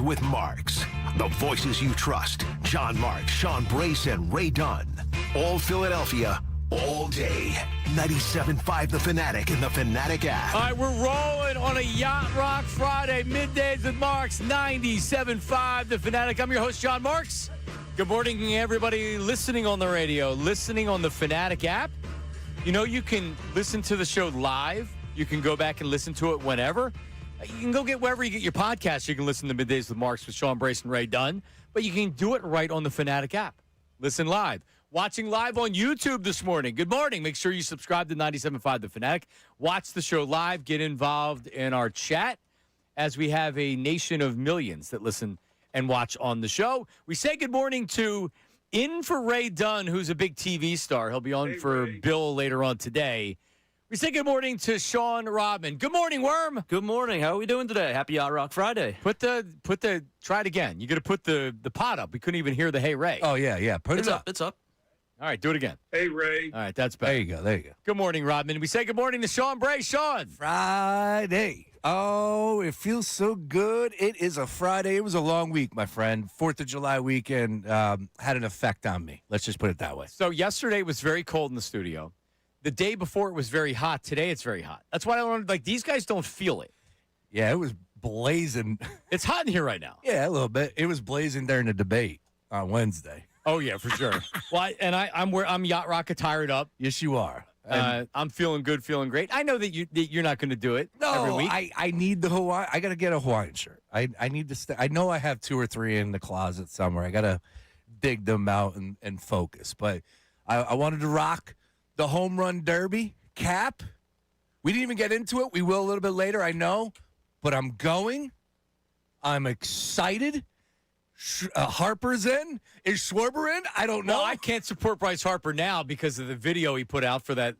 with Marks. The voices you trust. John Marks, Sean Brace, and Ray Dunn. All Philadelphia, all day. 97.5 The Fanatic and the Fanatic app. All right, we're rolling on a Yacht Rock Friday. Middays with Marks, 97.5 The Fanatic. I'm your host, John Marks. Good morning, everybody listening on the radio, listening on the Fanatic app. You know, you can listen to the show live. You can go back and listen to it whenever. You can go get wherever you get your podcast. You can listen to Middays with Marks with Sean Brace and Ray Dunn. But you can do it right on the Fanatic app. Listen live. Watching live on YouTube this morning. Good morning. Make sure you subscribe to 97.5 The Fanatic. Watch the show live. Get involved in our chat as we have a nation of millions that listen and watch on the show. We say good morning to in for Ray Dunn, who's a big TV star. He'll be on for Ray. Bill later on today. We say good morning to Sean Rodman. Good morning, Worm. Good morning. How are we doing today? Happy Yacht Rock Friday. Try it again. You got to put the pot up. We couldn't even hear the hey, Ray. Oh, yeah. Put it up. It's up. All right, do it again. Hey, Ray. All right, that's better. There you go. Good morning, Rodman. We say good morning to Sean Bray. Sean. Friday. Oh, it feels so good. It is a Friday. It was a long week, my friend. 4th of July weekend had an effect on me. Let's just put it that way. So yesterday was very cold in the studio. The day before it was very hot. Today it's very hot. That's why I don't like these guys don't feel it. Yeah, it was blazing. It's hot in here right now. Yeah, a little bit. It was blazing during the debate on Wednesday. Oh yeah, for sure. Well, I'm Yacht Rock attired up. Yes, you are. I'm feeling good, feeling great. I know that you're not going to do it every week. I need the Hawaii. I got to get a Hawaiian shirt. I need to. I know I have 2 or 3 in the closet somewhere. I got to dig them out and focus. But I wanted to rock the home run derby cap. We didn't even get into it. We will a little bit later, I know. But I'm going. I'm excited. Harper's in. Is Schwarber in? I don't know. No, I can't support Bryce Harper now because of the video he put out for that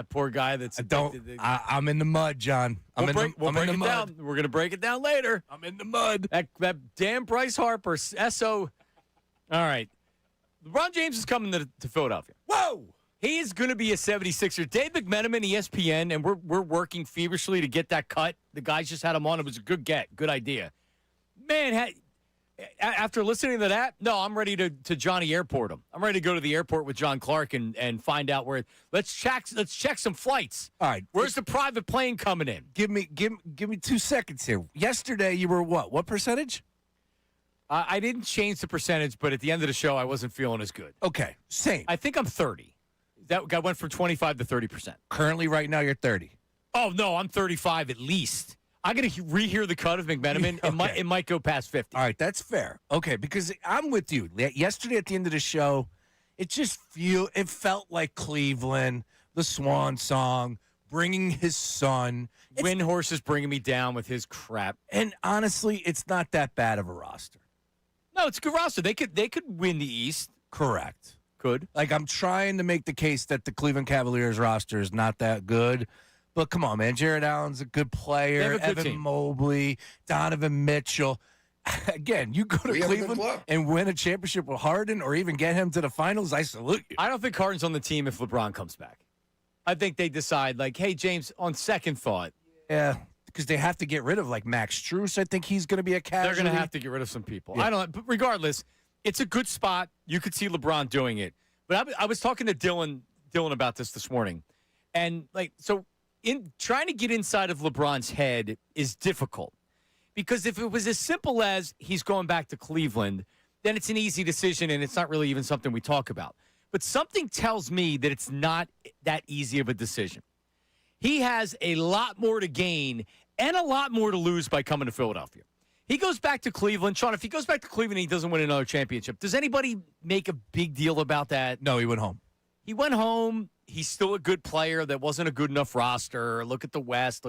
poor guy that's I'm in the mud, John. I'm in the mud. Down. We're going to break it down later. I'm in the mud. That damn Bryce Harper. SO. All right. LeBron James is coming to Philadelphia. Whoa! He is going to be a 76er. Dave McMenamin, ESPN, and we're working feverishly to get that cut. The guys just had him on. It was a good get. Good idea. Man, after listening to that, no, I'm ready to Johnny Airport him. I'm ready to go to the airport with John Clark and find out where. Let's check some flights. All right. Where's the private plane coming in? Give me 2 seconds here. Yesterday you were what? What percentage? I didn't change the percentage, but at the end of the show, I wasn't feeling as good. Okay, same. I think I'm 30. That guy went from 25 to 30%. Currently, right now, you're 30. Oh, no, I'm 35 at least. I'm going to rehear the cut of McMenamin. Okay. It might go past 50. All right, that's fair. Okay, because I'm with you. Yesterday at the end of the show, it felt like Cleveland, the Swan Song, bringing his son. Windhorse is bringing me down with his crap. And honestly, it's not that bad of a roster. No, it's a good roster. They could win the East. Correct. Could. Like, I'm trying to make the case that the Cleveland Cavaliers roster is not that good. But come on, man. Jared Allen's a good player. Evan Mobley, Donovan Mitchell. Again, you go to Cleveland and win a championship with Harden or even get him to the finals, I salute you. I don't think Harden's on the team if LeBron comes back. I think they decide, like, hey, James, on second thought. Yeah, because they have to get rid of, like, Max Strus. I think he's going to be a casualty. They're going to have to get rid of some people. Yeah. I don't know. But regardless, it's a good spot. You could see LeBron doing it. But I was talking to Dylan about this morning. And, like, so in trying to get inside of LeBron's head is difficult. Because if it was as simple as he's going back to Cleveland, then it's an easy decision and it's not really even something we talk about. But something tells me that it's not that easy of a decision. He has a lot more to gain and a lot more to lose by coming to Philadelphia. He goes back to Cleveland. Sean, if he goes back to Cleveland and he doesn't win another championship, does anybody make a big deal about that? No, he went home. He went home. He's still a good player. That wasn't a good enough roster. Look at the West.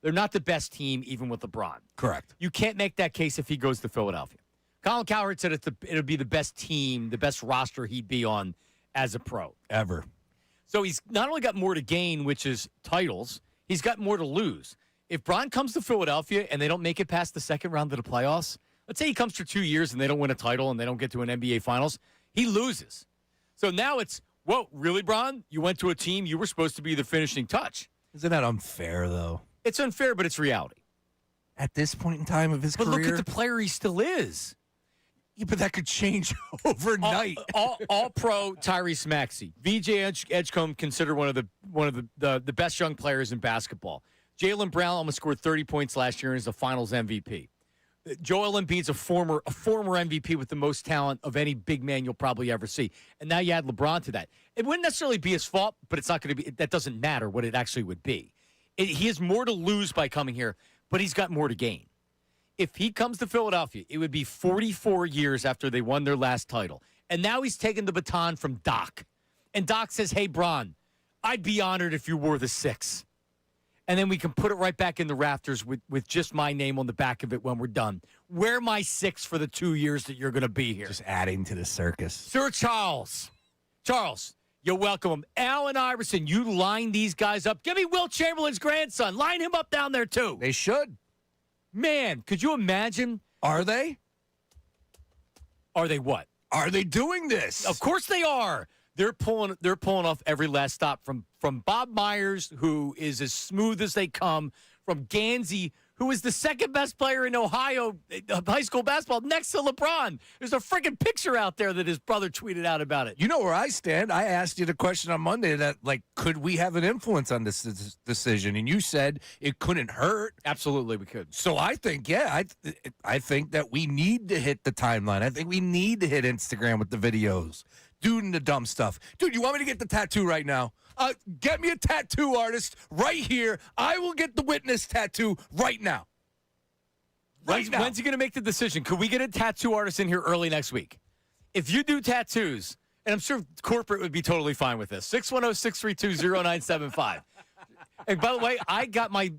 They're not the best team, even with LeBron. Correct. You can't make that case if he goes to Philadelphia. Colin Cowherd said it'll be the best team, the best roster he'd be on as a pro. Ever. So he's not only got more to gain, which is titles, he's got more to lose. If Bron comes to Philadelphia and they don't make it past the second round of the playoffs, let's say he comes for 2 years and they don't win a title and they don't get to an NBA Finals, he loses. So now it's, whoa, really, Bron? You went to a team you were supposed to be the finishing touch. Isn't that unfair, though? It's unfair, but it's reality. at this point in time of his But career. look at the player he still is. Yeah, but that could change overnight. All pro Tyrese Maxey, VJ Edgecombe, considered one of the best young players in basketball. Jaylen Brown almost scored 30 points last year and is the Finals MVP. Joel Embiid's a former MVP with the most talent of any big man you'll probably ever see. And now you add LeBron to that. It wouldn't necessarily be his fault, but it's not going to be. That doesn't matter what it actually would be. He has more to lose by coming here, but he's got more to gain. If he comes to Philadelphia, it would be 44 years after they won their last title. And now he's taken the baton from Doc. And Doc says, hey, Bron, I'd be honored if you wore the 6. And then we can put it right back in the rafters with just my name on the back of it when we're done. Wear my 6 for the 2 years that you're going to be here. Just adding to the circus. Sir Charles, you're welcome. Allen Iverson, you line these guys up. Give me Will Chamberlain's grandson. Line him up down there, too. They should. Man, could you imagine? Are they? Are they what? Are they doing this? Of course they are. They're pulling off every last stop from Bob Myers, who is as smooth as they come, from Gany, who is the second best player in Ohio high school basketball next to LeBron. There's a freaking picture out there that his brother tweeted out about it. You know where I stand. I asked you the question on Monday that, could we have an influence on this decision? And you said it couldn't hurt. Absolutely, we could. So I think, I think that we need to hit the timeline. I think we need to hit Instagram with the videos, doing the dumb stuff. Dude, you want me to get the tattoo right now? Get me a tattoo artist right here. I will get the witness tattoo right now. When's he going to make the decision? Could we get a tattoo artist in here early next week? If you do tattoos, and I'm sure corporate would be totally fine with this, 610-632-0975. And by the way, I got my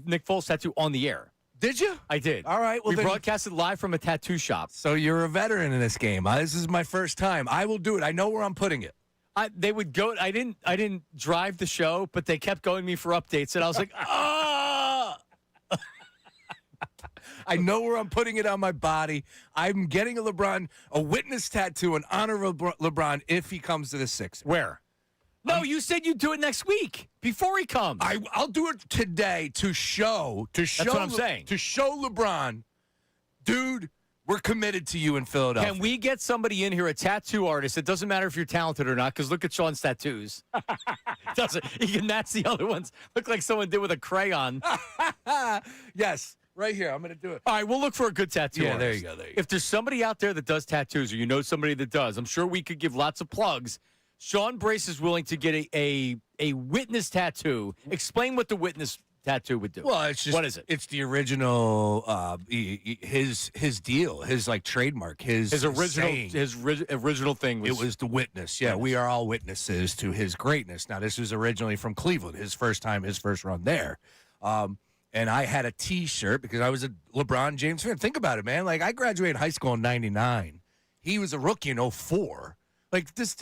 Nick Foles tattoo on the air. Did you? I did. All right. Well, we broadcasted live from a tattoo shop. So you're a veteran in this game. This is my first time. I will do it. I know where I'm putting it. They would go. I didn't drive the show, but they kept going to me for updates, and I was like, ah. I know where I'm putting it on my body. I'm getting a witness tattoo in honor of LeBron if he comes to the Sixers. Where? No, you said you'd do it next week before he comes. I'll do it today to show. That's what I'm saying. To show LeBron, dude, we're committed to you in Philadelphia. Can we get somebody in here, a tattoo artist? It doesn't matter if you're talented or not, because look at Sean's tattoos. He can match the other ones. Look like someone did with a crayon. Yes, right here. I'm going to do it. All right, we'll look for a good tattoo artist. There you go. If there's somebody out there that does tattoos, or you know somebody that does, I'm sure we could give lots of plugs. Sean Brace is willing to get a witness tattoo. Explain what the witness tattoo would do. Well, it's just, what is it? It's the original, his deal, his trademark, his original saying. his original thing was. It was the witness. Yeah, we are all witnesses to his greatness. Now, this was originally from Cleveland, his first run there. And I had a T-shirt because I was a LeBron James fan. Think about it, man. I graduated high school in '99. He was a rookie in '04.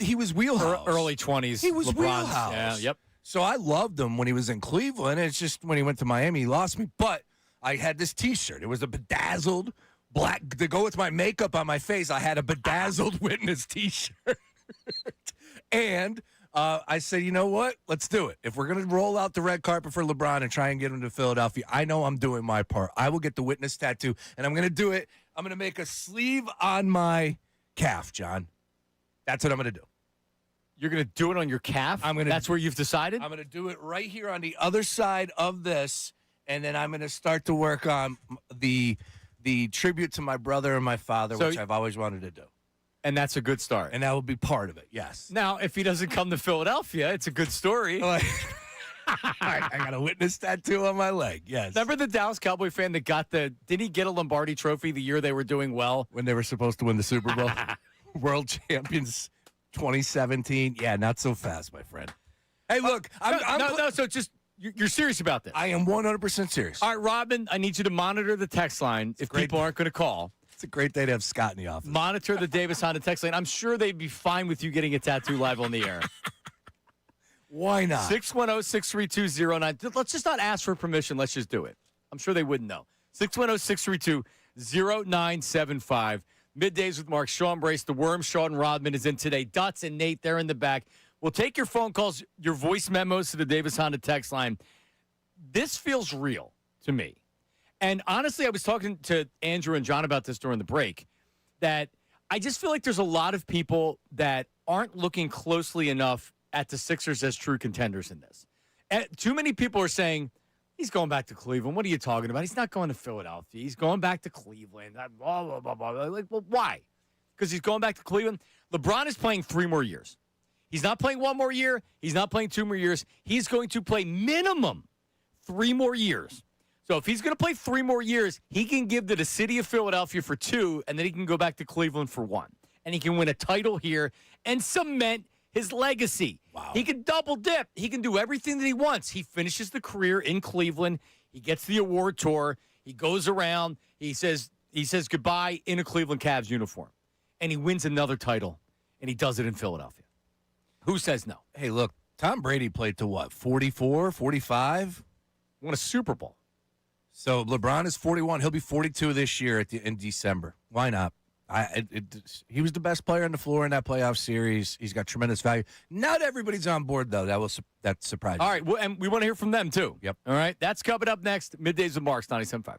He was wheelhouse. Early 20s. He was LeBron's, wheelhouse. Yeah, yep. So I loved him when he was in Cleveland. It's just when he went to Miami, he lost me. But I had this T-shirt. It was a bedazzled black. To go with my makeup on my face, I had a bedazzled witness T-shirt. And I said, you know what? Let's do it. If we're going to roll out the red carpet for LeBron and try and get him to Philadelphia, I know I'm doing my part. I will get the witness tattoo, and I'm going to do it. I'm going to make a sleeve on my calf, John. That's what I'm going to do. You're going to do it on your calf? That's where you've decided? I'm going to do it right here on the other side of this, and then I'm going to start to work on the tribute to my brother and my father, which I've always wanted to do. And that's a good start. And that will be part of it, yes. Now, if he doesn't come to Philadelphia, it's a good story. I got a witness tattoo on my leg, yes. Remember the Dallas Cowboy fan that did he get a Lombardi trophy the year they were doing well? When they were supposed to win the Super Bowl? World champions 2017. Yeah, not so fast, my friend. Hey, look. So just you're serious about this? I am 100% serious. All right, Robin, I need you to monitor the text line if people aren't going to call. It's a great day to have Scott in the office. Monitor the Davis Honda text line. I'm sure they'd be fine with you getting a tattoo live on the air. Why not? 610-632-09. Let's just not ask for permission. Let's just do it. I'm sure they wouldn't know. 610-632-0975. Middays with Mark, Sean Brace, the Worm, Sean Rodman is in today. Dutz and Nate, they're in the back. We'll take your phone calls, your voice memos to the Davis Honda text line. This feels real to me. And honestly, I was talking to Andrew and John about this during the break, that I just feel like there's a lot of people that aren't looking closely enough at the Sixers as true contenders in this. And too many people are saying, he's going back to Cleveland. What are you talking about? He's not going to Philadelphia. He's going back to Cleveland. Blah, blah, blah, blah. Like, well, why? Because he's going back to Cleveland. LeBron is playing 3 more years. He's not playing 1 more year. He's not playing 2 more years. He's going to play minimum 3 more years. So if he's going to play 3 more years, he can give to the city of Philadelphia for 2, and then he can go back to Cleveland for 1. And he can win a title here and cement his legacy. Wow. He can double dip. He can do everything that he wants. He finishes the career in Cleveland. He gets the award tour. He goes around. He says goodbye in a Cleveland Cavs uniform. And he wins another title, and he does it in Philadelphia. Who says no? Hey, look, Tom Brady played to what, 44, 45? Won a Super Bowl. So LeBron is 41. He'll be 42 this year in December. Why not? He was the best player on the floor in that playoff series. He's got tremendous value. Not everybody's on board, though. That surprises. All right, well, and we want to hear from them, too. Yep. All right, that's coming up next. Middays with Marks, 97.5.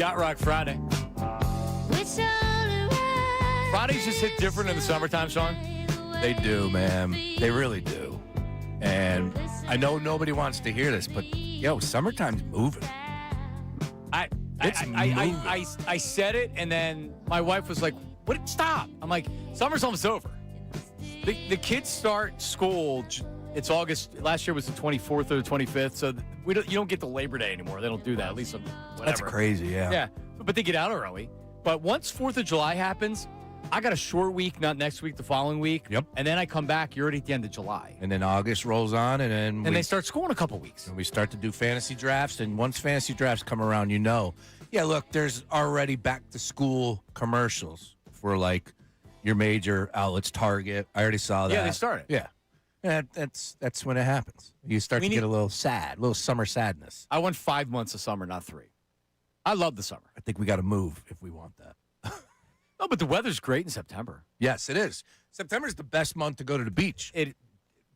Yacht Rock Friday. Fridays just hit different in the summertime, Sean. They do, man. They really do. And I know nobody wants to hear this, but, summertime's moving. I said it, and then my wife was like, "What? Stop!" I'm like, "Summer's almost over." The kids start school. It's August. Last year was the 24th or the 25th, so you don't get the Labor Day anymore. They don't do that. At least whatever. That's crazy. Yeah. Yeah, but they get out early. But once 4th of July happens, I got a short week, not next week, the following week. Yep. And then I come back. You're already at the end of July. And then August rolls on, and then they start school in a couple weeks. And we start to do fantasy drafts. And once fantasy drafts come around, look, there's already back to school commercials for like your major outlets, Target. I already saw that. Yeah, they started. Yeah. That's when it happens. You start to get a little sad, a little summer sadness. I want 5 months of summer, not 3. I love the summer. I think we got to move if we want that. Oh, but the weather's great in September. Yes, it is. September's the best month to go to the beach.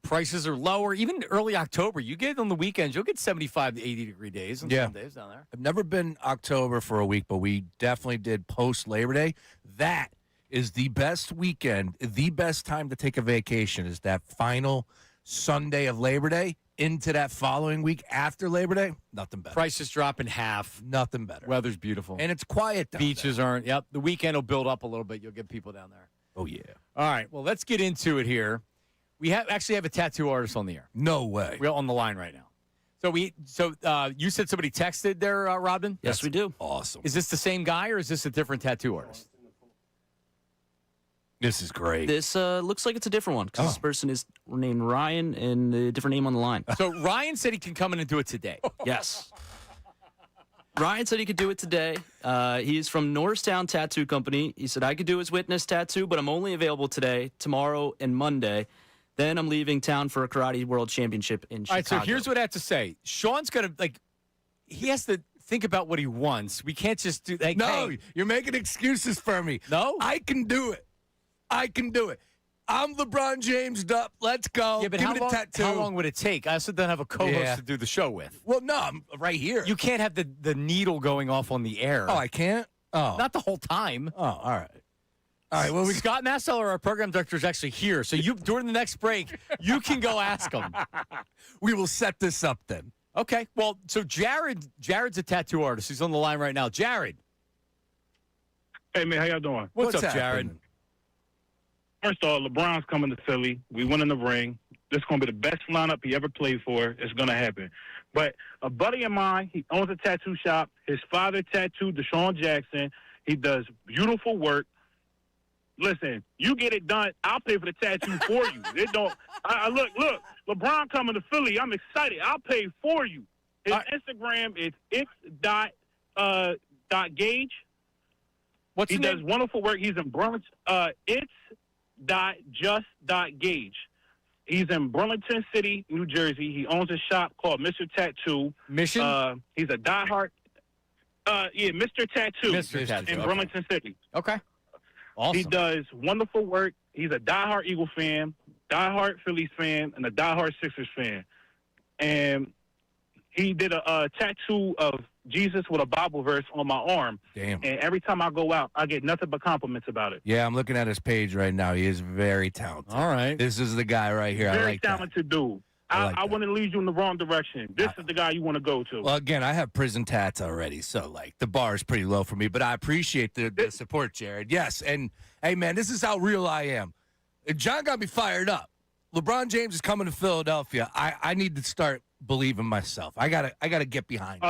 Prices are lower. Even early October, you get on the weekends, you'll get 75 to 80-degree days on some days down there. I've never been October for a week, but we definitely did post-Labor Day. That is the best weekend, the best time to take a vacation is that final Sunday of Labor Day into that following week after Labor Day. Nothing better. Prices drop in half. Nothing better. Weather's beautiful. And it's quiet down Beaches there. aren't. Yep. The weekend will build up a little bit. You'll get people down there. Oh, yeah. All right. Well, let's get into it here. We actually have a tattoo artist on the air. No way. We're on the line right now. So you said somebody texted there, Robin? Yes, we do. Awesome. Is this the same guy or is this a different tattoo artist? This is great. This looks like it's a different one because this person is named Ryan and a different name on the line. So Ryan said he can come in and do it today. Yes. Ryan said he could do it today. He is from Norristown Tattoo Company. He said, I could do his witness tattoo, but I'm only available today, tomorrow, and Monday. Then I'm leaving town for a Karate World Championship in Chicago. All right, so here's what I have to say. Sean's going to, he has to think about what he wants. We can't just do that. No, you're making excuses for me. No? I can do it. I can do it. I'm LeBron James up. Let's go. Yeah, but Give me the tattoo. how long would it take? I also don't have a co-host to do the show with. Well, no, I'm right here. You can't have the needle going off on the air. Oh, I can't? Oh. Not the whole time. Oh, all right. All right, well, Scott Masseller, our program director, is actually here. So during the next break, you can go ask him. We will set this up then. Okay. Well, so Jared's a tattoo artist. He's on the line right now. Jared. Hey, man, how y'all doing? What's up, happening? Jared? First of all, LeBron's coming to Philly. We went in the ring. This is going to be the best lineup he ever played for. It's going to happen. But a buddy of mine, he owns a tattoo shop. His father tattooed Deshaun Jackson. He does beautiful work. Listen, you get it done, I'll pay for the tattoo for you. It don't. Look, LeBron coming to Philly. I'm excited. I'll pay for you. His Instagram is it's.gauge. What's He the does name? wonderful work. He's in Burlington. It's.just.gauge. He's in Burlington City, New Jersey. He owns a shop called Mr. Tattoo. Mission? He's a diehard. Mr. Tattoo. Mr. Tattoo, in okay. Burlington City. Okay. Awesome. He does wonderful work. He's a diehard Eagle fan, diehard Phillies fan, and a diehard Sixers fan. And he did a tattoo of Jesus with a Bible verse on my arm. Damn. And every time I go out, I get nothing but compliments about it. Yeah, I'm looking at his page right now. He is very talented. All right. This is the guy right here. I Very like that. talented dude. I like I that. wouldn't lead you in the wrong direction. This is the guy you want to go to. Well, again, I have prison tats already, so the bar is pretty low for me. But I appreciate the support, Jared. Yes, and hey, man, this is how real I am. John got me fired up. LeBron James is coming to Philadelphia. I need to start believing myself. I gotta get behind.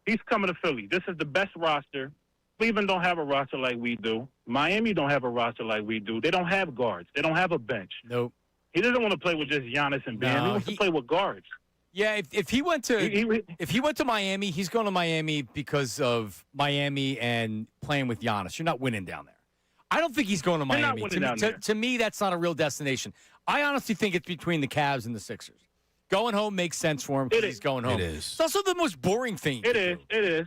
He's coming to Philly. This is the best roster. Cleveland don't have a roster like we do. Miami don't have a roster like we do. They don't have guards. They don't have a bench. Nope. He doesn't want to play with just Giannis and Bam. No, He wants to play with guards. Yeah, if he went to if he went to Miami, he's going to Miami because of Miami and playing with Giannis. You're not winning down there. I don't think he's going to You're not Miami. winning down there. To me, that's not a real destination. I honestly think it's between the Cavs and the Sixers. Going home makes sense for him because he's going home. It is. It's also the most boring thing. It is.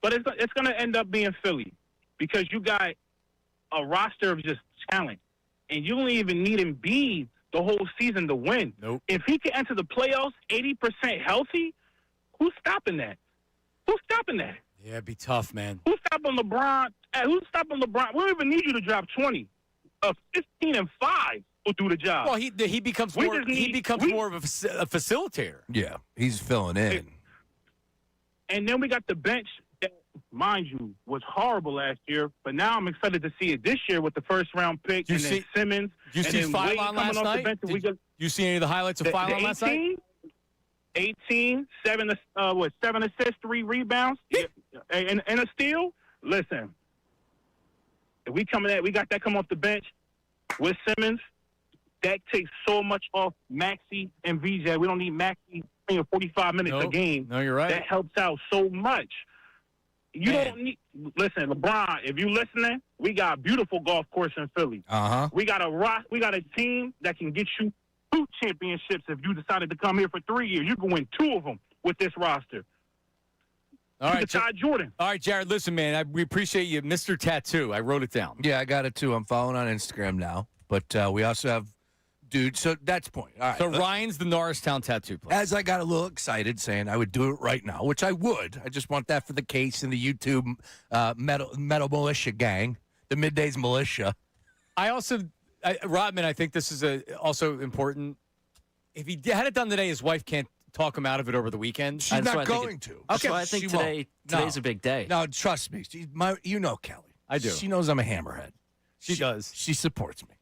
But it's going to end up being Philly because you got a roster of just talent. And you don't even need Embiid the whole season to win. Nope. If he can enter the playoffs 80% healthy, who's stopping that? Who's stopping that? Yeah, it'd be tough, man. Who's stopping LeBron? Who's stopping LeBron? We don't even need you to drop 20. 15 and 5 will do the job. Well, he becomes more of a facilitator. Yeah, he's filling in. And then we got the bench that, mind you, was horrible last year. But now I'm excited to see it this year with the first-round pick and then Simmons. Did you see Philon last night? Did you see any of the highlights of Philon last night? 18, 7 assists, 3 rebounds, and a steal. Listen, if we got that come off the bench with Simmons, that takes so much off Maxey and VJ. We don't need Maxey playing 45 minutes a game. No, you're right. That helps out so much. You don't need. Listen, LeBron, if you listening, we got a beautiful golf course in Philly. We got a team that can get you 2 championships if you decided to come here for 3 years. You can win 2 of them with this roster. All right, Jordan. All right, Jared, listen, man, we appreciate you. Mr. Tattoo, I wrote it down. Yeah, I got it, too. I'm following on Instagram now. But we also have dude, so that's the point. All right. So Ryan's the Norristown tattoo place. As I got a little excited saying I would do it right now, which I would. I just want that for the case in the YouTube metal militia gang, the Middays militia. I also, Rodman, I think this is also important. If he had it done today, his wife can't talk him out of it over the weekend. She's not going to. Okay. So I think today's a big day. No, trust me. You know Kelly. I do. She knows I'm a hammerhead. She does. She supports me.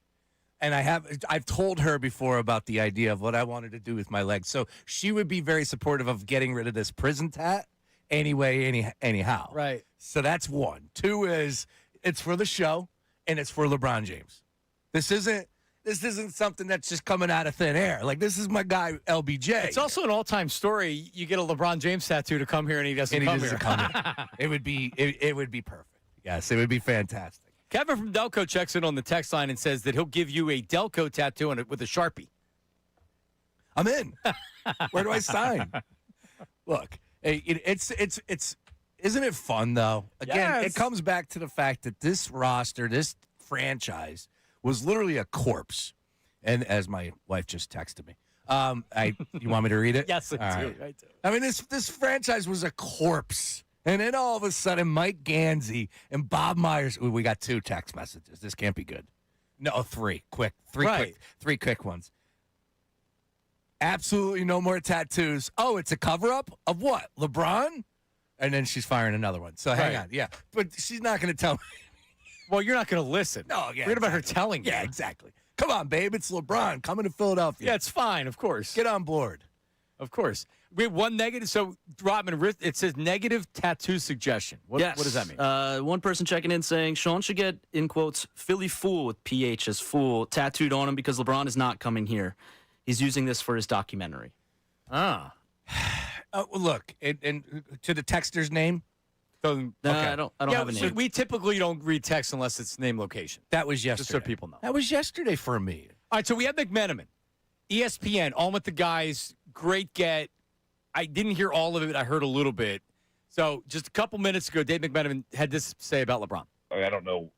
And I've told her before about the idea of what I wanted to do with my legs. So she would be very supportive of getting rid of this prison tat anyhow. Right. So that's one. 2 is it's for the show and it's for LeBron James. This isn't something that's just coming out of thin air. Like, this is my guy, LBJ. It's also an all-time story. You get a LeBron James tattoo to come here, and he doesn't come here. It would be perfect. Yes, it would be fantastic. Kevin from Delco checks in on the text line and says that he'll give you a Delco tattoo with a Sharpie. I'm in. Where do I sign? Look, it's isn't it fun, though? Again, It comes back to the fact that this roster, this franchise, was literally a corpse. And as my wife just texted me, you want me to read it? Yes, I do. Right. I do. I mean, this franchise was a corpse. And then all of a sudden, Mike Gansey and Bob Myers. Ooh, we got 2 text messages. This can't be good. No, 3. Quick. 3 quick ones. Absolutely no more tattoos. Oh, it's a cover-up of what? LeBron? And then she's firing another one. So hang on. Yeah. But she's not going to tell me. Well, you're not going to listen. No, yeah. Forget about her telling you. Yeah, exactly. Come on, babe. It's LeBron coming to Philadelphia. Yeah, it's fine, of course. Get on board. Of course. We have one negative. So, Rodman, it says negative tattoo suggestion. What does that mean? One person checking in saying Sean should get, in quotes, Philly Fool with PH as fool tattooed on him because LeBron is not coming here. He's using this for his documentary. Look, and to the texter's name? Okay. I don't have a name. So we typically don't read text unless it's name location. That was yesterday. Just so people know. That was yesterday for me. All right, so we have McMenamin. ESPN, On with the Guys, great get. I didn't hear all of it. I heard a little bit. So just a couple minutes ago, Dave McMenamin had this to say about LeBron. I don't know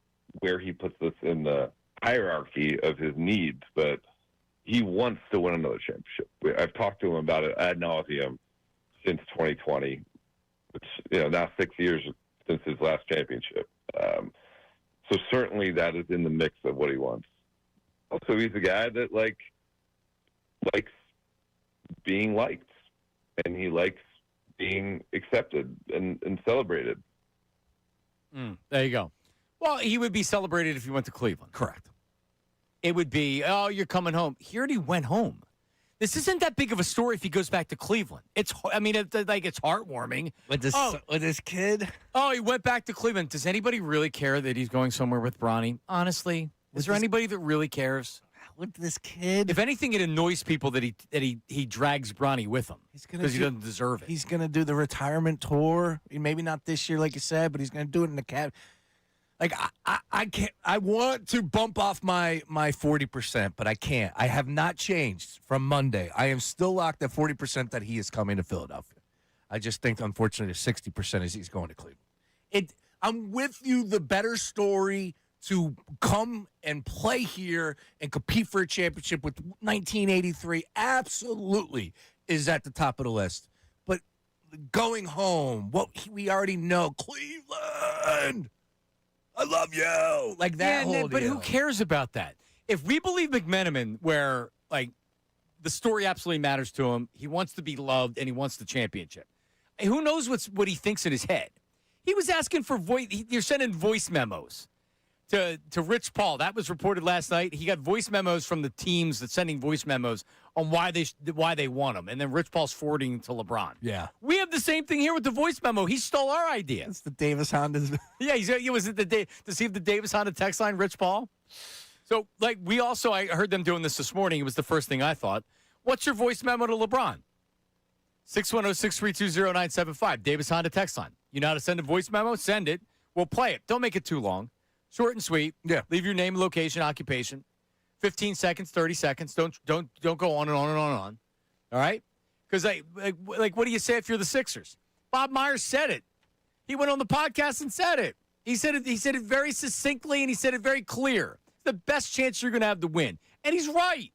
where he puts this in the hierarchy of his needs, but he wants to win another championship. I've talked to him about it ad nauseum since 2020. It's now 6 years since his last championship. So certainly that is in the mix of what he wants. Also, he's a guy that likes being liked, and he likes being accepted and celebrated. There you go. Well, he would be celebrated if he went to Cleveland. Correct. It would be, oh, you're coming home. He already went home. This isn't that big of a story if he goes back to Cleveland. It's heartwarming. With this kid? Oh, he went back to Cleveland. Does anybody really care that he's going somewhere with Bronny? Honestly, is there anybody that really cares? With this kid? If anything, it annoys people that he drags Bronny with him because he doesn't deserve it. He's going to do the retirement tour. Maybe not this year, like you said, but he's going to do it in the cab. Like, I can't. I want to bump off my 40%, but I can't. I have not changed from Monday. I am still locked at 40% that he is coming to Philadelphia. I just think, unfortunately, the 60% is he's going to Cleveland. I'm with you. The better story to come and play here and compete for a championship with 1983 absolutely is at the top of the list. But going home. What we already know, Cleveland. I love you. Like that whole but deal. who cares about that? If we believe McMenamin, where like the story absolutely matters to him, he wants to be loved and he wants the championship. And who knows what he thinks in his head? He was asking for voice. You're sending voice memos to Rich Paul. That was reported last night. He got voice memos from the teams that's sending voice memos on why they want him, and then Rich Paul's forwarding to LeBron. Yeah. We have the same thing here with the voice memo. He stole our idea. It's the Davis Hondas. Yeah, he was at to see if the Davis Honda text line, Rich Paul. So, like, I heard them doing this morning. It was the first thing I thought. What's your voice memo to LeBron? 610-632-0975, Davis Honda text line. You know how to send a voice memo? Send it. We'll play it. Don't make it too long. Short and sweet. Yeah. Leave your name, location, occupation. 15 seconds, 30 seconds. Don't go on and on and on and on. All right? Because, like, what do you say if you're the Sixers? Bob Myers said it. He went on the podcast and said it. He said it very succinctly, and he said it very clear. It's the best chance you're going to have to win. And he's right.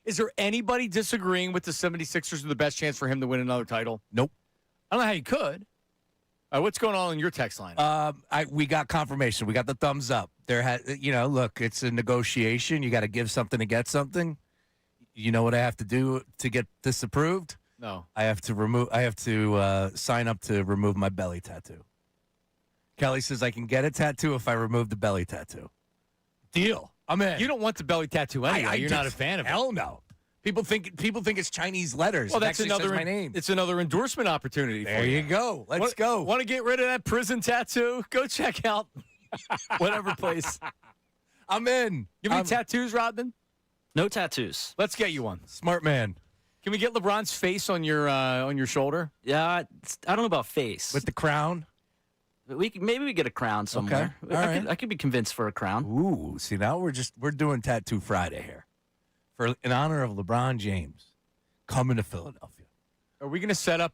Is there anybody disagreeing with the 76ers are the best chance for him to win another title? Nope. I don't know how you could. What's going on in your text line? We got confirmation. We got the thumbs up. Look, it's a negotiation. You got to give something to get something. You know what I have to do to get this approved? No. I have to sign up to remove my belly tattoo. Kelly says I can get a tattoo if I remove the belly tattoo. Deal. I'm in. You don't want the belly tattoo anyway. You're not a fan of it. Hell no. People think it's Chinese letters. Well, It that's actually another says my name. It's another endorsement opportunity. There for you go. Let's go. Want to get rid of that prison tattoo? Go check out whatever place. I'm in. You have any tattoos, Rodman? No tattoos. Let's get you one. Smart man. Can we get LeBron's face on your shoulder? Yeah, I don't know about face. With the crown? But maybe we get a crown somewhere. Okay. All right. I could be convinced for a crown. Ooh, see, now we're doing Tattoo Friday here. In honor of LeBron James coming to Philadelphia. Are we going to set up,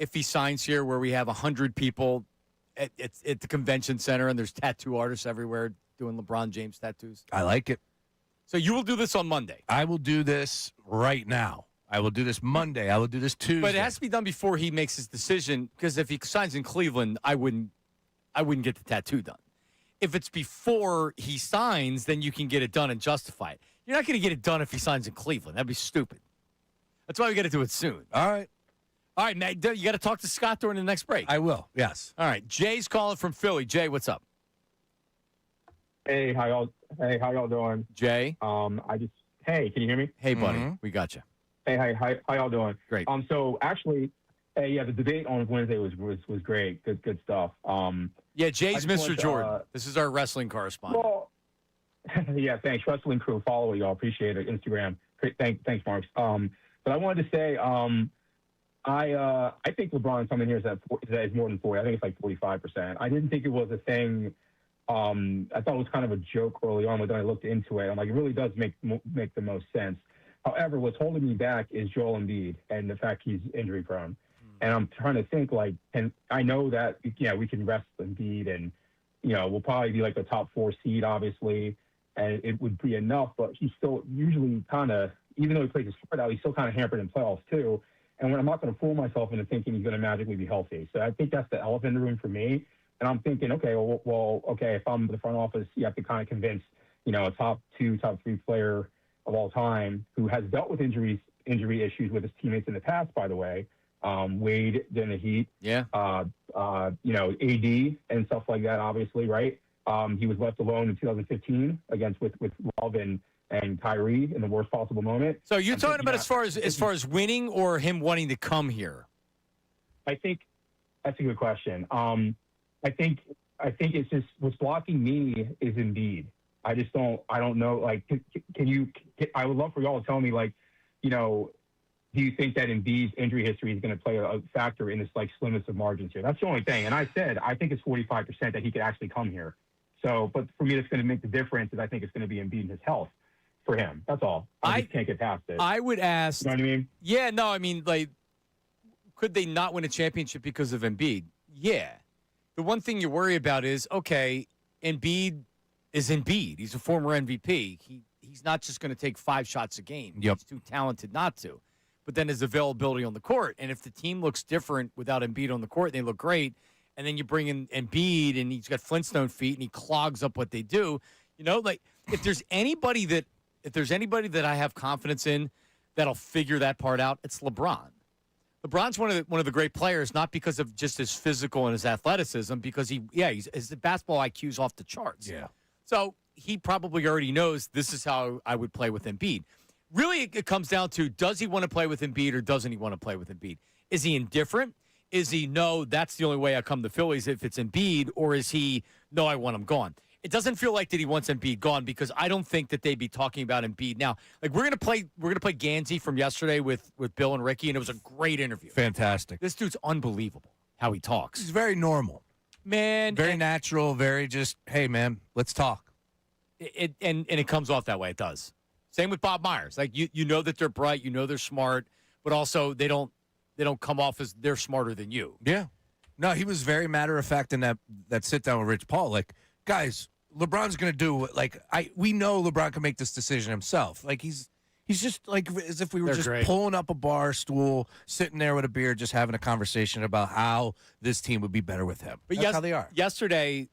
if he signs here, where we have 100 people at the convention center and there's tattoo artists everywhere doing LeBron James tattoos? I like it. So you will do this on Monday? I will do this right now. I will do this Monday. I will do this Tuesday. But it has to be done before he makes his decision, because if he signs in Cleveland, I wouldn't get the tattoo done. If it's before he signs, then you can get it done and justify it. You're not going to get it done if he signs in Cleveland. That'd be stupid. That's why we got to do it soon. All right. All right, Matt, you got to talk to Scott during the next break. I will, yes. All right, Jay's calling from Philly. Jay, what's up? Hey, how y'all doing? Jay? Hey, can you hear me? Hey, buddy. We got you. Hey, how y'all doing? Great. So actually, the debate on Wednesday was great. Good stuff. Yeah, Jay's I just Mr. wanted to, Jordan. This is our wrestling correspondent. Well, yeah, thanks. Wrestling crew, follow y'all. Appreciate it. Instagram. Great. Thanks, Marks. But I wanted to say, I think LeBron coming here is more than 40. I think it's like 45%. I didn't think it was a thing. I thought it was kind of a joke early on, but then I looked into it. I'm like, it really does make the most sense. However, what's holding me back is Joel Embiid and the fact he's injury prone. And I'm trying to think, and I know that, we can rest Embiid and, we'll probably be like the top 4 seed, obviously, and it would be enough, but he's still usually kind of, even though he plays his heart out, he's still kind of hampered in playoffs too. And I'm not going to fool myself into thinking he's going to magically be healthy. So I think that's the elephant in the room for me. And I'm thinking, okay, if I'm the front office, you have to kind of convince, a top 2, top 3 player of all time who has dealt with injury issues with his teammates in the past, by the way. Wade in the Heat. Yeah. AD and stuff like that, obviously, right? He was left alone in 2015 with Love and Kyrie in the worst possible moment. So you're talking about as far as winning or him wanting to come here? I think that's a good question. I think it's just what's blocking me is Embiid. I don't know. Like, I would love for y'all to tell me, do you think that Embiid's injury history is going to play a factor in this, slimmest of margins here? That's the only thing. And I said, I think it's 45% that he could actually come here. So, but for me, that's going to make the difference is I think it's going to be Embiid and his health for him. That's all. I just can't get past it. I would ask. You know what I mean? Yeah, no, I mean, could they not win a championship because of Embiid? Yeah. The one thing you worry about is, okay, Embiid is Embiid. He's a former MVP. He's not just going to take 5 shots a game. Yep. He's too talented not to. but then his availability on the court. And if the team looks different without Embiid on the court, they look great. And then you bring in Embiid, and he's got Flintstone feet, and he clogs up what they do. Like if there's anybody that I have confidence in that'll figure that part out, it's LeBron. LeBron's one of the great players, not because of just his physical and his athleticism, because his basketball IQ is off the charts. Yeah. So he probably already knows this is how I would play with Embiid. Really, it comes down to, does he want to play with Embiid or doesn't he want to play with Embiid? Is he indifferent? Is he, no, that's the only way I come to Phillies if it's Embiid, or is he, no, I want him gone? It doesn't feel like that he wants Embiid gone, because I don't think that they'd be talking about Embiid now. Like we're gonna play Gany from yesterday with Bill and Ricky, and it was a great interview. Fantastic. This dude's unbelievable how he talks. He's very normal, man, very natural, very just, hey man, let's talk. And it comes off that way. It does. Same with Bob Myers. Like you know that they're bright, you know they're smart, but also they don't come off as they're smarter than you. Yeah. No, he was very matter of fact in that sit down with Rich Paul. Like, guys, LeBron's going to do we know LeBron can make this decision himself. Like he's just like as if we were They're just great. pulling up a bar stool, sitting there with a beer, just having a conversation about how this team would be better with him. But That's how they are. Yesterday,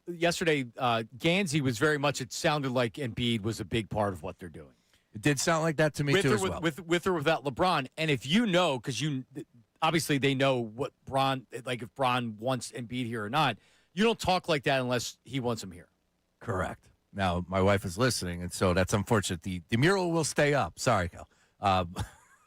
Gansey was very much. It sounded like Embiid was a big part of what they're doing. It did sound like that to me too as well. With or without LeBron, and if you know, because obviously they know what if Bron wants Embiid here or not. You don't talk like that unless he wants him here. Correct. Now, my wife is listening, and so that's unfortunate. The mural will stay up. Sorry, Cal. I'll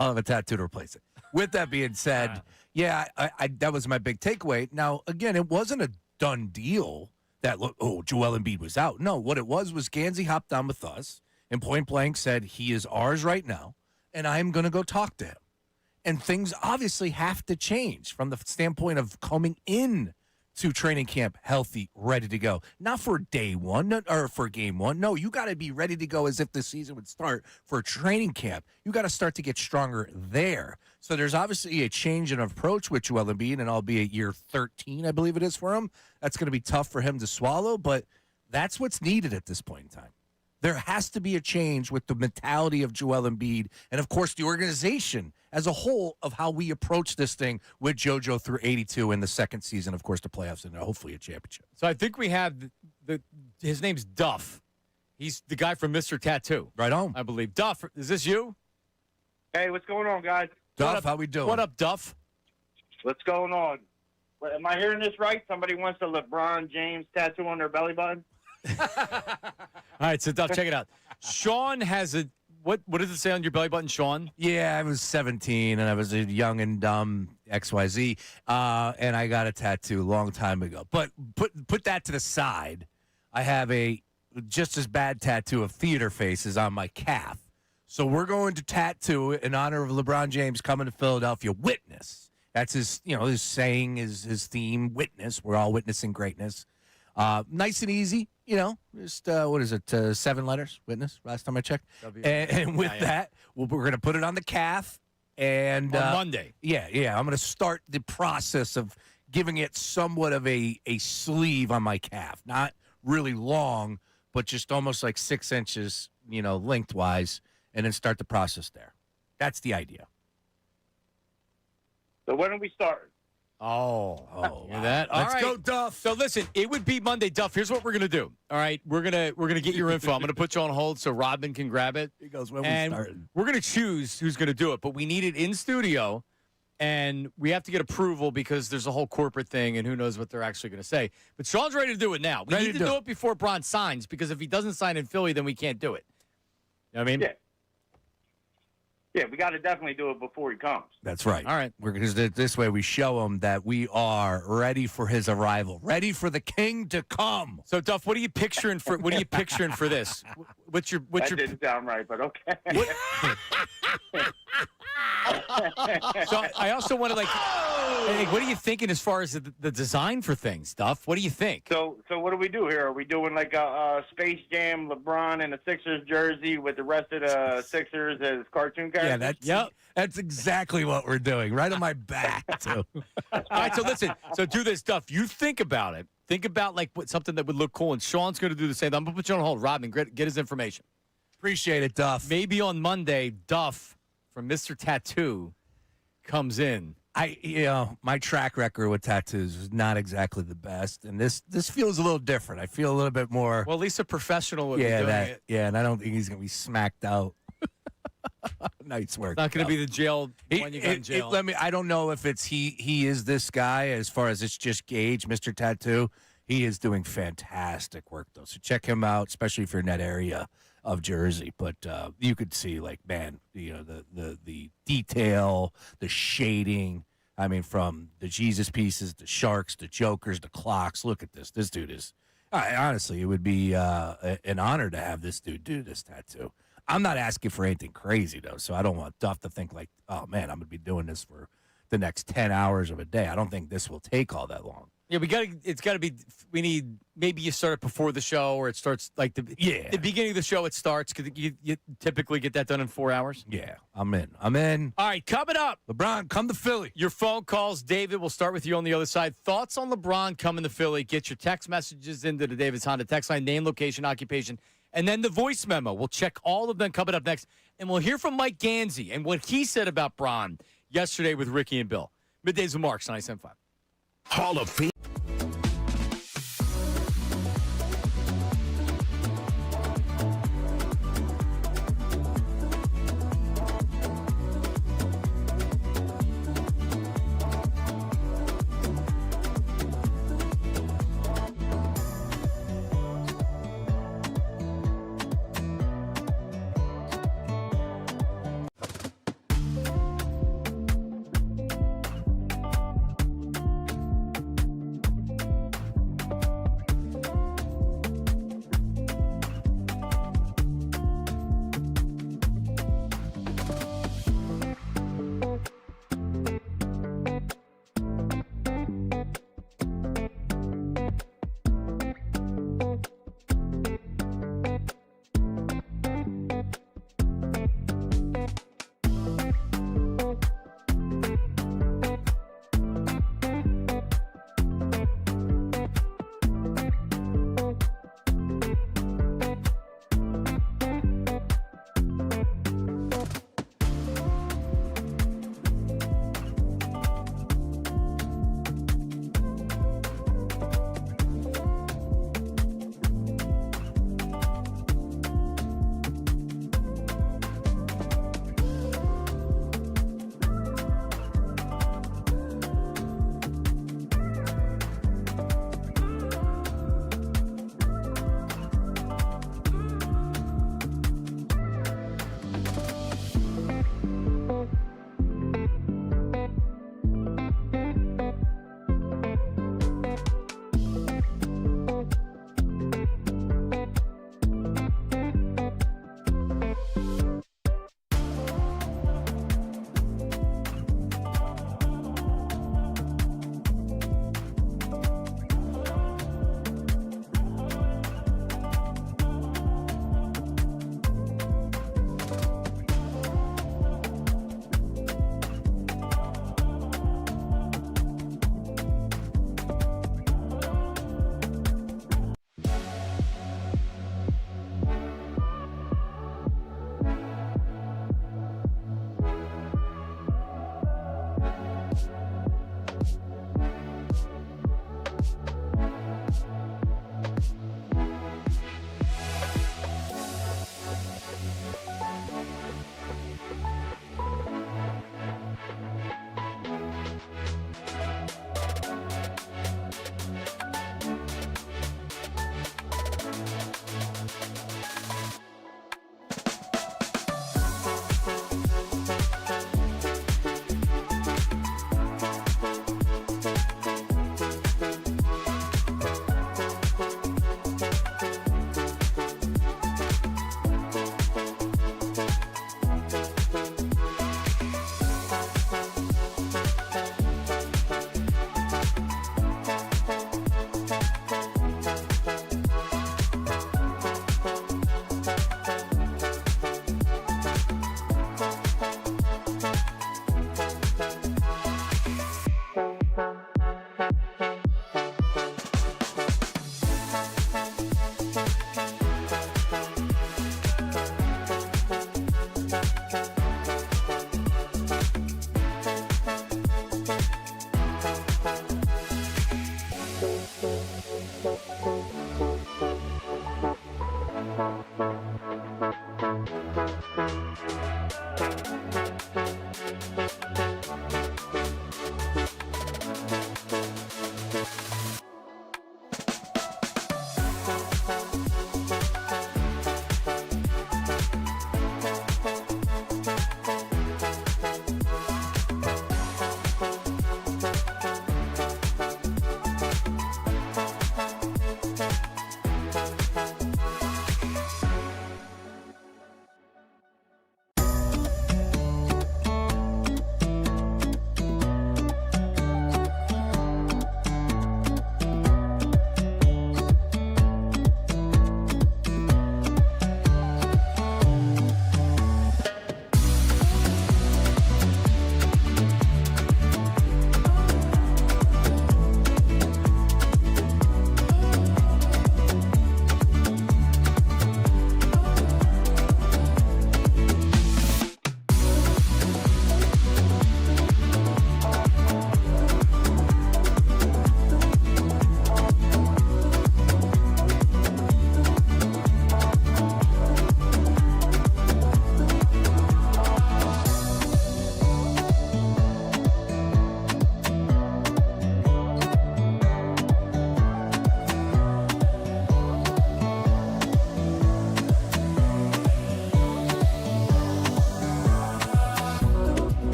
have a tattoo to replace it. With that being said, I that was my big takeaway. Now, again, it wasn't a done deal that, Joel Embiid was out. No, what it was Gansey hopped on with us and point blank said, he is ours right now, and I'm going to go talk to him. And things obviously have to change from the standpoint of coming in to training camp healthy, ready to go. Not for day one or for game one. No, you got to be ready to go as if the season would start for training camp. You got to start to get stronger there. So there's obviously a change in approach with Joel Embiid, and albeit year 13, I believe it is for him. That's going to be tough for him to swallow, but that's what's needed at this point in time. There has to be a change with the mentality of Joel Embiid and, of course, the organization as a whole of how we approach this thing with JoJo through 82 in the second season, of course, the playoffs, and hopefully a championship. So I think we have his name's Duff. He's the guy from Mr. Tattoo. Right on. I believe. Duff, is this you? Hey, what's going on, guys? Duff, how we doing? What up, Duff? What's going on? Am I hearing this right? Somebody wants a LeBron James tattoo on their belly button? All right, so Duff, check it out. Sean has what does it say on your belly button, Sean? Yeah, I was 17, and I was a young and dumb XYZ, and I got a tattoo a long time ago. But put that to the side. I have a just as bad tattoo of theater faces on my calf. So we're going to tattoo in honor of LeBron James coming to Philadelphia. Witness. That's his saying, his theme. Witness. We're all witnessing greatness. Nice and easy, just, 7 letters, witness, last time I checked. And with that, we're going to put it on the calf. And on Monday. Yeah. I'm going to start the process of giving it somewhat of a sleeve on my calf. Not really long, but just almost like 6 inches, lengthwise, and then start the process there. That's the idea. So when do we start? Oh, hear that? All Let's right. go, Duff. So listen, it would be Monday, Duff. Here's what we're gonna do. All right, we're gonna get your info. I'm gonna put you on hold so Robin can grab it. He goes, when we and starting? we're gonna choose who's gonna do it, but we need it in studio, and we have to get approval because there's a whole corporate thing, and who knows what they're actually gonna say. But Sean's ready to do it now. We Ready need to to do do it. it before Bron signs, because if he doesn't sign in Philly, then we can't do it. You know what I mean? Yeah. Yeah, we got to definitely do it before he comes. That's right. All right. Because this way we show him that we are ready for his arrival, ready for the king to come. So Duff, what are you picturing for this? What's your That didn't sound right, but okay. So I also want to hey, what are you thinking as far as the design for things, Duff? What do you think? So what do we do here? Are we doing like a Space Jam LeBron in a Sixers jersey with the rest of the Sixers as cartoon characters? Yeah, that's exactly what we're doing. Right on my back, too. All right, so listen. So do this, Duff. You think about it. Think about something that would look cool, and Sean's going to do the same. I'm going to put you on hold. Robin, get his information. Appreciate it, Duff. Maybe on Monday, Duff from Mr. Tattoo comes in. My track record with tattoos is not exactly the best, and this feels a little different. I feel a little bit more. Well, at least a professional would be doing it. Yeah, and I don't think he's gonna be smacked out. Nice work. Not going to be the jail when you go in jail. I don't know if it's he is this guy as far as it's just Gage, Mr. Tattoo. He is doing fantastic work though. So check him out, especially if you're in that area of Jersey. But you could see, like, man, the detail, the shading. I mean, from the Jesus pieces, the sharks, the jokers, the clocks. Look at this. This dude is honestly, it would be an honor to have this dude do this tattoo. I'm not asking for anything crazy, though, so I don't want Duff to think like, oh, man, I'm going to be doing this for the next 10 hours of a day. I don't think this will take all that long. Yeah, we need, maybe you start it before the show, or it starts like the beginning of the show, it starts, because you typically get that done in 4 hours. Yeah, I'm in. All right, coming up. LeBron, come to Philly. Your phone calls. David, we'll start with you on the other side. Thoughts on LeBron coming to Philly? Get your text messages into the David's Honda text line, name, location, occupation, and then the voice memo. We'll check all of them coming up next. And we'll hear from Mike Gansey and what he said about Bron yesterday with Ricky and Bill. Middays with Marks, 97.5. Hall of Fame.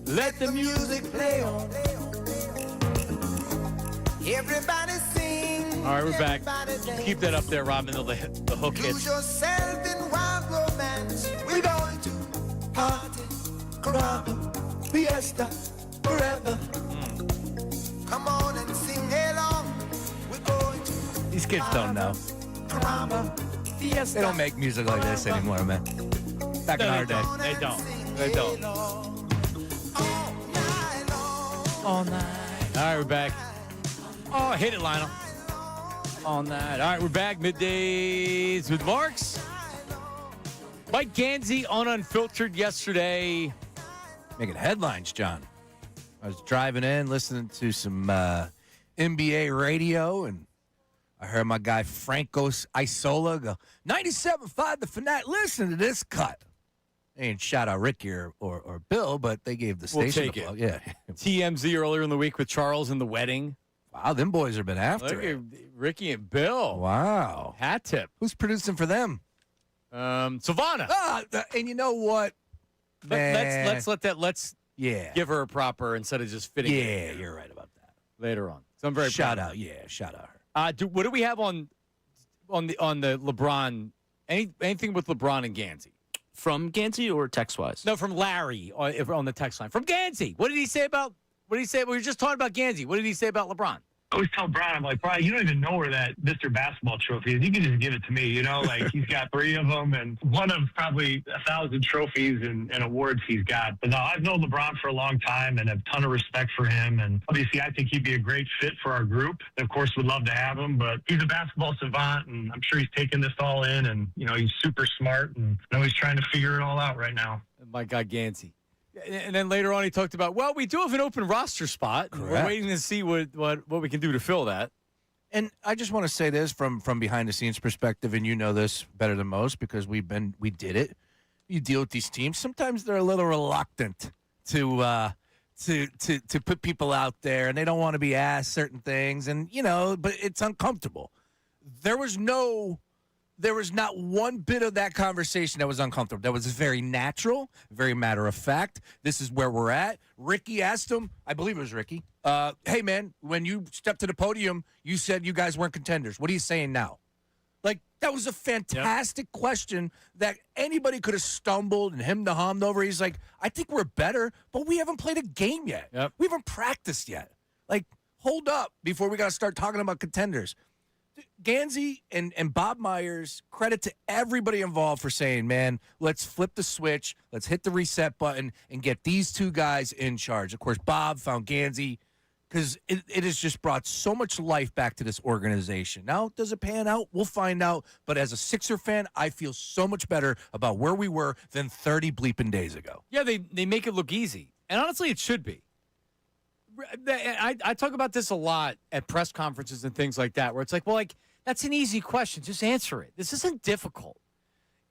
Let the music play on. Everybody sing. All right, we're back. Keep that up there, Robin. The hook hits. Lose yourself in wild romance. We're going to party, caramba, fiesta, forever. Come on and sing along. We're going to These kids don't know. caramba, fiesta. They don't make music like this anymore, man. Back in our day. They don't. They don't. All night. All right, we're back. Oh, hit it, Lionel. All night. All right, we're back. Middays with Marks. Mike Gansey on Unfiltered yesterday. Making headlines, John. I was driving in, listening to some NBA radio, and I heard my guy Franco Isola go, 97.5 the Fanatic. Listen to this cut. They didn't shout out Ricky or Bill, but they gave the station We'll take a plug. it. Yeah. TMZ earlier in the week with Charles and the wedding. Wow, them boys have been after Look it. at Ricky and Bill. Wow. Hat tip. Who's producing for them? Savannah. And you know what? Let's Yeah. give her a proper instead of just fitting it Yeah, in you're right about that. later on. So I'm very Shout proud. out. Yeah, shout out her. What do we have on the LeBron? Anything with LeBron and Gansey? From Gany or text-wise? No, from Larry on the text line. From Gansey. What did he say about? What did he say? We were just talking about Gansey. What did he say about LeBron? I always tell Brian, I'm like, Brian, you don't even know where that Mr. Basketball trophy is. You can just give it to me, you know? Like, he's got 3 of them and one of probably 1,000 trophies and awards he's got. But no, I've known LeBron for a long time and have a ton of respect for him. And obviously, I think he'd be a great fit for our group. Of course, would love to have him, but he's a basketball savant, and I'm sure he's taking this all in. And, you know, he's super smart, and I know he's trying to figure it all out right now. My God, Gansey. And then later on, he talked about, well, we do have an open roster spot. Correct. We're waiting to see what we can do to fill that. And I just want to say this from behind the scenes perspective, and you know this better than most because we did it. You deal with these teams. Sometimes they're a little reluctant to put people out there, and they don't want to be asked certain things, and but it's uncomfortable. There was not one bit of that conversation that was uncomfortable. That was very natural, very matter of fact. This is where we're at. Ricky asked him, I believe it was Ricky, hey, man, when you stepped to the podium, you said you guys weren't contenders. What are you saying now? Like, that was a fantastic question that anybody could have stumbled and hemmed over. He's like, I think we're better, but we haven't played a game yet. Yep. We haven't practiced yet. Like, hold up before we got to start talking about contenders. Gansey and Bob Myers, credit to everybody involved for saying, man, let's flip the switch, let's hit the reset button and get these 2 guys in charge. Of course, Bob found Gansey because it has just brought so much life back to this organization. Now, does it pan out? We'll find out. But as a Sixer fan, I feel so much better about where we were than 30 bleeping days ago. Yeah, they make it look easy. And honestly, it should be. I talk about this a lot at press conferences and things like that, where it's like, well, like, that's an easy question. Just answer it. This isn't difficult.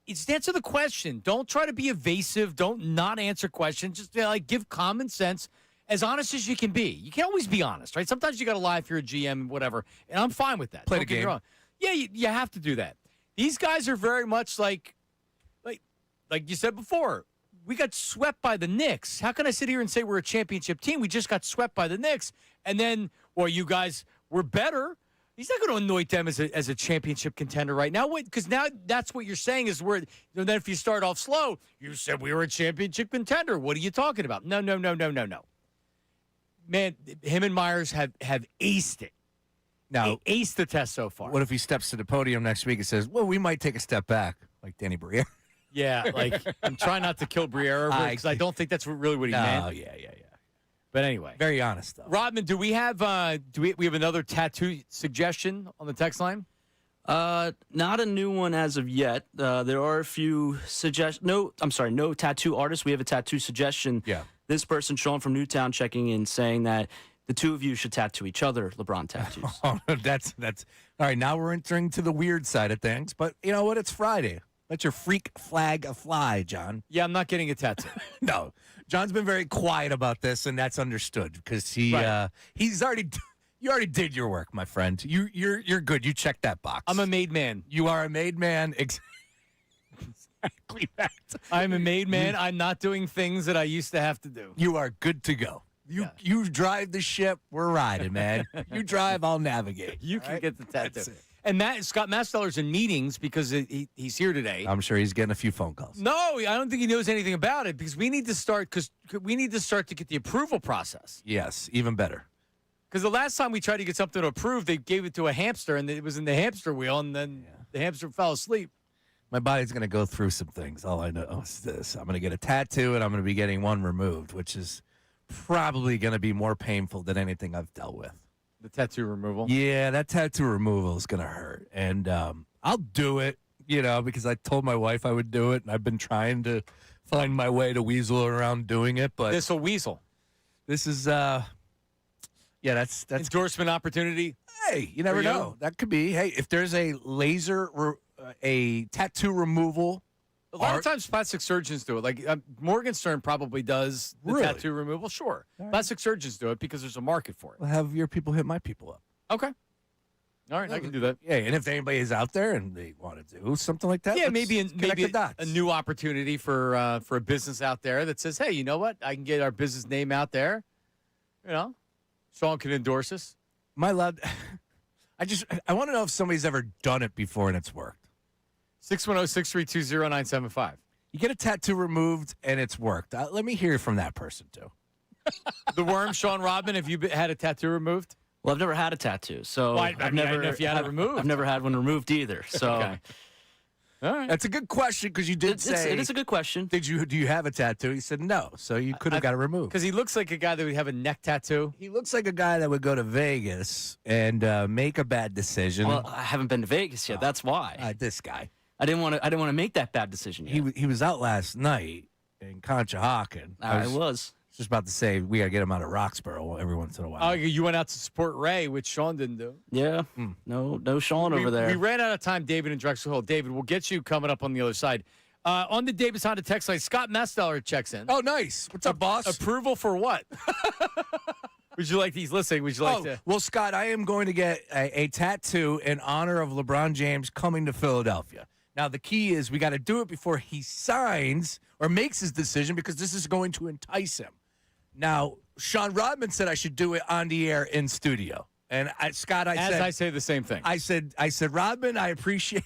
Just answer the question. Don't try to be evasive. Don't not answer questions. Just give common sense, as honest as you can be. You can't always be honest, right? Sometimes you got to lie if you're a GM, whatever, and I'm fine with that. Play Don't the get me game. wrong. Yeah, you have to do that. These guys are very much like you said before. We got swept by the Knicks. How can I sit here and say we're a championship team? We just got swept by the Knicks. And then, well, you guys were better. He's not going to anoint them as a championship contender right now. Because now that's what you're saying is then if you start off slow, you said we were a championship contender. What are you talking about? No. Man, him and Myers have aced it. Now, aced the test so far. What if he steps to the podium next week and says, well, we might take a step back, like Danny Briere? Yeah, I'm trying not to kill Briere because I don't think that's really what he meant. Oh, yeah. But anyway, very honest though. Rodman, do we have we have another tattoo suggestion on the text line? Not a new one as of yet. There are a few suggestions. No tattoo artists. We have a tattoo suggestion. Yeah. This person, Sean from Newtown, checking in saying that the 2 of you should tattoo each other LeBron tattoos. Oh, that's all right. Now we're entering to the weird side of things, but you know what? It's Friday. Let your freak flag fly, John. Yeah, I'm not getting a tattoo. No, John's been very quiet about this, and that's understood because he's already. You already did your work, my friend. You're good. You checked that box. I'm a made man. You are a made man. Exactly that. I'm a made man. I'm not doing things that I used to have to do. You are good to go. You drive the ship. We're riding, man. You drive, I'll navigate. You can get the tattoo. That's it. And Scott Masteller's in meetings because he's here today. I'm sure he's getting a few phone calls. No, I don't think he knows anything about it because we need to start to get the approval process. Yes, even better. Because the last time we tried to get something approved, they gave it to a hamster, and it was in the hamster wheel, and then the hamster fell asleep. My body's going to go through some things. All I know is this. I'm going to get a tattoo, and I'm going to be getting one removed, which is probably going to be more painful than anything I've dealt with. The tattoo removal? Yeah, that tattoo removal is going to hurt. And I'll do it, because I told my wife I would do it, and I've been trying to find my way to weasel around doing it. But This'll weasel. This is, that's endorsement opportunity. Hey, you never know. That could be. Hey, if there's a a tattoo removal. A lot of times plastic surgeons do it. Like Morgenstern probably does the tattoo removal. Sure. Right. Plastic surgeons do it because there's a market for it. Well, have your people hit my people up. Okay. All right, I can do that. Yeah, and if anybody is out there and they want to do something like that, maybe a new opportunity for a business out there that says, hey, you know what? I can get our business name out there. Sean can endorse us. Am I allowed? I want to know if somebody's ever done it before and it's worked. 610-632-0975. You get a tattoo removed and it's worked. Let me hear from that person, too. The worm, Sean Rodman, have you had a tattoo removed? Well, I've never had a tattoo, so Well, I mean, I didn't know if you had it removed. I've never had one removed either. So Okay. All right. That's a good question because you did say. it is a good question. Do you have a tattoo? He said no, so you could have got it removed. Because he looks like a guy that would have a neck tattoo. He looks like a guy that would go to Vegas and make a bad decision. Well, I haven't been to Vegas yet. That's why. This guy. I didn't want to make that bad decision yet. He was out last night in Conshohocken. I was. Just about to say we got to get him out of Roxborough every once in a while. Oh, you went out to support Ray, which Sean didn't do. Yeah. No Sean over there. We ran out of time, David in Drexel Hill. David, we'll get you coming up on the other side. On the Davis Honda text line, Scott Mesteller checks in. Oh, nice. What's up, boss? Approval for what? Would you like these listening? Would you like to? Well, Scott, I am going to get a tattoo in honor of LeBron James coming to Philadelphia. Now, the key is we got to do it before he signs or makes his decision because this is going to entice him. Now, Sean Rodman said I should do it on the air in studio. And Scott, I say the same thing. I said, Rodman, I appreciate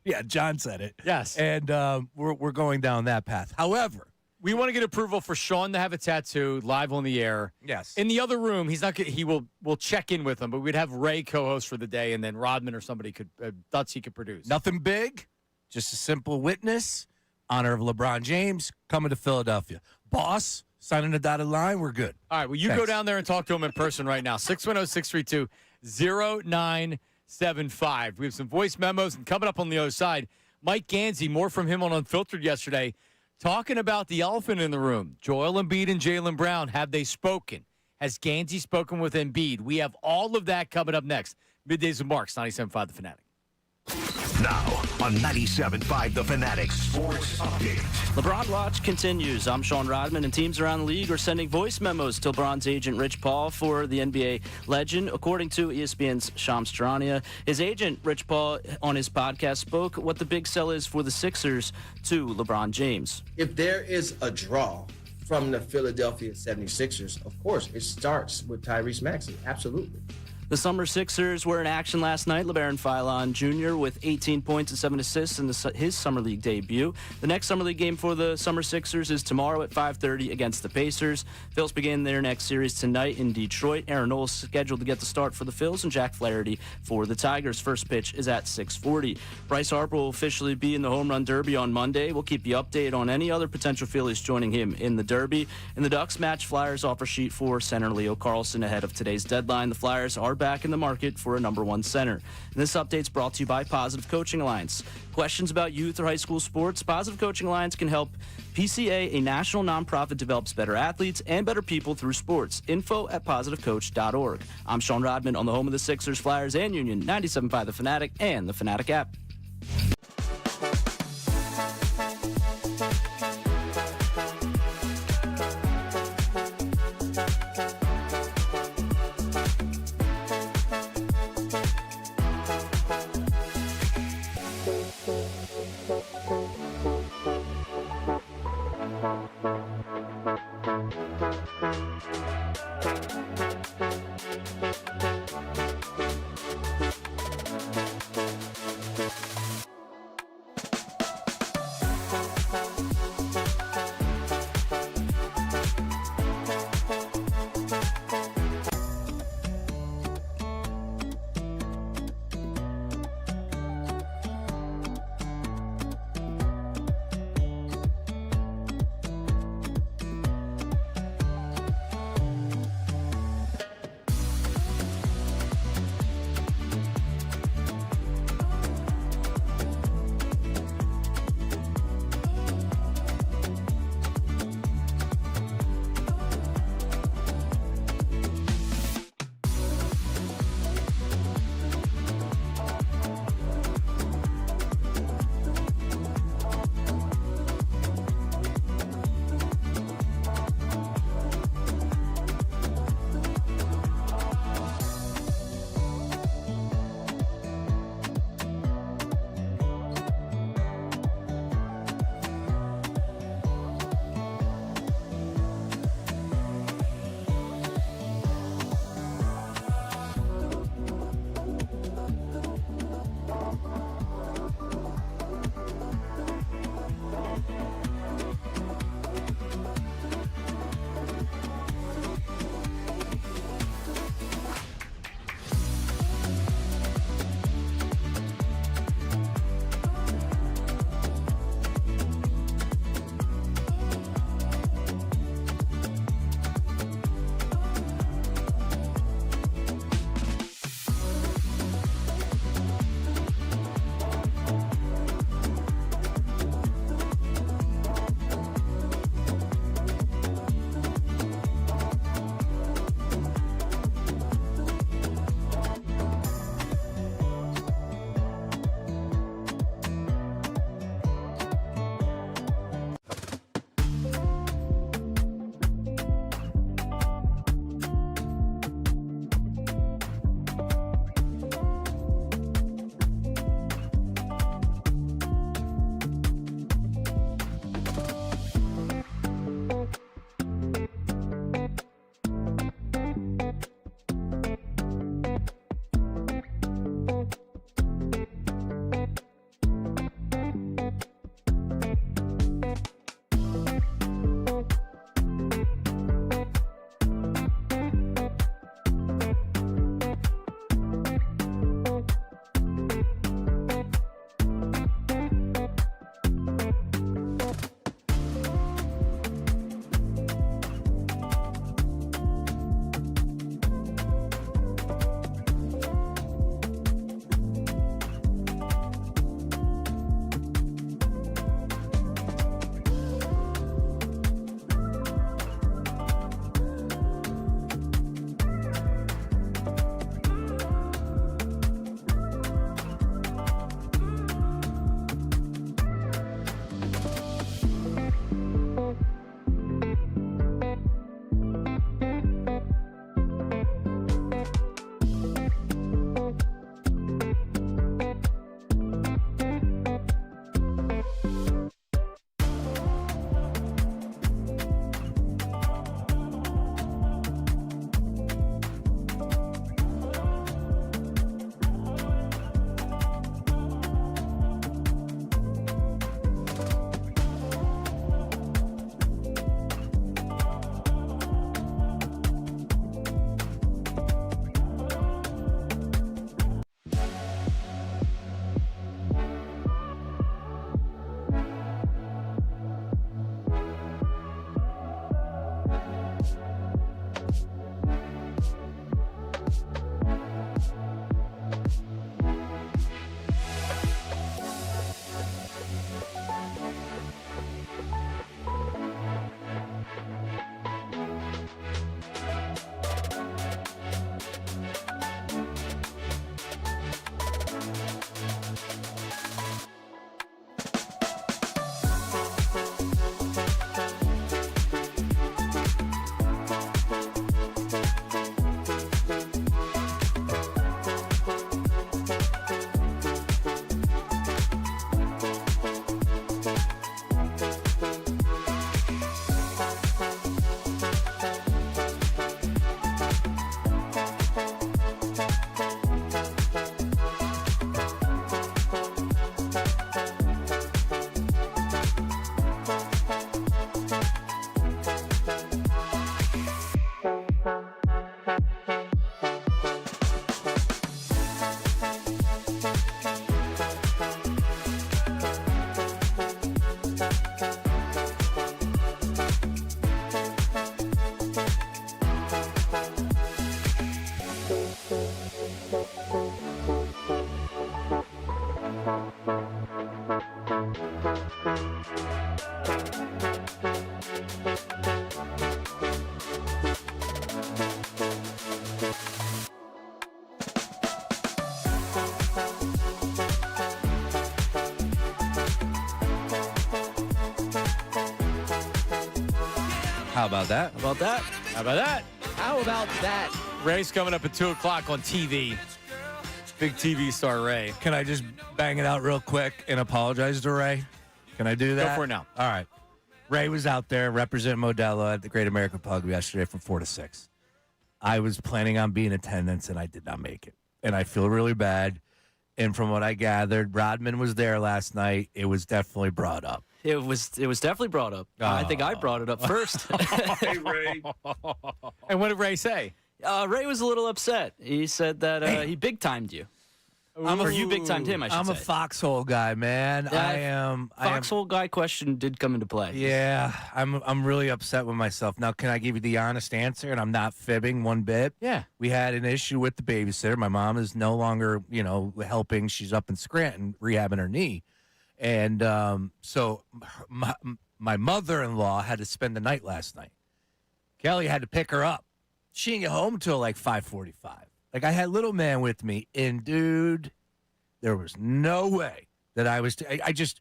Yeah, John said it. Yes. And we're going down that path. However, we want to get approval for Sean to have a tattoo live on the air. Yes. In the other room, he's not. We'll check in with him, but we'd have Ray co-host for the day, and then Rodman or somebody could Dutsy could produce. Nothing big, just a simple witness, honor of LeBron James coming to Philadelphia. Boss, signing the dotted line. We're good. All right. Well, you go down there and talk to him in person right now. 610-632-0975. We have some voice memos, and coming up on the other side, Mike Gansey. More from him on Unfiltered yesterday. Talking about the elephant in the room, Joel Embiid and Jaylen Brown, have they spoken? Has Gansey spoken with Embiid? We have all of that coming up next. Middays with Marks, 97.5 The Fanatic. Now on 97.5 The Fanatic Sports Update. LeBron Watch continues. I'm Sean Rodman, and teams around the league are sending voice memos to LeBron's agent, Rich Paul, for the NBA legend. According to ESPN's Shams Charania, his agent, Rich Paul, on his podcast spoke what the big sell is for the Sixers to LeBron James. If there is a draw from the Philadelphia 76ers, of course, it starts with Tyrese Maxey. Absolutely. The Summer Sixers were in action last night. LeBaron Philon Jr. with 18 points and 7 assists in his Summer League debut. The next Summer League game for the Summer Sixers is tomorrow at 5:30 against the Pacers. Phils begin their next series tonight in Detroit. Aaron Nola scheduled to get the start for the Phils, and Jack Flaherty for the Tigers. First pitch is at 6:40. Bryce Harper will officially be in the Home Run Derby on Monday. We'll keep you updated on any other potential Phillies joining him in the Derby. And the Ducks match Flyers offer sheet for center Leo Carlson ahead of today's deadline. The Flyers are back in the market for a number one center. And this update's brought to you by Positive Coaching Alliance. Questions about youth or high school sports? Positive Coaching Alliance can help. PCA, a national nonprofit, develops better athletes and better people through sports. Info at positivecoach.org. I'm Sean Rodman on the home of the Sixers, Flyers, and Union, 97.5 The Fanatic and the Fanatic app. How about that? How about that? How about that? How about that? Ray's coming up at 2 o'clock on TV. Big TV star Ray. Can I just bang it out real quick and apologize to Ray? Can I do that? Go for it now. All right. Ray was out there representing Modelo at the Great American Pub yesterday from 4 to 6. I was planning on being in attendance, and I did not make it. And I feel really bad. And from what I gathered, Rodman was there last night. It was definitely brought up. It was definitely brought up. I think I brought it up first. Hey, Ray. And what did Ray say? Ray was a little upset. He said that he big timed you. Or you big timed him, I should I'm say. a foxhole guy, man. Yeah, I am. Foxhole guy question did come into play. Yeah, I'm really upset with myself. Now, can I give you the honest answer? And I'm not fibbing one bit. Yeah. We had an issue with the babysitter. My mom is no longer, helping. She's up in Scranton rehabbing her knee. And so my mother-in-law had to spend the night last night. Kelly had to pick her up. She didn't get home until like 5:45. Like, I had little man with me, and dude, there was no way that I was. I just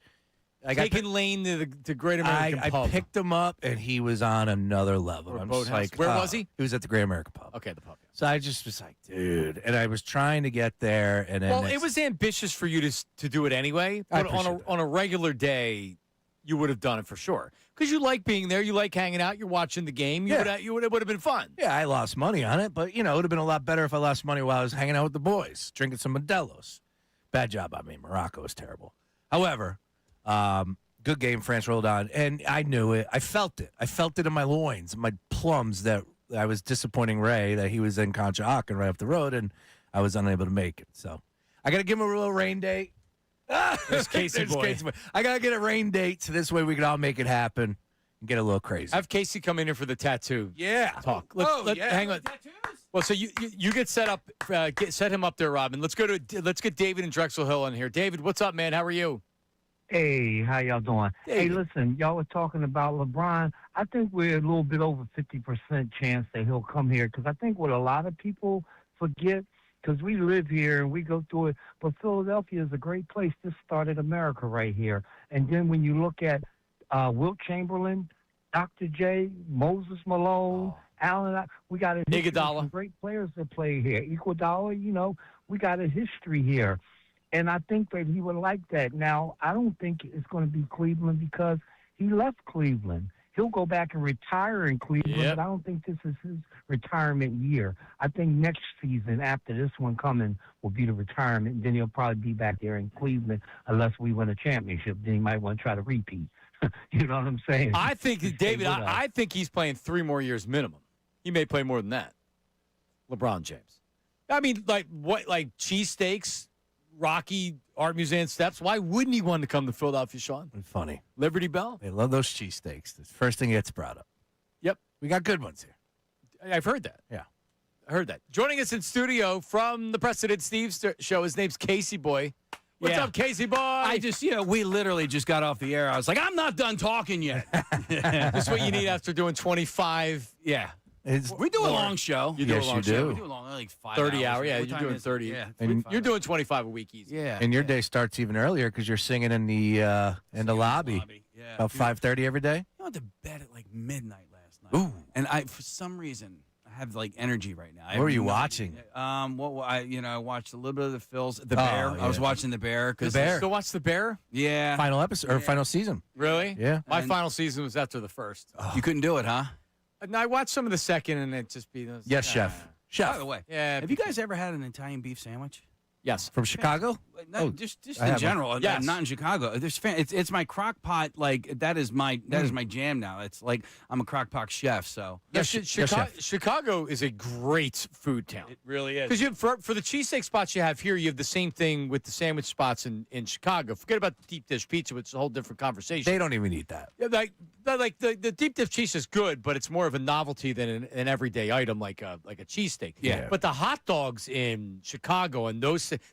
Taking Lane to the Great American I Pub. picked him up, and he was on another level. Or I'm boathouse. just like, Where was he? He was at the Great American Pub. Okay, the pub. Yeah. So I just was like, dude, and I was trying to get there, and then Well, it was ambitious for you to do it anyway, I but appreciate that. on a regular day, you would have done it for sure because you like being there, you like hanging out, you're watching the game. It would have been fun. Yeah, I lost money on it, but it would have been a lot better if I lost money while I was hanging out with the boys, drinking some Modelo's. Bad job on me. Morocco is terrible. However, good game. France rolled on, and I knew it. I felt it. I felt it in my loins, my plums, that I was disappointing Ray that he was in Conshohocken right up the road, and I was unable to make it. So I got to give him a real rain date. There's Casey boy. I got to get a rain date so this way we can all make it happen and get a little crazy. Have Casey come in here for the tattoo talk. Yeah. Hang on. Well, so you get set up, set him up there, Robin. Let's get David and Drexel Hill in here. David, what's up, man? How are you? Hey, how y'all doing? Hey. Hey, listen, y'all were talking about LeBron. I think we're a little bit over 50% chance that he'll come here because I think what a lot of people forget, because we live here and we go through it, but Philadelphia is a great place. This started America right here. And then when you look at Wilt Chamberlain, Dr. J, Moses Malone, Allen, we got a history of some great players that play here. Iguodala, we got a history here. And I think that he would like that. Now, I don't think it's going to be Cleveland because he left Cleveland. He'll go back and retire in Cleveland, but I don't think this is his retirement year. I think next season, after this one coming, will be the retirement. And then he'll probably be back there in Cleveland unless we win a championship. Then he might want to try to repeat. You know what I'm saying? I think, David, I think he's playing 3 more years minimum. He may play more than that. LeBron James. I mean, like cheesesteaks, Rocky Art Museum steps. Why wouldn't he want to come to Philadelphia, Sean? Funny. Liberty Bell? They love those cheesesteaks. The first thing gets brought up. Yep. We got good ones here. I've heard that. Yeah. I heard that. Joining us in studio from the President Steve show, his name's Casey Boy. What's up, Casey Boy? We literally just got off the air. I was like, I'm not done talking yet. This is what you need after doing 25. Yeah. It's We do a long show. You do Yes, a long you show. do. We do a long, like 5 30 hours. hour. Yeah, What you're time doing is it? 30. Yeah. And You're doing 25 a week easy. Yeah. And your day starts even earlier because you're singing in the lobby Yeah. about 5:30 every day. I went to bed at like midnight last night. Ooh. And for some reason, I have like energy right now. What were you watching? I watched a little bit of the Phillies, the Oh, Bear. yeah. I was watching the Bear. The Bear. Still watch The Bear? Yeah. Final episode or final season. Really? Yeah. My And- final season was after the first. You couldn't do it, huh? No, I watched some of the second, and it just be those. Yes, chef. Chef. By the way, Yeah. have you guys ever had an Italian beef sandwich? Yes. From Chicago? No, just I in have general. Yes. Not in Chicago. It's my crock pot. Like that is my jam now. It's like I'm a crock pot chef. So Yeah, Yes, Chicago is a great food town. it really is. Because for the cheesesteak spots you have here, you have the same thing with the sandwich spots in Chicago. Forget about the deep dish pizza, which is a whole different conversation. They don't even eat that. Yeah, like the deep dish cheese is good, but it's more of a novelty than an everyday item like a cheesesteak. Yeah. But the hot dogs in Chicago and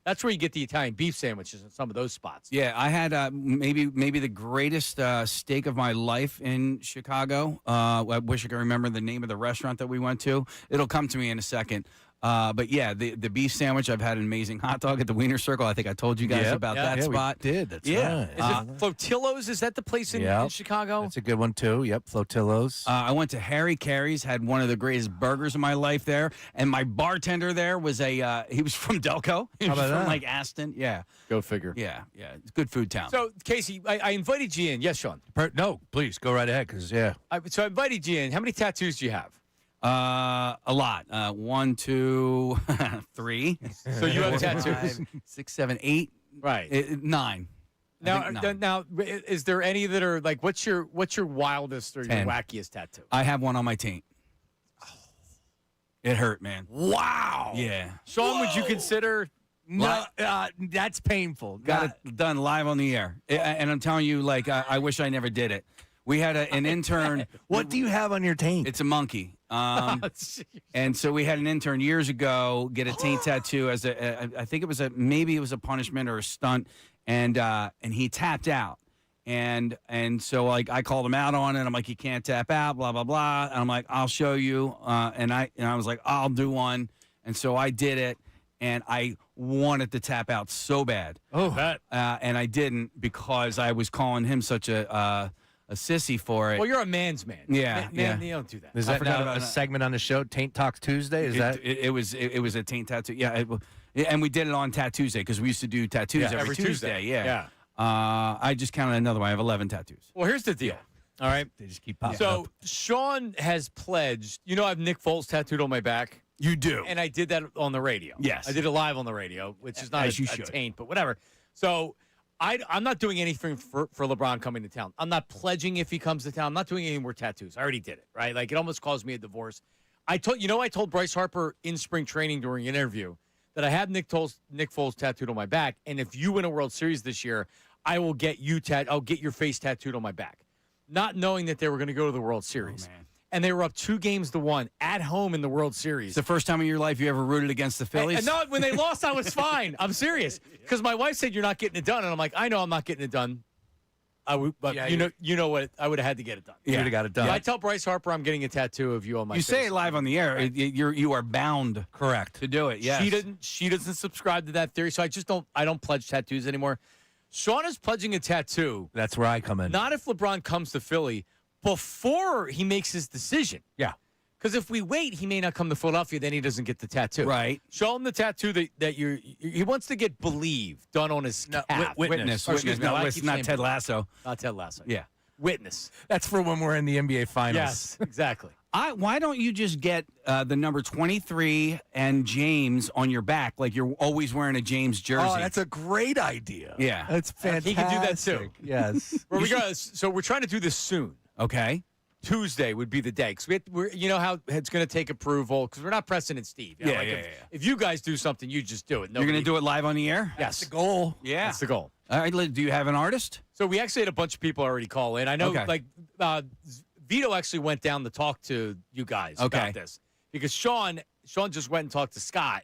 that's where you get the Italian beef sandwiches in some of those spots. Yeah, I had maybe the greatest steak of my life in Chicago. I wish I could remember the name of the restaurant that we went to. It'll come to me in a second. But yeah, the beef sandwich. I've had an amazing hot dog at the Wiener Circle. I think I told you guys about that spot. We did. That's Yeah. right. Is it Flotillo's? Is that the place in Chicago? That's a good one, too. Yep, Flotillo's. I went to Harry Carey's, had one of the greatest burgers of my life there, and my bartender there was he was from Delco. He was about from that? like Aston. Yeah, Go figure. yeah. It's a good food town. So, Casey, I invited you in. Yes, Sean. No, please, go right ahead, because, So I invited you in. How many tattoos do you have? A lot. 1, 2, 3. So you have 4, tattoos. 5, 6, 7, 8. Right. 9. Now, is there any that are like what's your wildest or your 10. wackiest tattoo? I have one on my taint. It hurt, man. Wow. Yeah. Sean, would you consider? no, that's painful. Got it done live on the air. And I'm telling you, like, I wish I never did it. We had an intern. What do you have on your taint? It's a monkey. And so we had an intern years ago get a taint tattoo as I think it was maybe it was a punishment or a stunt, and he tapped out. And so like I called him out on it. I'm like, you can't tap out, blah blah blah. And I'm like, I'll show you. And I was like, I'll do one. And so I did it, and I wanted to tap out so bad. Oh, that. And I didn't because I was calling him such a sissy for it. Well, you're a man's man. Yeah, man, you don't do that. Is that now a segment on the show, Taint Talks Tuesday? It was a taint tattoo. Yeah, and we did it on Tattoo Tuesday because we used to do tattoos every Tuesday. Yeah. I just counted another one. I have 11 tattoos. Well, here's the deal. All right. They just keep popping So up. Sean has pledged. You know, I have Nick Foles tattooed on my back. You do. And I did that on the radio. Yes. I did it live on the radio, which is not As you a should. taint, but whatever. So I'm not doing anything for LeBron coming to town. I'm not pledging if he comes to town. I'm not doing any more tattoos. I already did it, right? Like, it almost caused me a divorce. I told Bryce Harper in spring training during an interview that I have Nick Foles tattooed on my back, and if you win a World Series this year, I will get I'll get your face tattooed on my back. Not knowing that they were going to go to the World Series. Oh, man. And they were up 2-1 at home in the World Series. It's the first time in your life you ever rooted against the Phillies? No, when they lost, I was fine. I'm serious. Because my wife said, you're not getting it done. And I'm like, I know I'm not getting it done. But you know what? I would have had to get it done. You would have got it done. If I tell Bryce Harper I'm getting a tattoo of you on my face. You say it live on the air. You are bound Correct. to do it, yes. She doesn't subscribe to that theory, so I don't pledge tattoos anymore. Sean is pledging a tattoo. That's where I come in. Not if LeBron comes to Philly, before he makes his decision. Yeah. Because if we wait, he may not come to Philadelphia, then he doesn't get the tattoo. Right. Show him the tattoo that he wants to get Believe done on his calf. Witness. Or, excuse me, I Witness, keep not saying Ted Believe. Lasso. Not Ted Lasso. Yeah. Witness. That's for when we're in the NBA Finals. Yes, exactly. Why don't you just get the number 23 and James on your back like you're always wearing a James jersey? Oh, that's a great idea. Yeah. That's fantastic. He can do that too. Yes. So we're trying to do this soon. Okay. Tuesday would be the day because we're you know how it's going to take approval because we're not President Steve. You know, if you guys do something, you just do it. You're going to do it live on the air? Yes, the goal. Yeah, that's the goal. All right, do you have an artist? So we actually had a bunch of people already call in. I know, Okay. Vito actually went down to talk to you guys about this because Sean just went and talked to Scott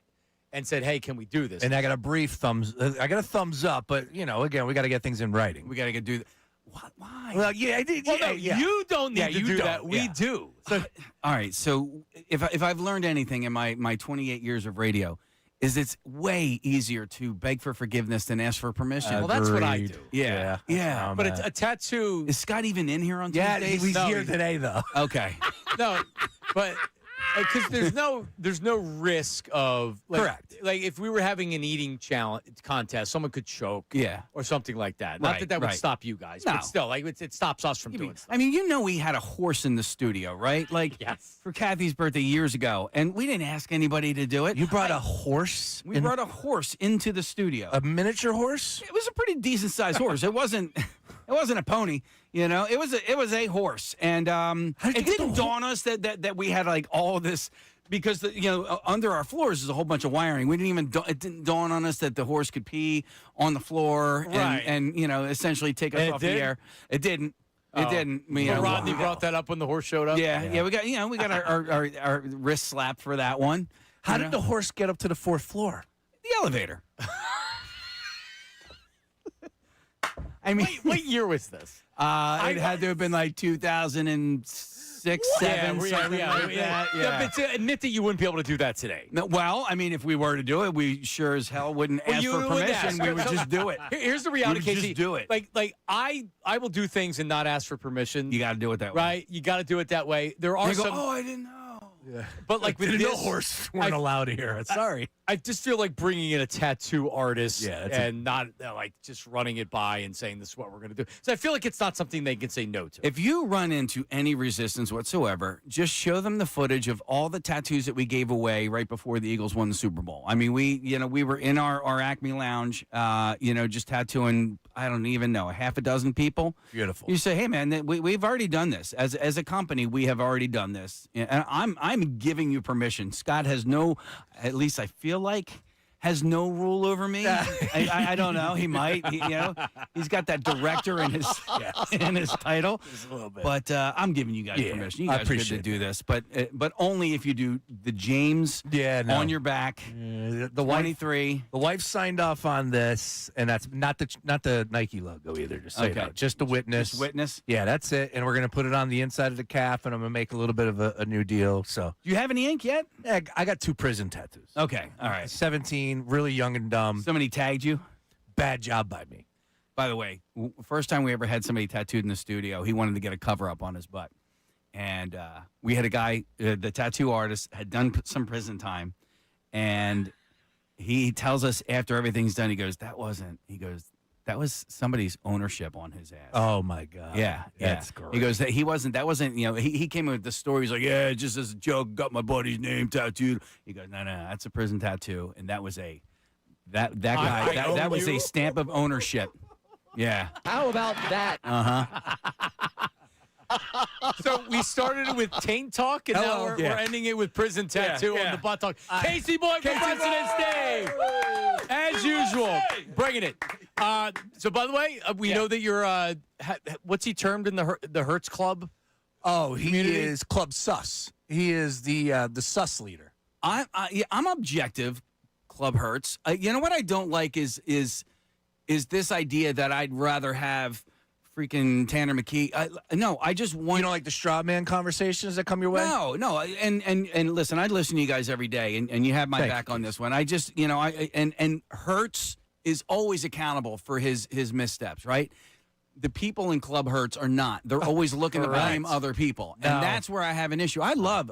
and said, "Hey, can we do this?" And I got a brief thumbs. I got a thumbs up, but again, we got to get things in writing. We got to do that. Why? Well, yeah, I did. Well, no, you don't need to do that. We Yeah. do. So, all right. So if I've learned anything in my 28 years of radio, is it's way easier to beg for forgiveness than ask for permission. Well, that's what I Agreed. do. Yeah. But a tattoo. Is Scott even in here on Yeah, Tuesdays? he's No, here today, though. Okay. No, but Because there's no risk of Correct. Like if we were having an eating challenge contest, someone could choke, or something like that. Not that would stop you guys, but still, like it stops us from doing stuff. I mean, we had a horse in the studio, right? Like for Kathy's birthday years ago, and we didn't ask anybody to do it. You brought a horse? We brought a horse into the studio. A miniature horse? It was a pretty decent sized horse. It wasn't a pony, It was a horse, and it didn't dawn us that we had like all of this because under our floors is a whole bunch of wiring. We it didn't dawn on us that the horse could pee on the floor and essentially take us off the air. It didn't. It didn't. Rodney brought that up when the horse showed up. Yeah. We got our wrist slapped for that one. How did the horse get up to the 4th floor? The elevator. I mean, what year was this? It had to have been like 2006, 7, something like that. Yeah. But to admit that you wouldn't be able to do that today. No, well, I mean, if we were to do it, we sure as hell wouldn't ask for permission. We would just do it. Here's the reality, Casey. Just do it. Like I will do things and not ask for permission. You got to do it that way. Right? You got to do it that way. There are some. Oh, I didn't know. Yeah. But like with this, no horse weren't allowed here. Sorry. I just feel like bringing in a tattoo artist and not like just running it by and saying this is what we're going to do. So I feel like it's not something they can say no to. If you run into any resistance whatsoever, just show them the footage of all the tattoos that we gave away right before the Eagles won the Super Bowl. I mean, we were in our Acme Lounge, just tattooing, I don't even know, a half a dozen people. Beautiful. You say, hey, man, we've already done this. As a company, we have already done this. And I'm giving you permission. Scott has no, at least I feel like, has no rule over me. I don't know. He might. He's got that director in his title. Just a little bit. But I'm giving you guys permission. You guys are good to do this, but only if you do the James on your back. The 23. The wife signed off on this, and that's not the Nike logo either. Just so you know. Just the witness. Just witness. Yeah, that's it. And we're gonna put it on the inside of the calf, and I'm gonna make a little bit of a new deal. So, do you have any ink yet? Yeah, I got 2 prison tattoos. Okay, all right. 17. Really young and dumb. Somebody tagged you? Bad job by me. By the way, first time we ever had somebody tattooed in the studio, he wanted to get a cover up on his butt. And we had a guy, the tattoo artist, had done some prison time. And he tells us after everything's done, he goes, that was somebody's ownership on his ass. Oh, my God. Yeah. That's great. He goes, that wasn't, he came in with the story. He's like, yeah, just as a joke, got my buddy's name tattooed. He goes, no, that's a prison tattoo. And that was that guy, that was a stamp of ownership. Yeah. How about that? So we started with taint talk, and now we're ending it with prison tattoo on the butt talk. Casey Boy for President's Day, as usual, bringing it. So by the way, we know that you're. What's he termed in the Hertz Club? Oh, he is Club Sus. He is the Sus leader. I'm objective. Club Hertz. You know what I don't like is this idea that I'd rather have freaking Tanner McKee. No, I just want. You don't like the straw man conversations that come your way? No. And listen, I listen to you guys every day, and you have my back on this one. I just, and Hertz is always accountable for his missteps, right? The people in Club Hertz are not. They're always looking to blame other people. And that's where I have an issue. I love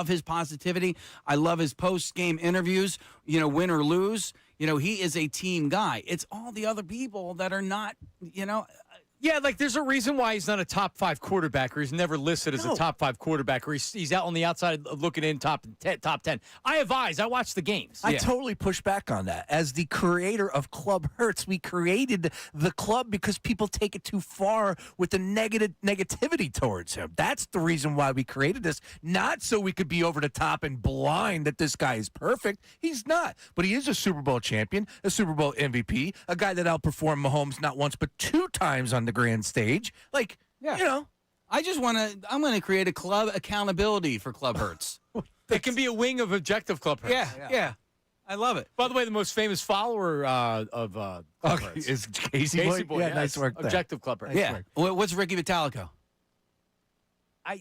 his positivity. I love his post-game interviews, win or lose. He is a team guy. It's all the other people that are not, Yeah, like there's a reason why he's not a top 5 quarterback, or he's never listed as a top 5 quarterback, or he's out on the outside looking in top 10. I have eyes. I watch the games. I totally push back on that. As the creator of Club Hertz, we created the club because people take it too far with the negativity towards him. That's the reason why we created this, not so we could be over the top and blind that this guy is perfect. He's not. But he is a Super Bowl champion, a Super Bowl MVP, a guy that outperformed Mahomes not once but 2 times on the grand stage. Like, I just I'm going to create a club accountability for Club Hertz. It can be a wing of Objective Club Hertz. Yeah. I love it. By the way, the most famous follower of Club Hertz is Casey Boy. Yeah, nice work there. Objective Club Hertz. Yeah. What's Ricky Vitalico?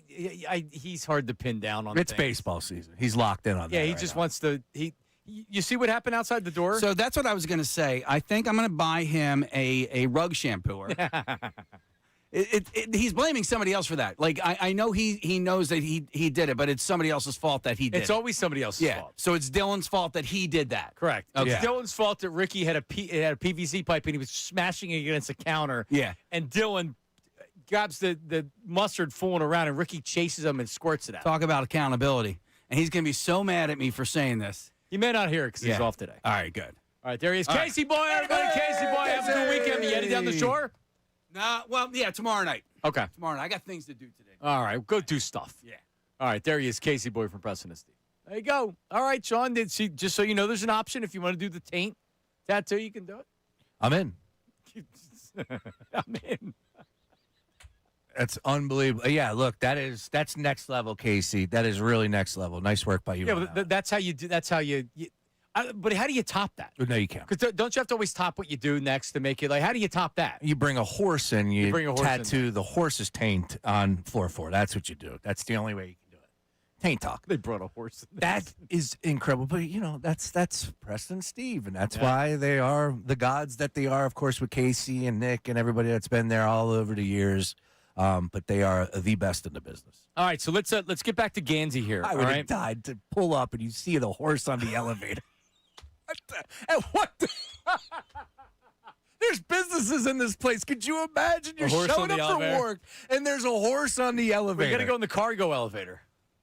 He's hard to pin down on. It's baseball season. He's locked in on that. Yeah, he just wants to. You see what happened outside the door? So that's what I was going to say. I think I'm going to buy him a rug shampooer. He's blaming somebody else for that. Like I know he knows that he did it, but it's somebody else's fault that he did. It's always somebody else's fault. So it's Dylan's fault that he did that. Correct. Okay. It's Dylan's fault that Ricky had a PVC pipe and he was smashing it against the counter. Yeah. And Dylan grabs the mustard fooling around and Ricky chases him and squirts it out. Talk about accountability. And he's going to be so mad at me for saying this. He may not hear it because he's off today. All right, good. All right, there he is. All Casey boy, everybody. Casey boy, have a good weekend. You headed down the shore? Nah, well, yeah, tomorrow night. Okay. Tomorrow night. I got things to do today. All right, go do stuff. Yeah. All right, there he is, Casey boy from Preston and Steve. There you go. All right, Sean, just so you know, there's an option if you want to do the taint tattoo, you can do it. I'm in. I'm in. That's unbelievable. Yeah, look, that's next level, Casey. That is really next level. Nice work by you. Yeah, but that's how you do. That's how you but how do you top that? No, you can't. Because don't you have to always top what you do next to make it like? How do you top that? You bring a horse in, you bring a horse tattoo the horse's taint on floor 4. That's what you do. That's the only way you can do it. Taint talk. They brought a horse in. That is incredible. But, that's Preston and Steve, and that's why they are the gods that they are, of course, with Casey and Nick and everybody that's been there all over the years. But they are the best in the business. All right, so let's get back to Gansey here. I would have died to pull up and you see the horse on the elevator. What the? There's businesses in this place. Could you imagine you're showing up for work and there's a horse on the elevator? We got to go in the cargo elevator.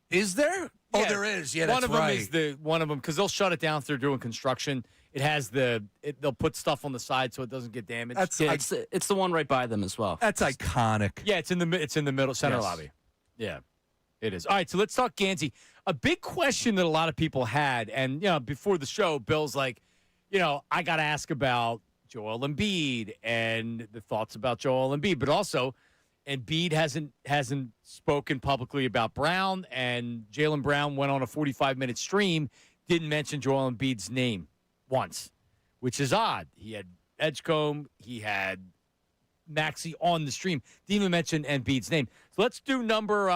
Is there? Oh, there is. Yeah, that's right. One of them because they'll shut it down if they're doing construction. It has they'll put stuff on the side so it doesn't get damaged. It's the one right by them as well. That's iconic. Yeah, it's in the middle center lobby. Yeah, it is. All right, so let's talk Gansey. A big question that a lot of people had, and before the show, Bill's like, I got to ask about Joel Embiid and the thoughts about Joel Embiid, but also Embiid hasn't spoken publicly about Brown, and Jaylen Brown went on a 45-minute stream, didn't mention Joel Embiid's name once, which is odd. He had Edgecombe, he had Maxey on the stream, didn't even mention Embiid's name. So let's do number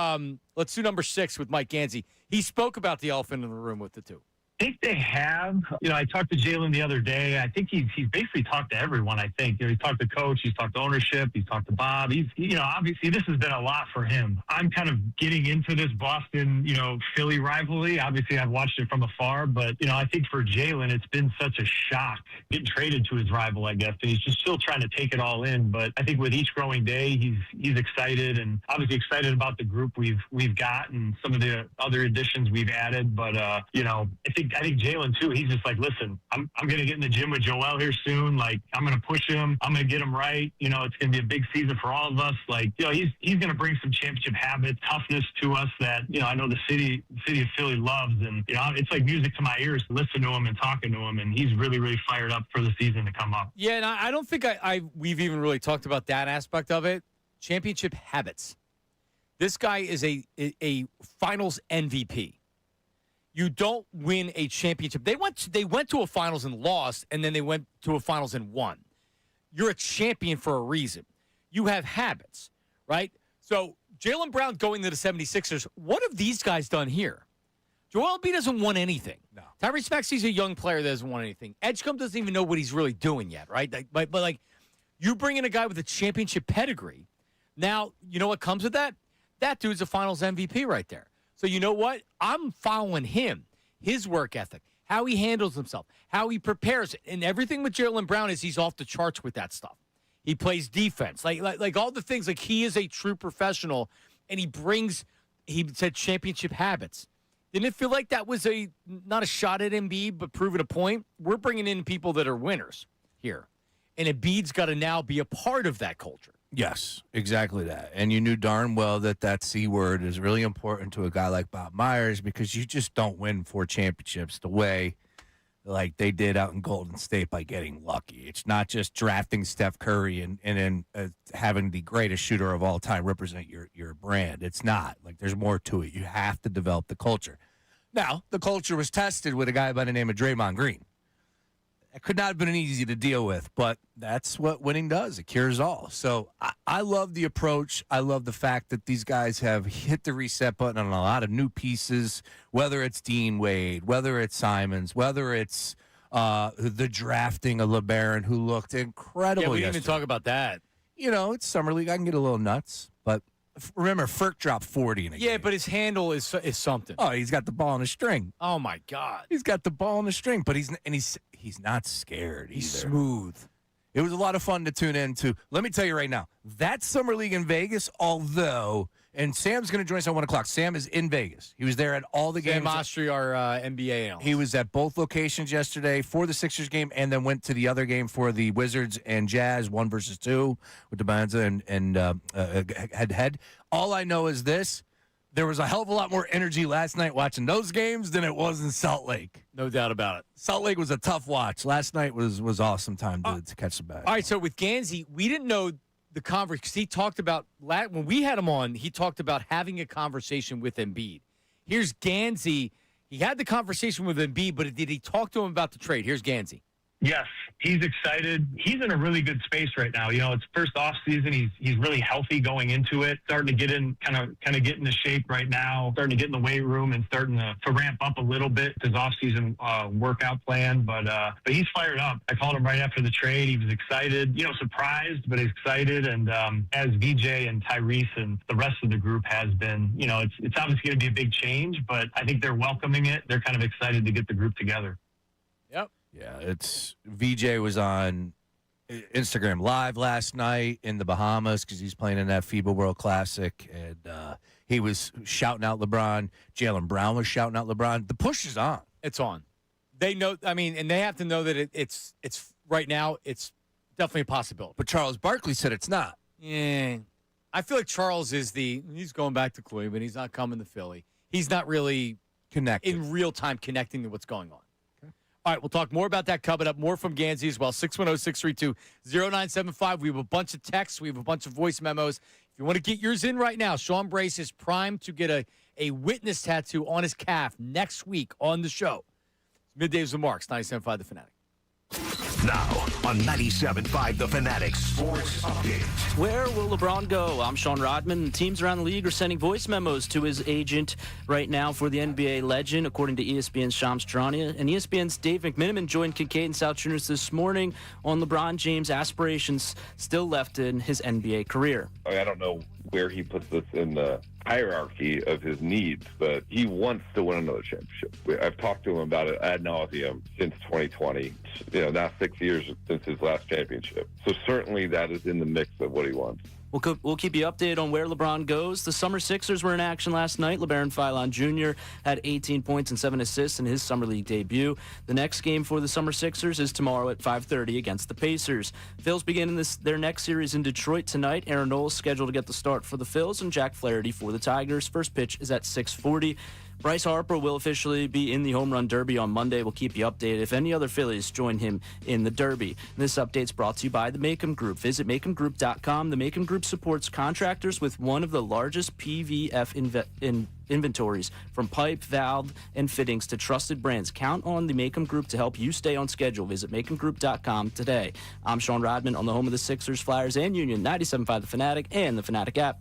6 with Mike Gansey. He spoke about the elephant in the room with the two. I think they have. I talked to Jaylen the other day. I think he's basically talked to everyone. I think he's talked to coach, he's talked to ownership, he's talked to Bob. He's obviously this has been a lot for him. I'm kind of getting into this Boston Philly rivalry. Obviously, I've watched it from afar, but I think for Jaylen, it's been such a shock getting traded to his rival. I guess and he's just still trying to take it all in. But I think with each growing day, he's excited and obviously excited about the group we've got and some of the other additions we've added. But I think Jaylen too. He's just like, listen, I'm going to get in the gym with Joel here soon. Like, I'm going to push him. I'm going to get him right. It's going to be a big season for all of us. Like, he's going to bring some championship habits, toughness to us that I know the city of Philly loves, and it's like music to my ears to listen to him and talking to him. And he's really, really fired up for the season to come up. Yeah, and I don't think we've even really talked about that aspect of it. Championship habits. This guy is a finals MVP. You don't win a championship. They went to a finals and lost, and then they went to a finals and won. You're a champion for a reason. You have habits, right? So Jaylen Brown going to the 76ers, what have these guys done here? Joel Embiid hasn't won anything. No. Tyrese Maxey's a young player that hasn't won anything. Edgecombe doesn't even know what he's really doing yet, right? But you bring in a guy with a championship pedigree. Now, you know what comes with that? That dude's a finals MVP right there. So you know what? I'm following him, his work ethic, how he handles himself, how he prepares. And everything with Jaylen Brown is he's off the charts with that stuff. He plays defense, like all the things. Like he is a true professional, and he said championship habits. Didn't it feel like that was not a shot at Embiid, but proving a point? We're bringing in people that are winners here, and Embiid's got to now be a part of that culture. Yes, exactly that. And you knew darn well that C word is really important to a guy like Bob Myers because you just don't win 4 championships the way like they did out in Golden State by getting lucky. It's not just drafting Steph Curry and then having the greatest shooter of all time represent your brand. It's not. Like there's more to it. You have to develop the culture. Now, the culture was tested with a guy by the name of Draymond Green. It could not have been easy to deal with, but that's what winning does. It cures all. So I love the approach. I love the fact that these guys have hit the reset button on a lot of new pieces, whether it's Dean Wade, whether it's Simons, whether it's the drafting of LeBaron, who looked incredible Yeah, we didn't yesterday. even talk about that. it's summer league. I can get a little nuts, but remember, Ferk dropped 40 in a game. Yeah, but his handle is something. Oh, he's got the ball on a string. Oh my God, he's got the ball on a string, but he's not scared. He's smooth. It was a lot of fun to tune in to. Let me tell you right now, that summer league in Vegas, although, and Sam's going to join us at 1 o'clock. Sam is in Vegas. He was there at all the games. Sam Ostry, our NBA analyst. He was at both locations yesterday for the Sixers game, and then went to the other game for the Wizards and Jazz 1 versus 2 with the Bonza and head-to-head. All I know is this. There was a hell of a lot more energy last night watching those games than it was in Salt Lake. No doubt about it. Salt Lake was a tough watch. Last night was awesome time to catch the bag. All right, so with Gansey, we didn't know the conversation because he talked about when we had him on. He talked about having a conversation with Embiid. Here's Gansey. He had the conversation with Embiid, but did he talk to him about the trade? Here's Gansey. Yes, he's excited. He's in a really good space right now. It's first off season. He's really healthy going into it. Starting to get in, kind of get into shape right now. Starting to get in the weight room and starting to ramp up a little bit his off season workout plan. But he's fired up. I called him right after the trade. He was excited. Surprised, but he's excited. And as VJ and Tyrese and the rest of the group has been, it's obviously going to be a big change. But I think they're welcoming it. They're kind of excited to get the group together. Yep. Yeah, it's VJ was on Instagram Live last night in the Bahamas because he's playing in that FIBA World Classic, and he was shouting out LeBron. Jaylen Brown was shouting out LeBron. The push is on. It's on. They know. I mean, and they have to know that it's right now. It's definitely a possibility. But Charles Barkley said it's not. Yeah, I feel like Charles is he's going back to Cleveland. He's not coming to Philly. He's not really in real time connecting to what's going on. All right, we'll talk more about that coming up. More from Gansey as well. 610-632-0975. We have a bunch of texts. We have a bunch of voice memos. If you want to get yours in right now, Sean Brace is primed to get a witness tattoo on his calf next week on the show. Middays with Marks, 97.5 The Fanatic. Now on 97.5 The Fanatic Sports Update. Where will LeBron go? I'm Sean Rodman. Teams around the league are sending voice memos to his agent right now for the NBA legend, according to ESPN's Shams Charania. And ESPN's Dave McMiniman joined Kincade and Salciunas this morning on LeBron James' aspirations still left in his NBA career. I don't know where he puts this in the hierarchy of his needs, but he wants to win another championship. I've talked to him about it ad nauseum since 2020. Now 6 years since his last championship. So certainly that is in the mix of what he wants. We'll keep you updated on where LeBron goes. The Summer Sixers were in action last night. LeBaron Philon Jr. had 18 points and 7 assists in his Summer League debut. The next game for the Summer Sixers is tomorrow at 5:30 against the Pacers. Phils begin their next series in Detroit tonight. Aaron Nola scheduled to get the start for the Phils and Jack Flaherty for the Tigers. First pitch is at 6:40. Bryce Harper will officially be in the Home Run Derby on Monday. We'll keep you updated if any other Phillies join him in the Derby. This update's brought to you by the Macom Group. Visit MacomGroup.com. The Macom Group supports contractors with one of the largest PVF inventories, from pipe, valve, and fittings to trusted brands. Count on the Macom Group to help you stay on schedule. Visit MacomGroup.com today. I'm Sean Rodman on the home of the Sixers, Flyers, and Union, 97.5 The Fanatic and the Fanatic app.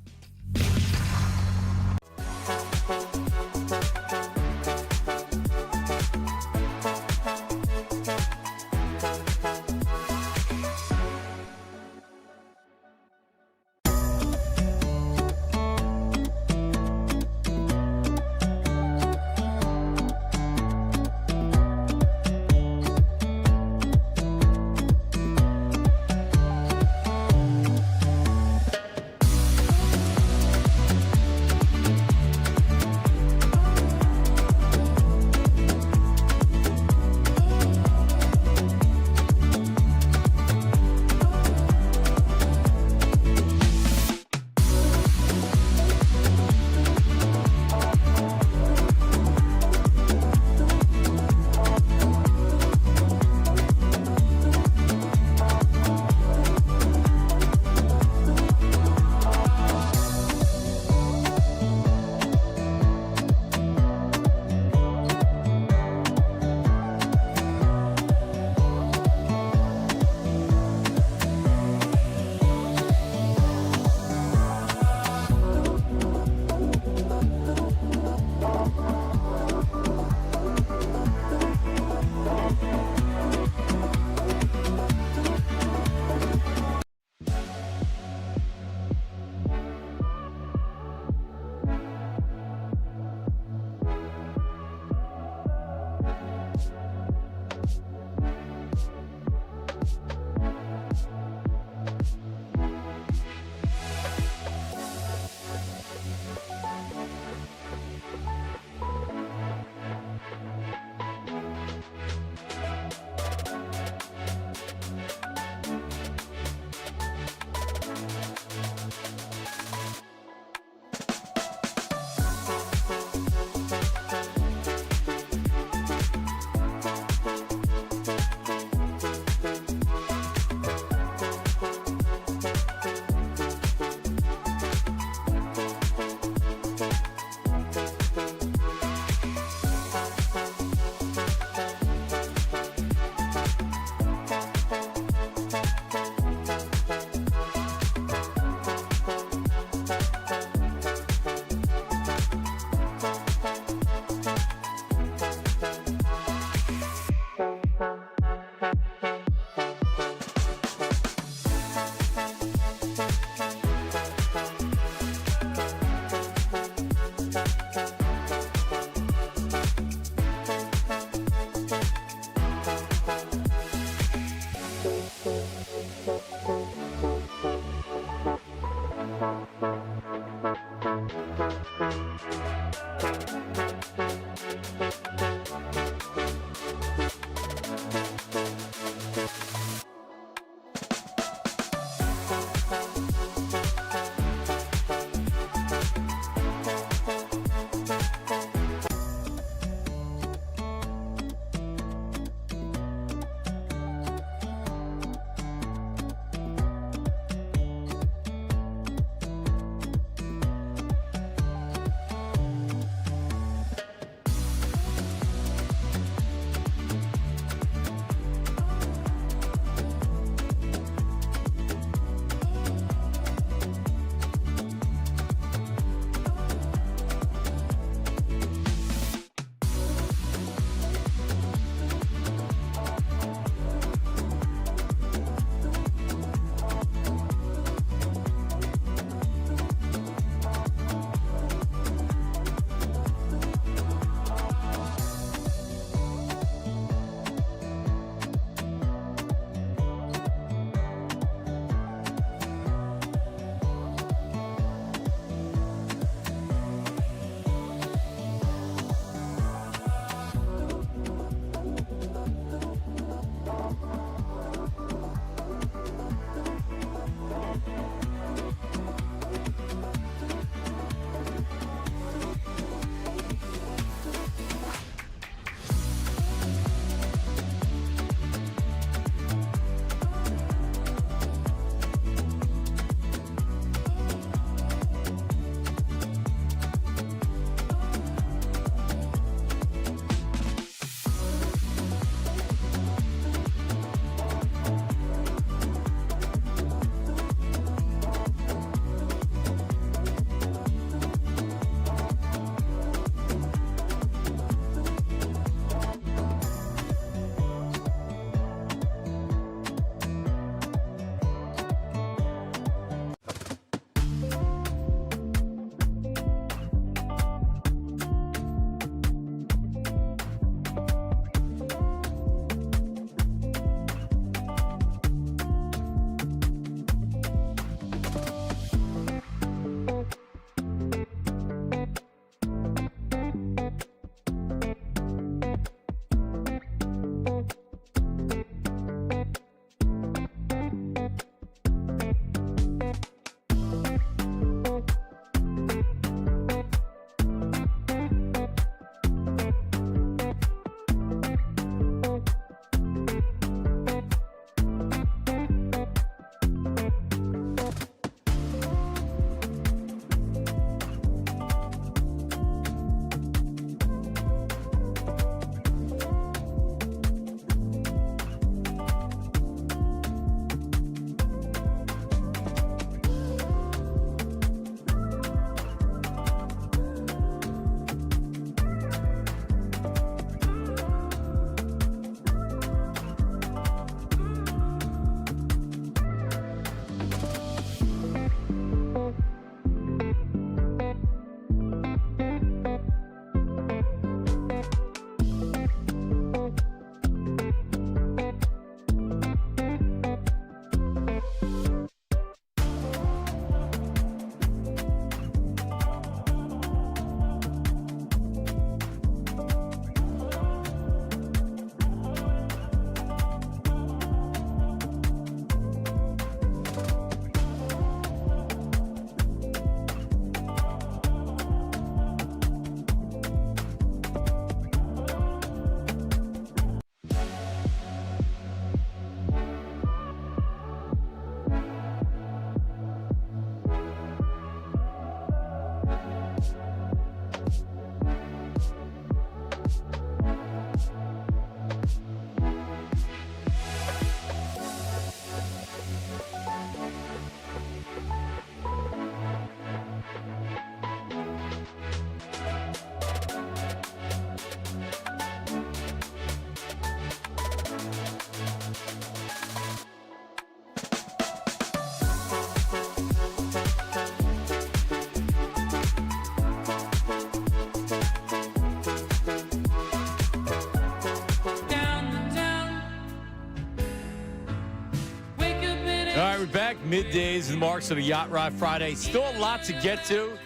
All right, we're back. Middays and Marks of the Yacht Rock Friday. Still a lot to get to,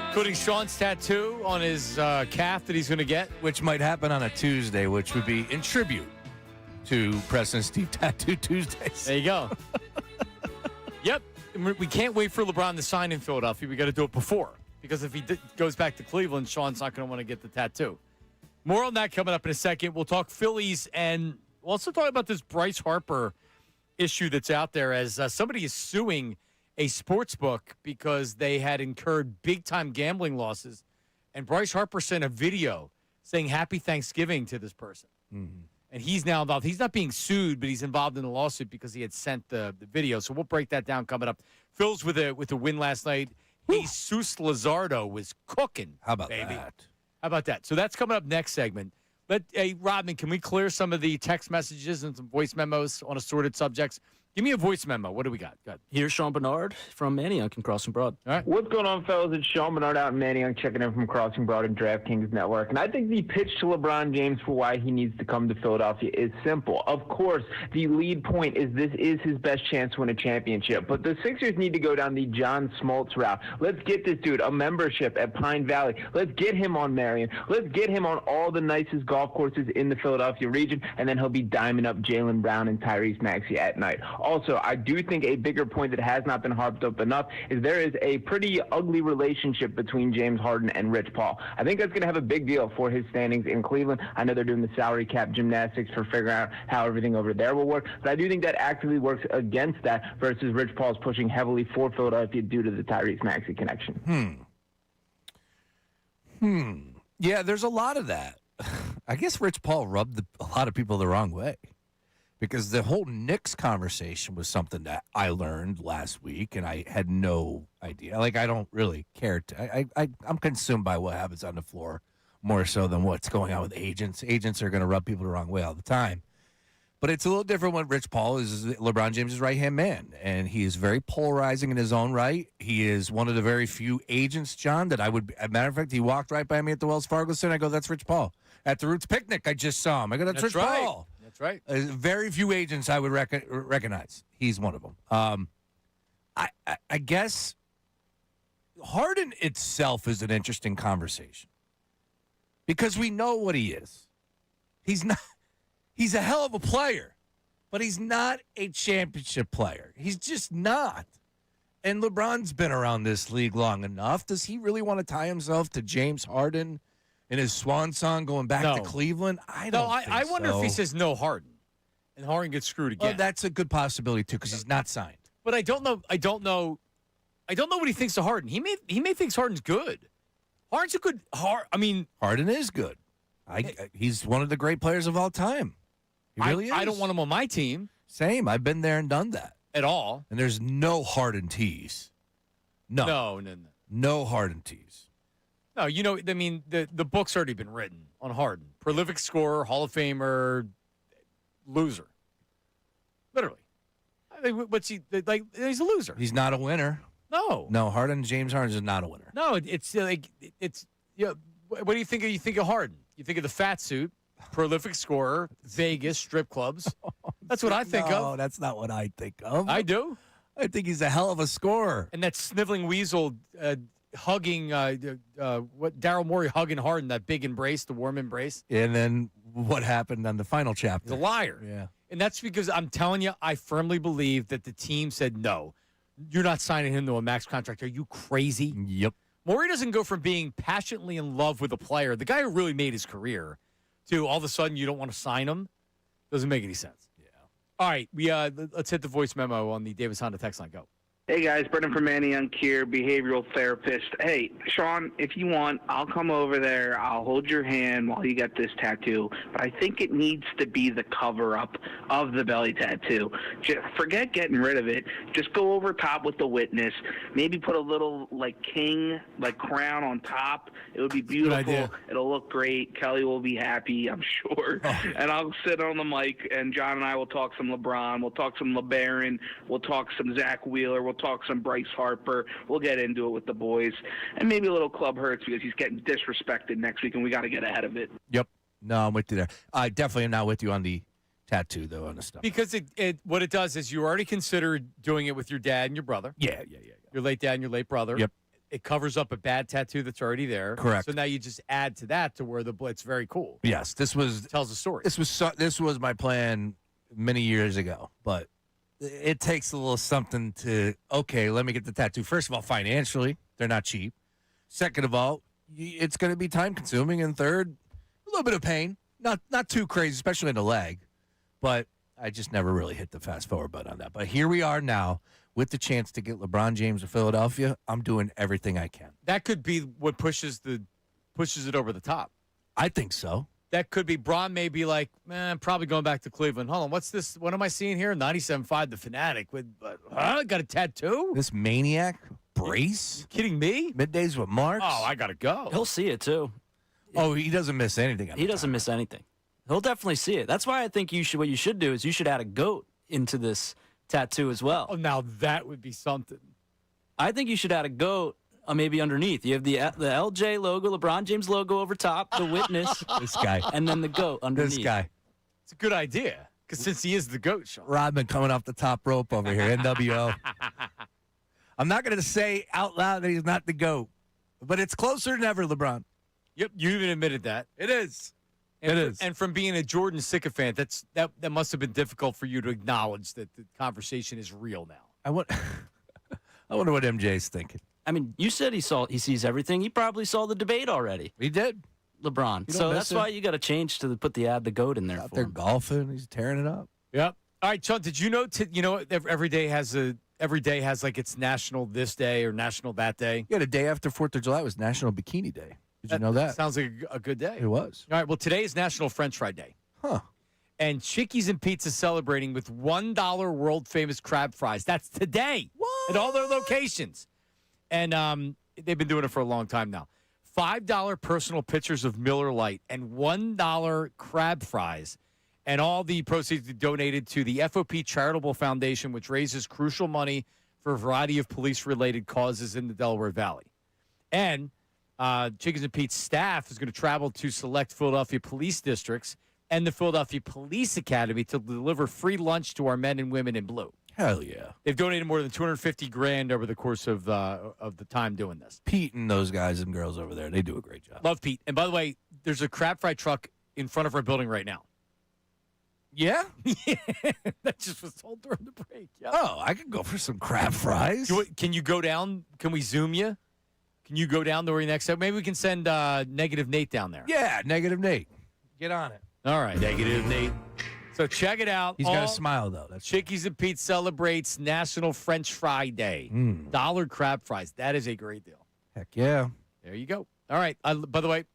including Sean's tattoo on his calf that he's going to get. Which might happen on a Tuesday, which would be in tribute to Preston and Steve Tattoo Tuesdays. There you go. Yep. We can't wait for LeBron to sign in Philadelphia. We got to do it before. Because if he goes back to Cleveland, Sean's not going to want to get the tattoo. More on that coming up in a second. We'll talk Phillies, and we'll also talk about this Bryce Harper issue that's out there as somebody is suing a sports book because they had incurred big-time gambling losses. And Bryce Harper sent a video saying Happy Thanksgiving to this person. Mm-hmm. And he's now involved. He's not being sued, but he's involved in a lawsuit because he had sent the video. So we'll break that down coming up. Phil's with a win last night. Jesus Luzardo was cooking. How about baby? that? How about that? So that's coming up next segment. Hey, Rodman, can we clear some of the text messages and some voice memos on assorted subjects? Give me a voice memo. What do we got? Go ahead. Here's Sean Bernard from Manioc and Crossing Broad. All right. What's going on, fellas? It's Sean Bernard out in Manioc, checking in from Crossing Broad and DraftKings Network. And I think the pitch to LeBron James for why he needs to come to Philadelphia is simple. Of course, the lead point is this is his best chance to win a championship. But the Sixers need to go down the John Smoltz route. Let's get this dude a membership at Pine Valley. Let's get him on Marion. Let's get him on all the nicest golf courses in the Philadelphia region, and then he'll be diming up Jaylen Brown and Tyrese Maxey at night. Also, I do think a bigger point that has not been harped up enough is there is a pretty ugly relationship between James Harden and Rich Paul. I think that's going to have a big deal for his standings in Cleveland. I know they're doing the salary cap gymnastics for figuring out how everything over there will work, but I do think that actively works against that versus Rich Paul's pushing heavily for Philadelphia due to the Tyrese Maxey connection. Yeah, there's a lot of that. I guess Rich Paul rubbed a lot of people the wrong way. Because the whole Knicks conversation was something that I learned last week, and I had no idea. Like, I don't really care. I'm consumed by what happens on the floor more so than what's going on with agents. Agents are going to rub people the wrong way all the time. But it's a little different when Rich Paul is LeBron James' right-hand man, and he is very polarizing in his own right. He is one of the very few agents, John, that I would – as a matter of fact, he walked right by me at the Wells Fargo Center. I go, that's Rich Paul. At the Roots Picnic, I just saw him. I go, that's Rich Paul. That's right. Very few agents I would recognize. He's one of them. I guess Harden itself is an interesting conversation because we know what he is. He's not. He's a hell of a player, but he's not a championship player. He's just not. And LeBron's been around this league long enough. Does he really want to tie himself to James Harden in his swan song going back to Cleveland? I wonder if he says no Harden, and Harden gets screwed again. Oh, that's a good possibility too, because he's not signed. But I don't know what he thinks of Harden. He may think Harden's good. Harden's a good Harden is good. He's one of the great players of all time. He really is. I don't want him on my team. Same. I've been there and done that. At all. And there's no Harden tees. No. No Harden tees. No, the book's already been written on Harden. Prolific scorer, Hall of Famer, loser. Literally. What's he like? He's a loser. He's not a winner. No. No, James Harden is not a winner. No, it's like what do you think? You think of Harden? You think of the fat suit, prolific scorer, Vegas, strip clubs. That's what I think of. No, that's not what I think of. I do. I think he's a hell of a scorer. And that sniveling weasel hugging Daryl Morey hugging Harden, that big embrace, the warm embrace. And then what happened on the final chapter? He's a liar. Yeah. And that's because I'm telling you, I firmly believe that the team said, no, you're not signing him to a max contract. Are you crazy? Yep. Morey doesn't go from being passionately in love with a player, the guy who really made his career, to all of a sudden you don't want to sign him. Doesn't make any sense. Yeah. All right, let's hit the voice memo on the Davis Honda text line. Go. Hey, guys. Brendan from Manioc here, behavioral therapist. Hey, Sean, if you want, I'll come over there. I'll hold your hand while you get this tattoo. But I think it needs to be the cover-up of the belly tattoo. Just forget getting rid of it. Just go over top with the witness. Maybe put a little, king, crown on top. It would be beautiful. It'll look great. Kelly will be happy, I'm sure. And I'll sit on the mic, and John and I will talk some LeBron. We'll talk some LeBaron. We'll talk some Zach Wheeler. We'll talk some Bryce Harper. We'll get into it with the boys. And maybe a little Club Hurts because he's getting disrespected next week, and we got to get ahead of it. Yep. No, I'm with you there. I definitely am not with you on the tattoo, though, on the stomach. Because what it does is you already considered doing it with your dad and your brother. Yeah. Your late dad and your late brother. Yep. It covers up a bad tattoo that's already there. Correct. So now you just add to that to where it's very cool. Yes, It tells a story. This was my plan many years ago, but it takes a little something to, okay, let me get the tattoo. First of all, financially, they're not cheap. Second of all, it's going to be time consuming. And third, a little bit of pain. Not too crazy, especially in the leg. But I just never really hit the fast forward button on that. But here we are now with the chance to get LeBron James to Philadelphia. I'm doing everything I can. That could be what pushes it over the top. I think so. That could be. Braun may be like, man, probably going back to Cleveland. Hold on, what's this? What am I seeing here? 97.5 The Fanatic with, got a tattoo? This maniac, Brace? You kidding me? Middays with Marks? Oh, I got to go. He'll see it, too. Oh, he doesn't miss anything. He doesn't miss anything. He'll definitely see it. That's why I think what you should do is you should add a goat into this tattoo as well. Oh, now that would be something. I think you should add a goat maybe underneath. You have the LJ logo, LeBron James logo over top, the witness. This guy. And then the goat underneath. This guy. It's a good idea because since he is the goat, Sean. Rodman coming off the top rope over here, NWO. I'm not going to say out loud that he's not the GOAT, but it's closer than ever, LeBron. Yep, you even admitted that. It is. And from being a Jordan sycophant, that must have been difficult for you to acknowledge that the conversation is real now. I wonder what MJ's thinking. I mean, you said he sees everything. He probably saw the debate already. He did. LeBron. So that's why you got to change to put the goat in there. Out for there him. golfing, he's tearing it up. Yep. All right, Sean. Did you know? Every day has like its national this day or national that day. Yeah, the day after 4th of July was National Bikini Day. Did you know that? Sounds like a good day. It was. All right. Well, today is National French Fry Day. Huh. And Chickies and Pete is celebrating with $1 world famous crab fries. That's today. What? At all their locations. And they've been doing it for a long time now. $5 personal pitchers of Miller Lite and $1 crab fries. And all the proceeds are donated to the FOP Charitable Foundation, which raises crucial money for a variety of police-related causes in the Delaware Valley. And Chickies and Pete's staff is going to travel to select Philadelphia police districts and the Philadelphia Police Academy to deliver free lunch to our men and women in blue. Hell yeah. They've donated more than $250,000 over the course of the time doing this. Pete and those guys and girls over there, they do a great job. Love Pete. And by the way, there's a crab fry truck in front of our building right now. Yeah? That just was told during the break. Yep. Oh, I could go for some crab fries. Can you go down? Can we Zoom you? Can you go down to where you next? Maybe we can send Negative Nate down there. Yeah, Negative Nate. Get on it. All right, Negative Nate. So check it out. He's got a smile, though. That's Chickies and Pete celebrates National French Fry Day. $1 crab fries. That is a great deal. Heck yeah. There you go. All right. By the way,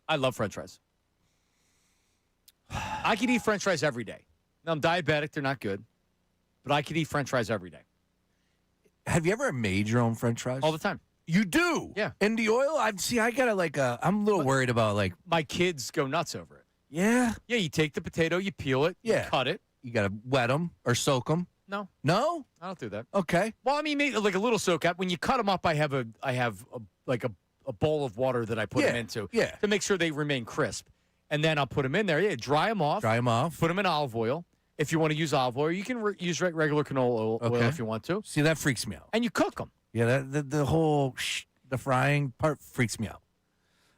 I love French fries. I could eat French fries every day. Now, I'm diabetic. They're not good. But I could eat French fries every day. Have you ever made your own French fries? All the time. You do? Yeah. In the oil? I'm a little worried about my kids go nuts over it. Yeah? Yeah, you take the potato, you peel it, you cut it. You got to wet them or soak them. No. No? I don't do that. Okay. Well, I mean, maybe like a little soak up. When you cut them up, I have a bowl of water that I put them into to make sure they remain crisp. And then I'll put them in there. Yeah, dry them off. Put them in olive oil. If you want to use olive oil, you can use regular canola oil if you want to. See, that freaks me out. And you cook them. Yeah, the whole the frying part freaks me out.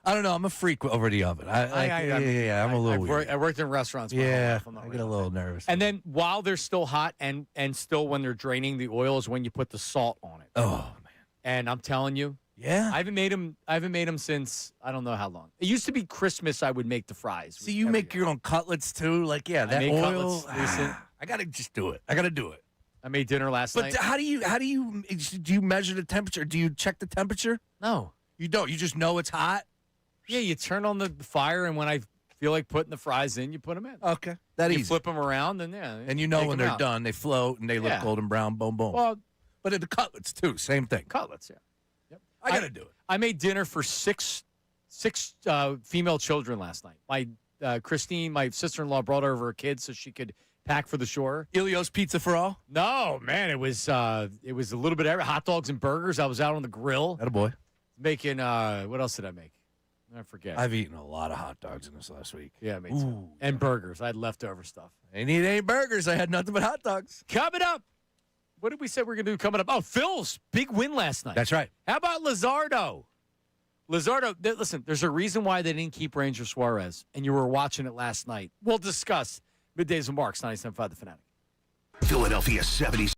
I don't know. I'm a freak over the oven. I'm a little weird. I worked in restaurants. Yeah, I get a little nervous. And then while they're still hot and still when they're draining the oil is when you put the salt on it. Oh man! And I'm telling you, yeah, I haven't made them since I don't know how long. It used to be Christmas. I would make the fries. See, you make your own cutlets too. Like that oil. Cutlets, I gotta just do it. I gotta do it. I made dinner last night. But how do you measure the temperature? Do you check the temperature? No, you don't. You just know it's hot. Yeah, you turn on the fire, and when I feel like putting the fries in, you put them in. Okay, that you easy. Flip them around, and and you know when they're done, they float and they look golden brown. Boom, boom. Well, but the cutlets too, same thing. Cutlets, yeah. Yep. I gotta do it. I made dinner for six female children last night. My Christine, my sister-in-law, brought over her kids so she could pack for the shore. Ilios Pizza for all? No, man, it was a little bit of hot dogs and burgers. I was out on the grill. Attaboy. Making what else did I make? I forget. I've eaten a lot of hot dogs in this last week. Yeah, me too. And burgers. I had leftover stuff. Ain't eat any burgers. I had nothing but hot dogs. Coming up. What did we say we're going to do coming up? Oh, Phil's big win last night. That's right. How about Luzardo? Listen, there's a reason why they didn't keep Ranger Suarez, and you were watching it last night. We'll discuss Middays with Marks, 97.5 The Fanatic. Philadelphia 70s.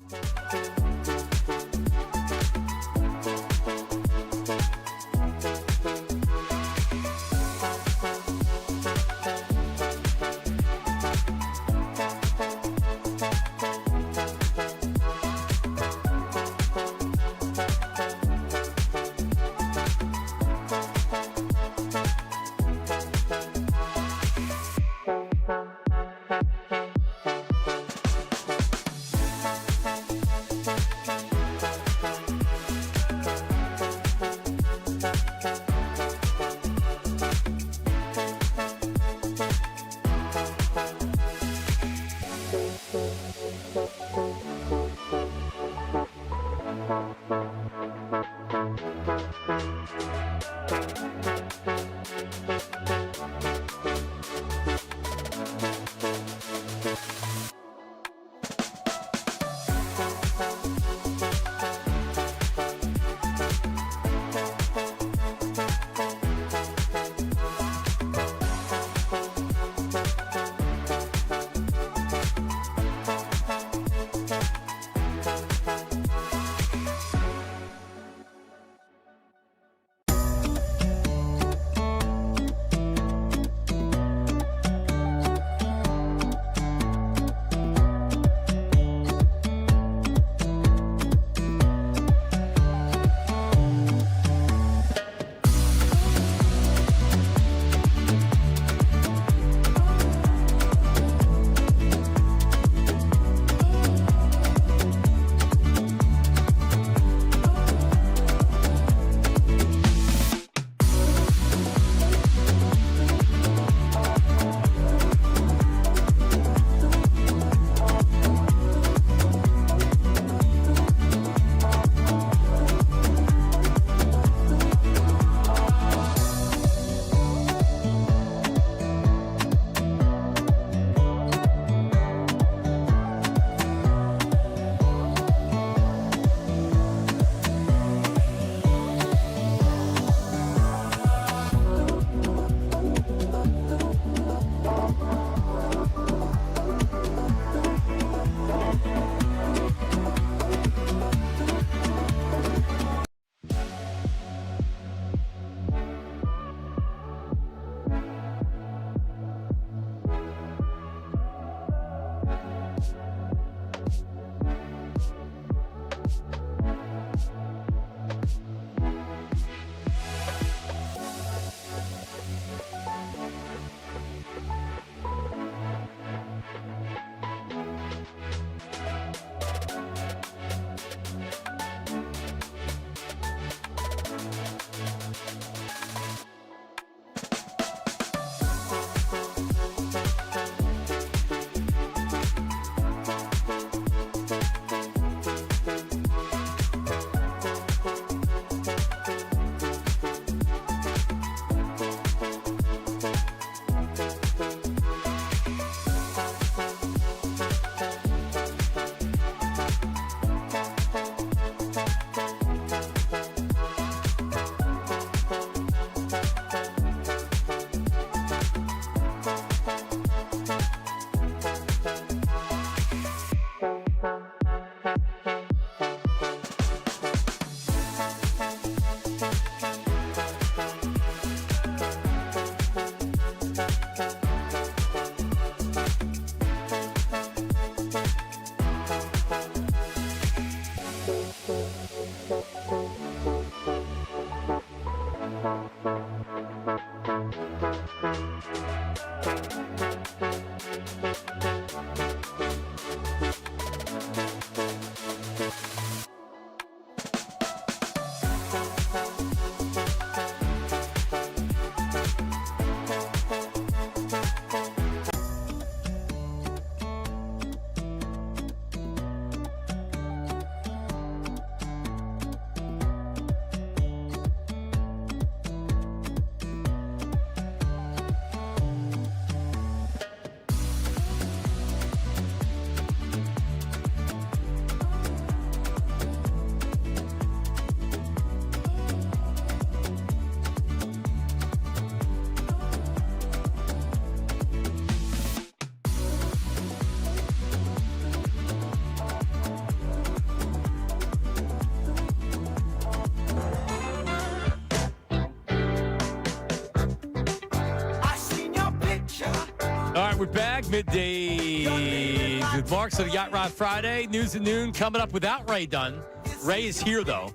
right, we're back. Middays with Marks on Yacht Rock Friday. News at noon coming up without Ray Dunn. Ray is here, though.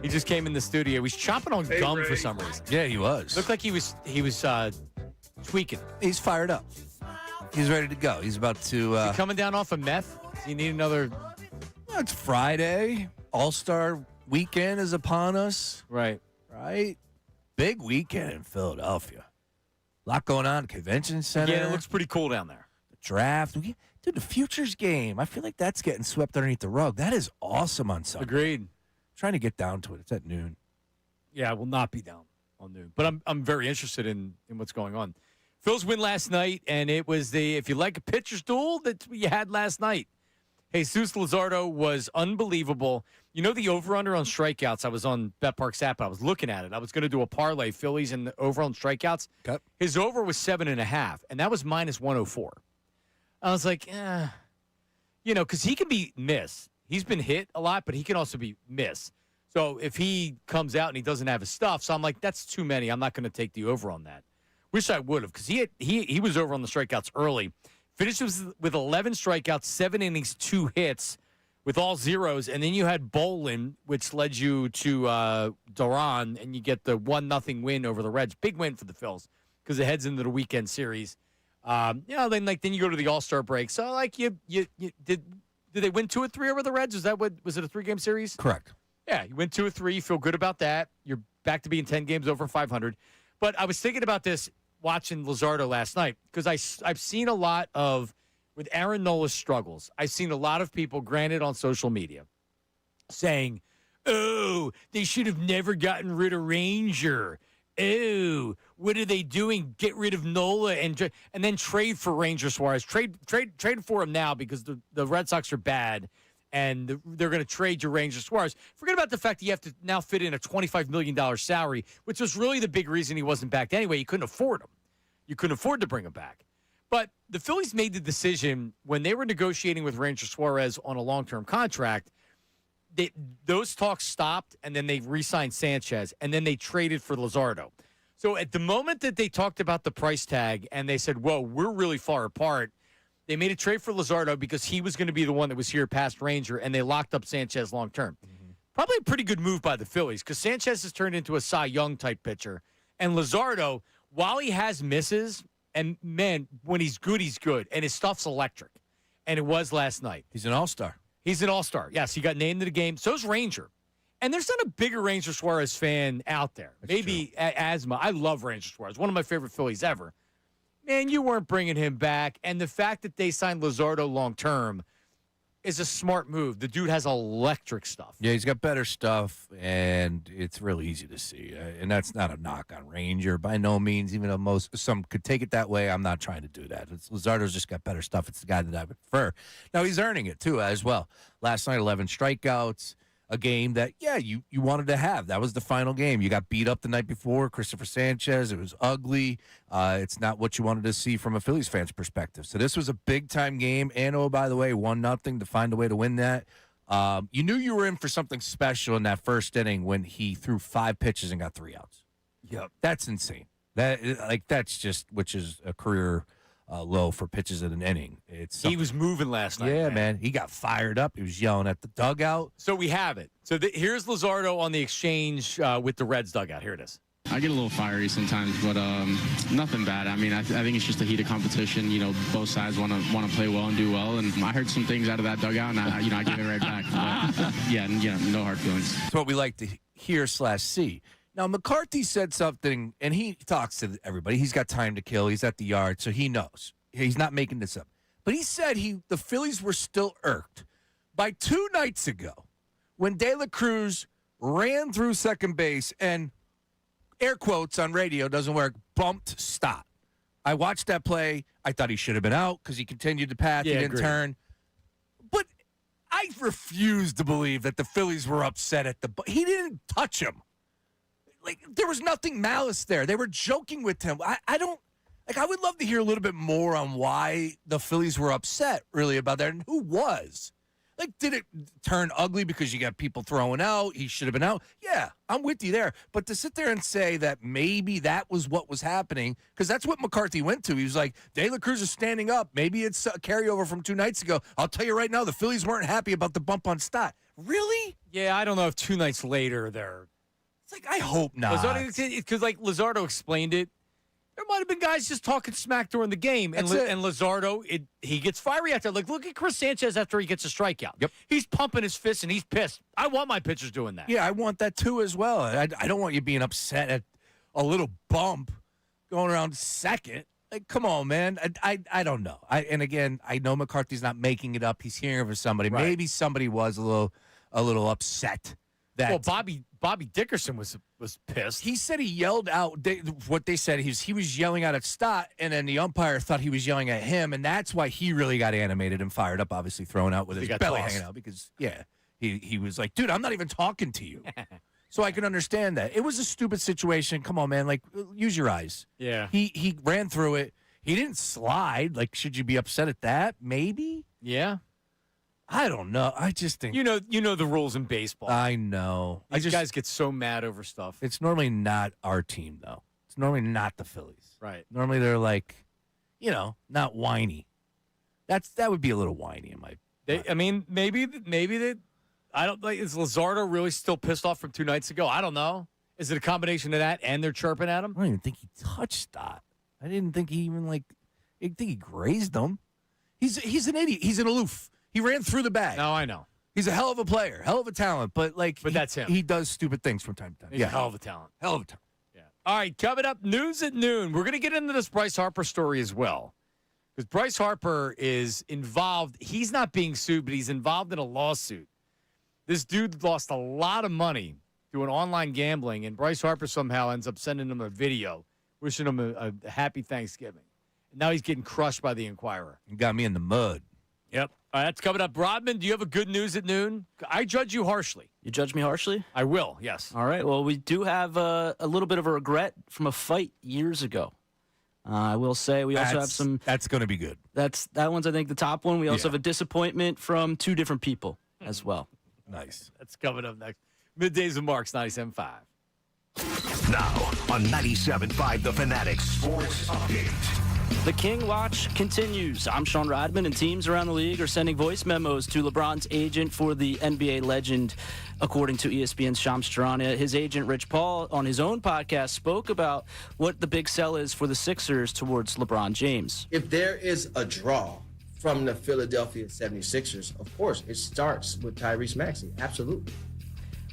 He just came in the studio. He's chomping on gum Ray. for some reason. Yeah, he was. Looked like he was tweaking. He's fired up. He's ready to go. He's about to... Is he coming down off of meth? Does he need another... It's Friday. All-Star weekend is upon us. Right. Right? Big weekend in Philadelphia. A lot going on. Convention Center. Yeah, it looks pretty cool down there. The draft. Dude, the Futures game. I feel like that's getting swept underneath the rug. That is awesome on Sunday. Agreed. Trying to get down to it. It's at noon. Yeah, I will not be down on noon. But I'm very interested in what's going on. Phil's win last night, and it was if you like a pitcher's duel, that's what you had last night. Jesus Luzardo was unbelievable. You know the over-under on strikeouts? I was on BetParks app. I was looking at it. I was going to do a parlay, Phillies and the over on strikeouts. Okay. His over was 7.5, and that was minus 104. I was like, because he can be miss. He's been hit a lot, but he can also be miss. So if he comes out and he doesn't have his stuff, so I'm like, that's too many. I'm not going to take the over on that. Wish I would have, because he was over on the strikeouts early. Finished with 11 strikeouts, 7 innings, 2 hits with all zeros. And then you had Bolin, which led you to Duran, and you get the 1-0 win over the Reds. Big win for the Phils because it heads into the weekend series. Then you go to the All-Star break. So, you did they win 2 or 3 over the Reds? Was it a 3-game series? Correct. Yeah, you win 2 or 3. You feel good about that. You're back to being 10 games over 500. But I was thinking about this watching Luzardo last night because I've seen a lot of, with Aaron Nola's struggles, I've seen a lot of people, granted on social media, saying, oh, they should have never gotten rid of Ranger. Oh, what are they doing? Get rid of Nola and then trade for Ranger Suarez. Trade for him now because the Red Sox are bad. And they're going to trade your Ranger Suarez. Forget about the fact that you have to now fit in a $25 million salary, which was really the big reason he wasn't back anyway. You couldn't afford him. You couldn't afford to bring him back. But the Phillies made the decision when they were negotiating with Ranger Suarez on a long-term contract. Those talks stopped, and then they re-signed Sanchez, and then they traded for Luzardo. So at the moment that they talked about the price tag and they said, whoa, we're really far apart, they made a trade for Luzardo because he was going to be the one that was here past Ranger, and they locked up Sanchez long-term. Mm-hmm. Probably a pretty good move by the Phillies because Sanchez has turned into a Cy Young-type pitcher. And Luzardo, while he has misses, and, man, when he's good, and his stuff's electric. And it was last night. He's an all-star. He's an all-star. Yes, he got named to the game. So's Ranger. And there's not a bigger Ranger Suarez fan out there. That's maybe Asthma. I love Ranger Suarez. One of my favorite Phillies ever. Man, you weren't bringing him back. And the fact that they signed Luzardo long-term is a smart move. The dude has electric stuff. Yeah, he's got better stuff, and it's really easy to see. And that's not a knock on Ranger by no means, even though some could take it that way. I'm not trying to do that. Luzardo's just got better stuff. It's the guy that I would prefer. Now, he's earning it, too, as well. Last night, 11 strikeouts. A game that, you wanted to have. That was the final game. You got beat up the night before, Christopher Sanchez. It was ugly. It's not what you wanted to see from a Phillies fan's perspective. So this was a big-time game. And, oh, by the way, 1-0 to find a way to win that. You knew you were in for something special in that first inning when he threw 5 pitches and got 3 outs. Yep. That's insane. That's just, which is a career low for pitches in an inning. He was moving last night. Yeah, man. He got fired up. He was yelling at the dugout. So we have it. So here's Luzardo on the exchange with the Reds dugout. Here it is. I get a little fiery sometimes, but nothing bad. I mean, I think it's just a heated competition. You know, both sides want to play well and do well. And I heard some things out of that dugout, and I gave it right back. But, no hard feelings. It's what we like to hear/see. Now, McCarthy said something, and he talks to everybody. He's got time to kill. He's at the yard, so he knows. He's not making this up. But he said the Phillies were still irked by 2 nights ago when De La Cruz ran through second base and, air quotes on radio, doesn't work, bumped stop. I watched that play. I thought he should have been out because he continued the path. He didn't turn. But I refuse to believe that the Phillies were upset at he didn't touch him. There was nothing malice there. They were joking with him. I would love to hear a little bit more on why the Phillies were upset, really, about that, and who was. Like, did it turn ugly because you got people throwing out? He should have been out. Yeah, I'm with you there. But to sit there and say that maybe that was what was happening, because that's what McCarthy went to. He was like, De La Cruz is standing up. Maybe it's a carryover from 2 nights ago. I'll tell you right now, the Phillies weren't happy about the bump on Stott. Really? Yeah, I don't know if 2 nights later they're. It's like, I hope not. Because, like, Luzardo explained it. There might have been guys just talking smack during the game. And Luzardo, he gets fiery after. Like, look at Chris Sanchez after he gets a strikeout. Yep. He's pumping his fist and he's pissed. I want my pitchers doing that. Yeah, I want that too as well. I don't want you being upset at a little bump going around second. Like, come on, man. I don't know. And again, I know McCarthy's not making it up. He's hearing from somebody. Right. Maybe somebody was a little upset. That Bobby Dickerson was pissed. He said he yelled out. What they said, he was yelling out at Stott, and then the umpire thought he was yelling at him, and that's why he really got animated and fired up, obviously thrown out with his belly hanging out because, he was like, dude, I'm not even talking to you. So I can understand that. It was a stupid situation. Come on, man. Like, use your eyes. Yeah. He ran through it. He didn't slide. Like, should you be upset at that? Maybe? Yeah. I don't know. I just think you know the rules in baseball. I know. These guys get so mad over stuff. It's normally not our team though. It's normally not the Phillies. Right. Normally they're like, not whiny. That would be a little whiny in my. I mean, maybe they. I don't like. Is Luzardo really still pissed off from 2 nights ago? I don't know. Is it a combination of that and they're chirping at him? I don't even think he touched that. I didn't think he even I think he grazed him. He's an idiot. He's an aloof. He ran through the bag. No, I know. He's a hell of a player, hell of a talent, but that's him. He does stupid things from time to time. He's a hell of a talent. Hell of a talent. Yeah. All right, coming up, news at noon. We're going to get into this Bryce Harper story as well. Because Bryce Harper is involved. He's not being sued, but he's involved in a lawsuit. This dude lost a lot of money doing online gambling, and Bryce Harper somehow ends up sending him a video, wishing him a happy Thanksgiving. And now he's getting crushed by the Inquirer. You got me in the mud. Yep. All right, that's coming up. Rodman, do you have a good news at noon? I judge you harshly. You judge me harshly? I will, yes. All right. Well, we do have a little bit of a regret from a fight years ago. I will say we also have some. That's going to be good. That one's, I think, the top one. We also have a disappointment from 2 different people as well. Nice. That's coming up next. Middays with Marks, 97.5. Now on 97.5, The Fanatic Sports Update. The King Watch continues. I'm Sean Rodman, and teams around the league are sending voice memos to LeBron's agent for the NBA legend. According to ESPN's Shams Charania, his agent, Rich Paul, on his own podcast, spoke about what the big sell is for the Sixers towards LeBron James. If there is a draw from the Philadelphia 76ers, of course, it starts with Tyrese Maxey. Absolutely.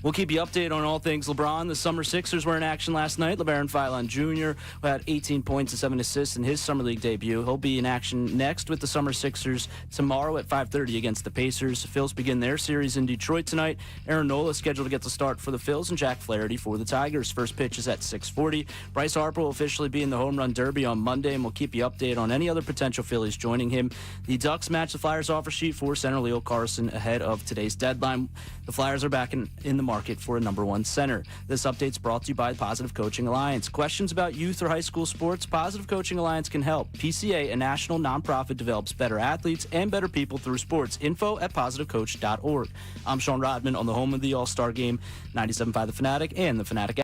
We'll keep you updated on all things LeBron. The Summer Sixers were in action last night. LeBaron Philon Jr., who had 18 points and 7 assists in his Summer League debut. He'll be in action next with the Summer Sixers tomorrow at 5:30 against the Pacers. Phils begin their series in Detroit tonight. Aaron Nola is scheduled to get the start for the Phils and Jack Flaherty for the Tigers. First pitch is at 6:40. Bryce Harper will officially be in the Home Run Derby on Monday, and we'll keep you updated on any other potential Phillies joining him. The Ducks match the Flyers offer sheet for center Leo Carson ahead of today's deadline. The Flyers are back in the market for a number 1 center. This update's brought to you by Positive Coaching Alliance. Questions about youth or high school sports? Positive Coaching Alliance can help. PCA, a national nonprofit, develops better athletes and better people through sports. Info at positivecoach.org. I'm Sean Rodman on the home of the All-Star Game, 97.5 The Fanatic and The Fanatic app.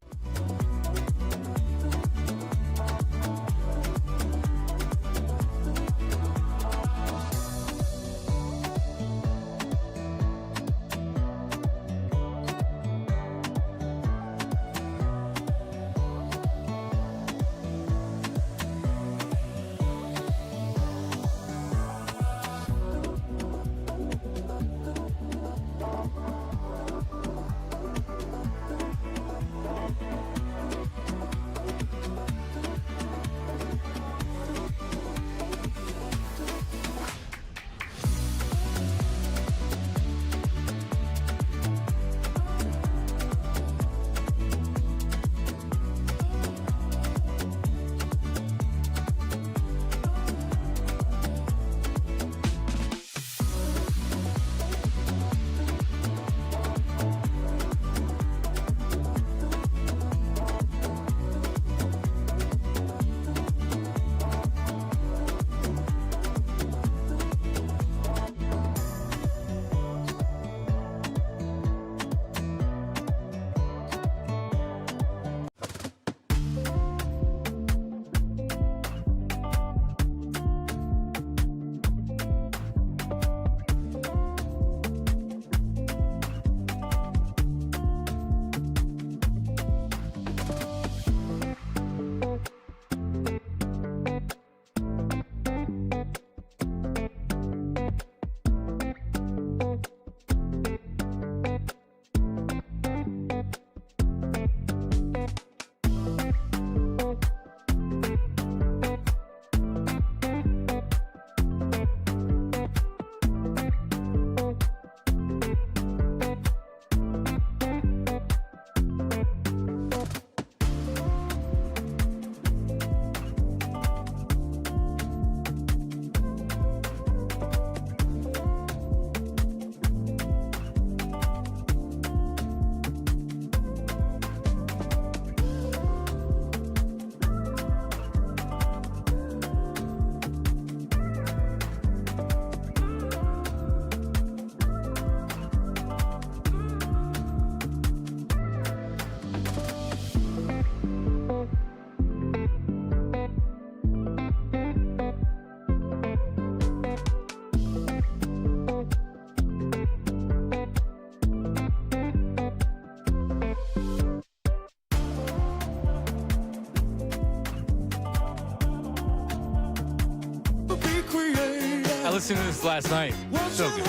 listening to this last night. So good.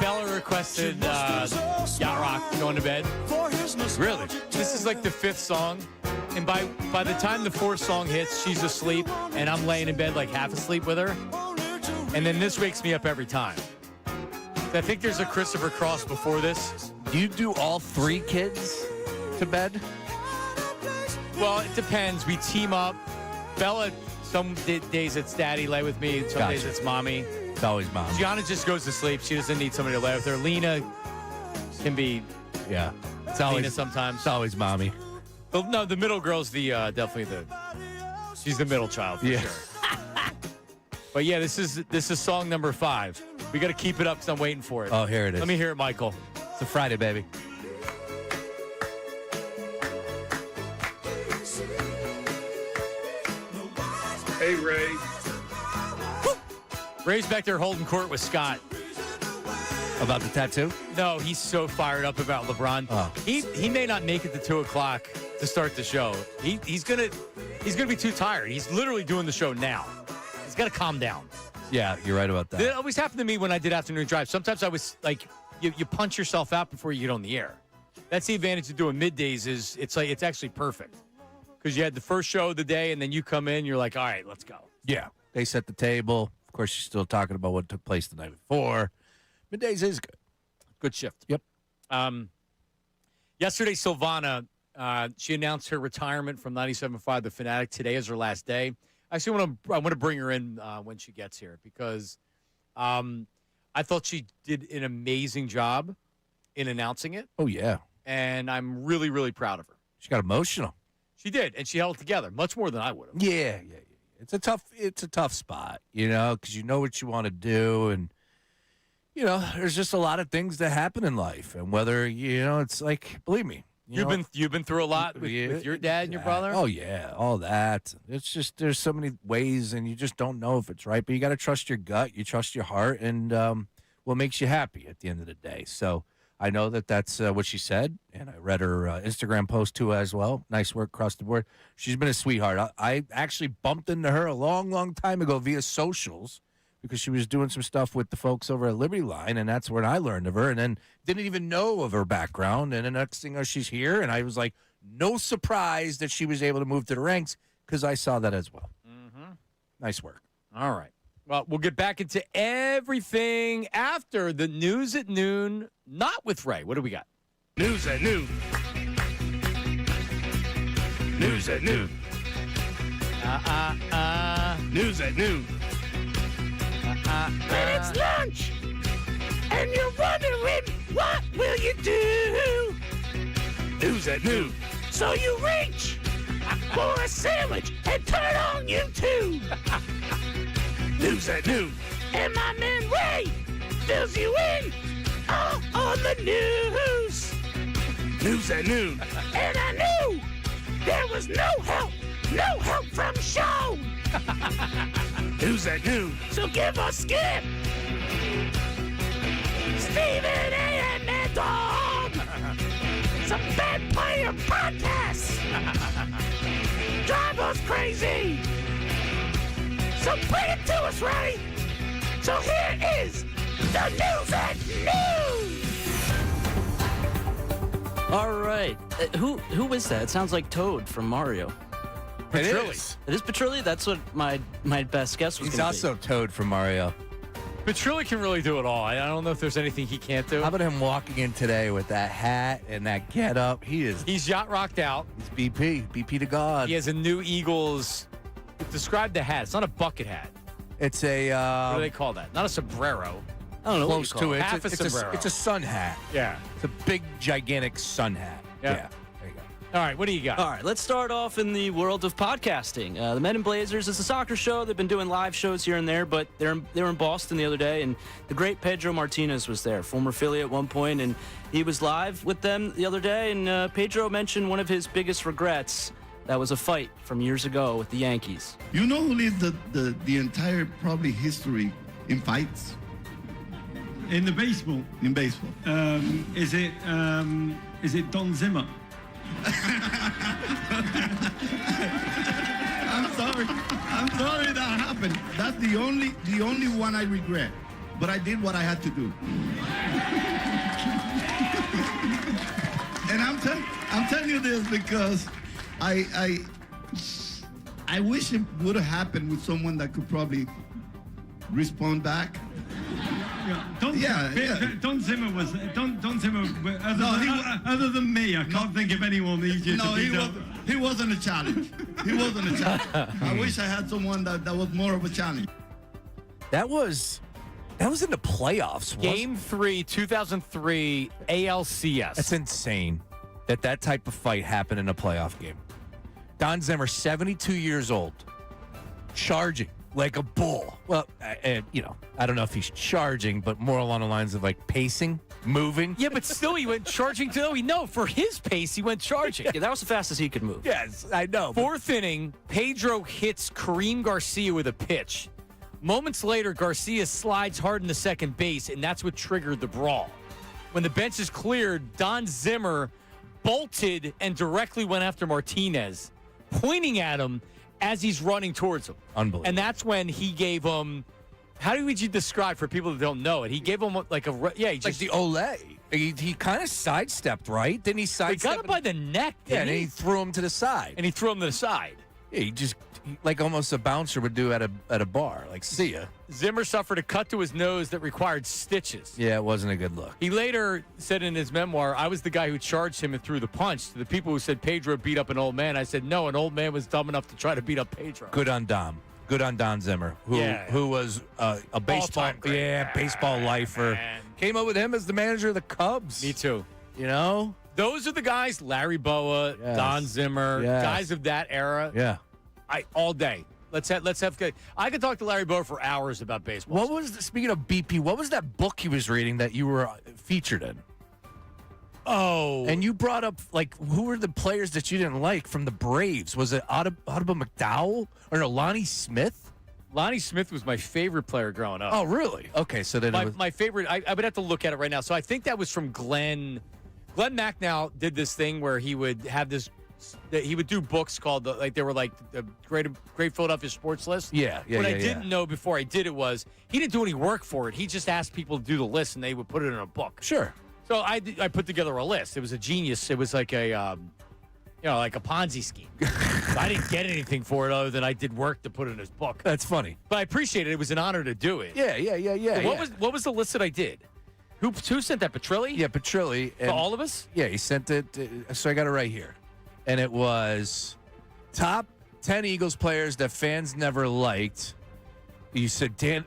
Bella requested Yacht Rock, Going to Bed. Really? This is like the 5th song. And by the time the 4th song hits, she's asleep, and I'm laying in bed like half asleep with her. And then this wakes me up every time. I think there's a Christopher Cross before this. Do you do all 3 kids to bed? Well, it depends. We team up. Bella, some days it's daddy lay with me. Some days it's mommy. It's always mom. Gianna just goes to sleep. She doesn't need somebody to lay with her. Lena can be It's always Lena sometimes. It's always mommy. But no, the middle girl's definitely she's the middle child for sure. But yeah, this is song number 5. We got to keep it up because I'm waiting for it. Oh, here it is. Let me hear it, Michael. It's a Friday, baby. Hey, Ray. Ray's back there holding court with Scott. About the tattoo? No, he's so fired up about LeBron. Oh. He may not make it to 2 o'clock to start the show. He's gonna be too tired. He's literally doing the show now. He's got to calm down. Yeah, you're right about that. It always happened to me when I did afternoon drive. Sometimes I was like, you punch yourself out before you get on the air. That's the advantage of doing middays. Is it's actually perfect because you had the first show of the day and then you come in, you're like, all right, let's go. Yeah, they set the table. Of course, you're still talking about what took place the night before. Middays is good. Good shift. Yep. Yesterday, Silvana, she announced her retirement from 97.5 The Fanatic. Today is her last day. Actually, I want to bring her in when she gets here because I thought she did an amazing job in announcing it. Oh, yeah. And I'm really, really proud of her. She got emotional. She did, and she held it together much more than I would have. Yeah. It's a tough spot, because you know what you want to do, and there's just a lot of things that happen in life, and whether it's like, believe me, you've been through a lot with your dad and your brother. Oh yeah, all that. It's just there's so many ways, and you just don't know if it's right. But you got to trust your gut, you trust your heart, and what makes you happy at the end of the day. So I know that's what she said, and I read her Instagram post too as well. Nice work across the board. She's been a sweetheart. I actually bumped into her a long, long time ago via socials because she was doing some stuff with the folks over at Liberty Line, and that's where I learned of her, and then didn't even know of her background. And the next thing she's here, and I was like, no surprise that she was able to move to the ranks because I saw that as well. Mm-hmm. Nice work. All right. Well, we'll get back into everything after the news at noon. Not with Ray. What do we got? News at noon. News at noon. News at noon. When it's lunch and you're wondering what will you do? News at noon. So you reach for a sandwich and turn on YouTube. News at noon. And my man Ray fills you in all on the news. News at noon. And I knew there was no help from Sean. News at noon. So give us Skip, Stephen, and Mad Dog some bad player podcasts. Drive us crazy. So bring it to us, Ray. So here is the news at noon. All right. Who is that? It sounds like Toad from Mario. Petrilli. It is Petrilli? That's what my best guess was. He's also Toad from Mario. Petrilli can really do it all. I don't know if there's anything he can't do. How about him walking in today with that hat and that getup? He's yacht rocked out. He's BP to God. He has a new Eagles. Describe the hat. It's not a bucket hat. It's a what do they call that? Not a sombrero. I don't know. Close to it. Half a sombrero. It's a sun hat. Yeah. It's a big, gigantic sun hat. Yeah. There you go. All right. What do you got? All right. Let's start off in the world of podcasting. The Men in Blazers is a soccer show. They've been doing live shows here and there, but they were in Boston the other day, and the great Pedro Martinez was there, former Philly at one point, and he was live with them the other day, and Pedro mentioned one of his biggest regrets. That was a fight from years ago with the Yankees. You know who leads the entire probably history in fights? In the baseball? In baseball. Is it Don Zimmer? I'm sorry that happened. That's the only one I regret. but I did what I had to do. And I'm telling you this because I wish it would have happened with someone that could probably respond back. Don Zimmer was Don Zimmer. Other than me, I can't think of anyone easier to beat up. He wasn't a challenge. He wasn't a challenge. I wish I had someone that was more of a challenge. That was in the playoffs. Game 3, 2003 ALCS. That's insane that type of fight happened in a playoff game. Don Zimmer, 72 years old, charging like a bull. Well, I don't know if he's charging, but more along the lines of like pacing, moving. Yeah, but still he went charging too. No, for his pace, he went charging. Yeah, that was the fastest he could move. Yes, I know. Fourth inning, Pedro hits Kareem Garcia with a pitch. Moments later, Garcia slides hard into second base, and that's what triggered the brawl. When the bench is cleared, Don Zimmer bolted and directly went after Martinez, pointing at him as he's running towards him. Unbelievable. And that's when he gave him, how would you describe for people that don't know it? He gave him like he just, like the Olay. He kind of sidestepped, right? Didn't he sidestep? He got him by the neck, Yeah, and he threw him to the side. Yeah, he just like almost a bouncer would do at a bar. Like, see ya. Zimmer suffered a cut to his nose that required stitches. Yeah, it wasn't a good look. He later said in his memoir, I was the guy who charged him and threw the punch. To the people who said Pedro beat up an old man, I said, no, an old man was dumb enough to try to beat up Pedro. Good on Dom. Good on Don Zimmer, who was a baseball, baseball lifer. Man. Came up with him as the manager of the Cubs. Me too. You know? Those are the guys, Larry Boa, Don Zimmer, guys of that era. Yeah. All day. Let's have good. I could talk to Larry Boa for hours about baseball. Speaking of BP, what was that book he was reading that you were featured in? Oh. And you brought up, like, who were the players that you didn't like from the Braves? Was it Audubon McDowell or no, Lonnie Smith? Lonnie Smith was my favorite player growing up. Oh, really? Okay, so then my favorite, I would have to look at it right now. So I think that was from Glenn. Glenn Macnow did this thing where he would have this, he would do books called, they were like the Great Philadelphia Sports List. Yeah. What I didn't know before I did it was he didn't do any work for it. He just asked people to do the list, and they would put it in a book. Sure. So I put together a list. It was a genius. It was like a, like a Ponzi scheme. So I didn't get anything for it other than I did work to put in his book. That's funny. But I appreciate it. It was an honor to do it. Yeah. So what was the list that I did? Who sent that? Petrilli? Yeah, Petrilli. For all of us? Yeah, he sent it. So I got it right here. And it was top 10 Eagles players that fans never liked. You said, Dan,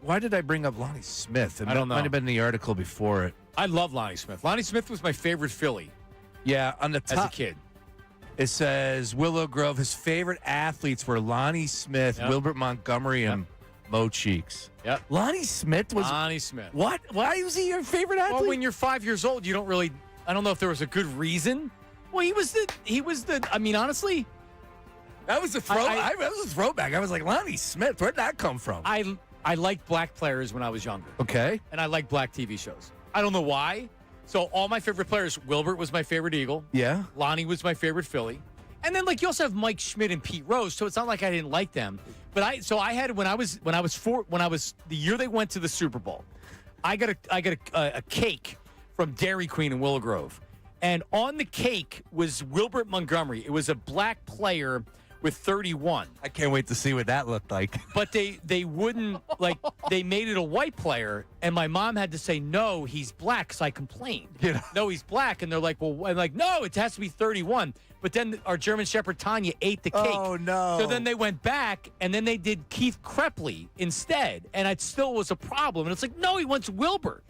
why did I bring up Lonnie Smith? I don't know. Might have been the article before it. I love Lonnie Smith. Lonnie Smith was my favorite Philly. Yeah, on the top. As a kid. It says Willow Grove, his favorite athletes were Lonnie Smith, Wilbert Montgomery, and Mo Cheeks. Yep. Lonnie Smith was... Lonnie Smith. What? Why was he your favorite athlete? Well, when you're 5 years old, you don't really... I don't know if there was a good reason. Well, he was the... I mean, honestly... That was a that was a throwback. I was like, Lonnie Smith, where'd that come from? I liked black players when I was younger. Okay. And I liked black TV shows. I don't know why. So all my favorite players, Wilbert was my favorite Eagle. Yeah. Lonnie was my favorite Philly. And then you also have Mike Schmidt and Pete Rose, so it's not like I didn't like them. But I had the year they went to the Super Bowl, I got a cake from Dairy Queen in Willow Grove. And on the cake was Wilbert Montgomery. It was a black player with 31. I can't wait to see what that looked like. But they wouldn't, they made it a white player, and my mom had to say, no, he's black, because I complained. Yeah. No, he's black. And they're like, well, I'm like, no, it has to be 31. But then our German Shepherd, Tanya, ate the cake. Oh, no. So then they went back, and then they did Keith Krepley instead, and it still was a problem. And it's like, no, he wants Wilbur.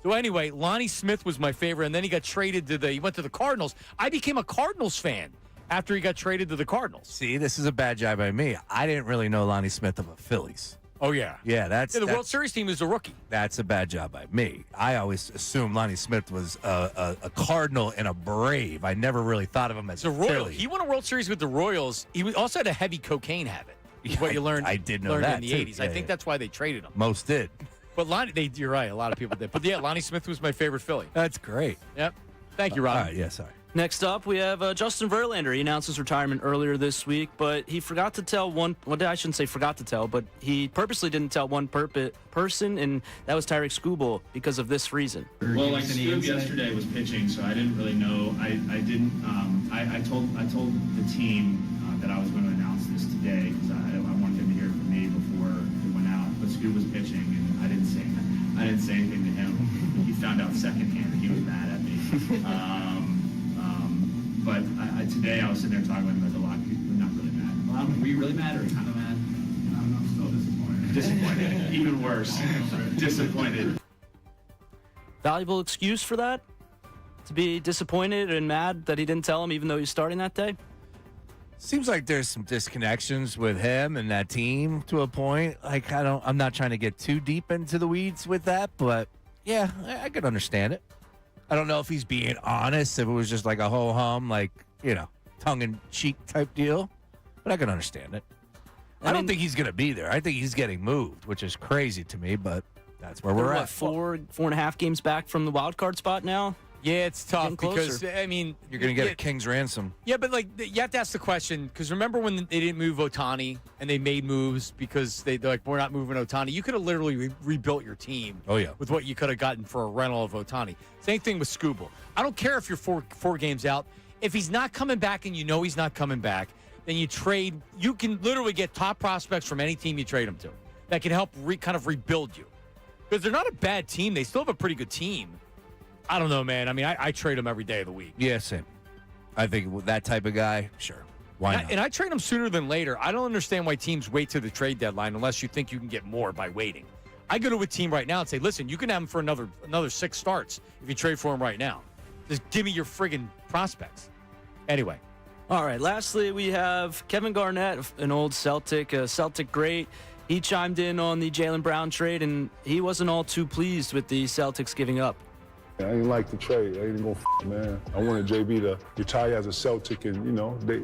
So anyway, Lonnie Smith was my favorite, and then he got traded he went to the Cardinals. I became a Cardinals fan after he got traded to the Cardinals. See, this is a bad job by me. I didn't really know Lonnie Smith of the Phillies. Oh, yeah. Yeah, the World Series team is a rookie. That's a bad job by me. I always assumed Lonnie Smith was a Cardinal and a Brave. I never really thought of him as a Royal. Philly. He won a World Series with the Royals. He also had a heavy cocaine habit. What you learned. I did know learned that in the too. 80s. Yeah, I think that's why they traded him. Most did. But you're right. A lot of people did. But yeah, Lonnie Smith was my favorite Philly. That's great. Yep. Thank you, Rob. All right. Yeah, sorry. Next up, we have Justin Verlander. He announced his retirement earlier this week, but he forgot to tell one. Well, I shouldn't say forgot to tell, but he purposely didn't tell one person, and that was Tyreek Skubal because of this reason. Well, like Scoob yesterday was pitching, so I didn't really know. I didn't. I told the team that I was going to announce this today because I wanted him to hear it from me before it went out. But Scoob was pitching, and I didn't say anything to him. He found out secondhand. He was mad at me. But today I was sitting there talking with him at the locker. Not really mad. Well, were you really mad or kind of mad? I'm still disappointed. Disappointed. Even worse. Disappointed. Valuable excuse for that? To be disappointed and mad that he didn't tell him even though he's starting that day? Seems like there's some disconnections with him and that team to a point. Like, I'm not trying to get too deep into the weeds with that, but yeah, I could understand it. I don't know if he's being honest, if it was just like a ho-hum, like, tongue-in-cheek type deal. But I can understand it. I don't think he's going to be there. I think he's getting moved, which is crazy to me, but that's where we're at. Four and a half games back from the wild card spot now? Yeah, it's tough because, I mean... You're going to get a king's ransom. Yeah, but, you have to ask the question, because remember when they didn't move Ohtani and they made moves because they're like, we're not moving Ohtani? You could have literally rebuilt your team with what you could have gotten for a rental of Ohtani. Same thing with Skubal. I don't care if you're four games out. If he's not coming back and you know he's not coming back, then you trade. You can literally get top prospects from any team you trade them to that can help kind of rebuild you. Because they're not a bad team. They still have a pretty good team. I don't know, man. I mean, I trade him every day of the week. Yeah, same. I think with that type of guy, sure. Why not? And I trade him sooner than later. I don't understand why teams wait to the trade deadline unless you think you can get more by waiting. I go to a team right now and say, listen, you can have him for another 6 starts if you trade for him right now. Just give me your friggin' prospects. Anyway. All right, lastly, we have Kevin Garnett, an old Celtic, a Celtic great. He chimed in on the Jaylen Brown trade, and he wasn't all too pleased with the Celtics giving up. I didn't like the trade. I didn't go, man. I wanted JB to retire as a Celtic and, they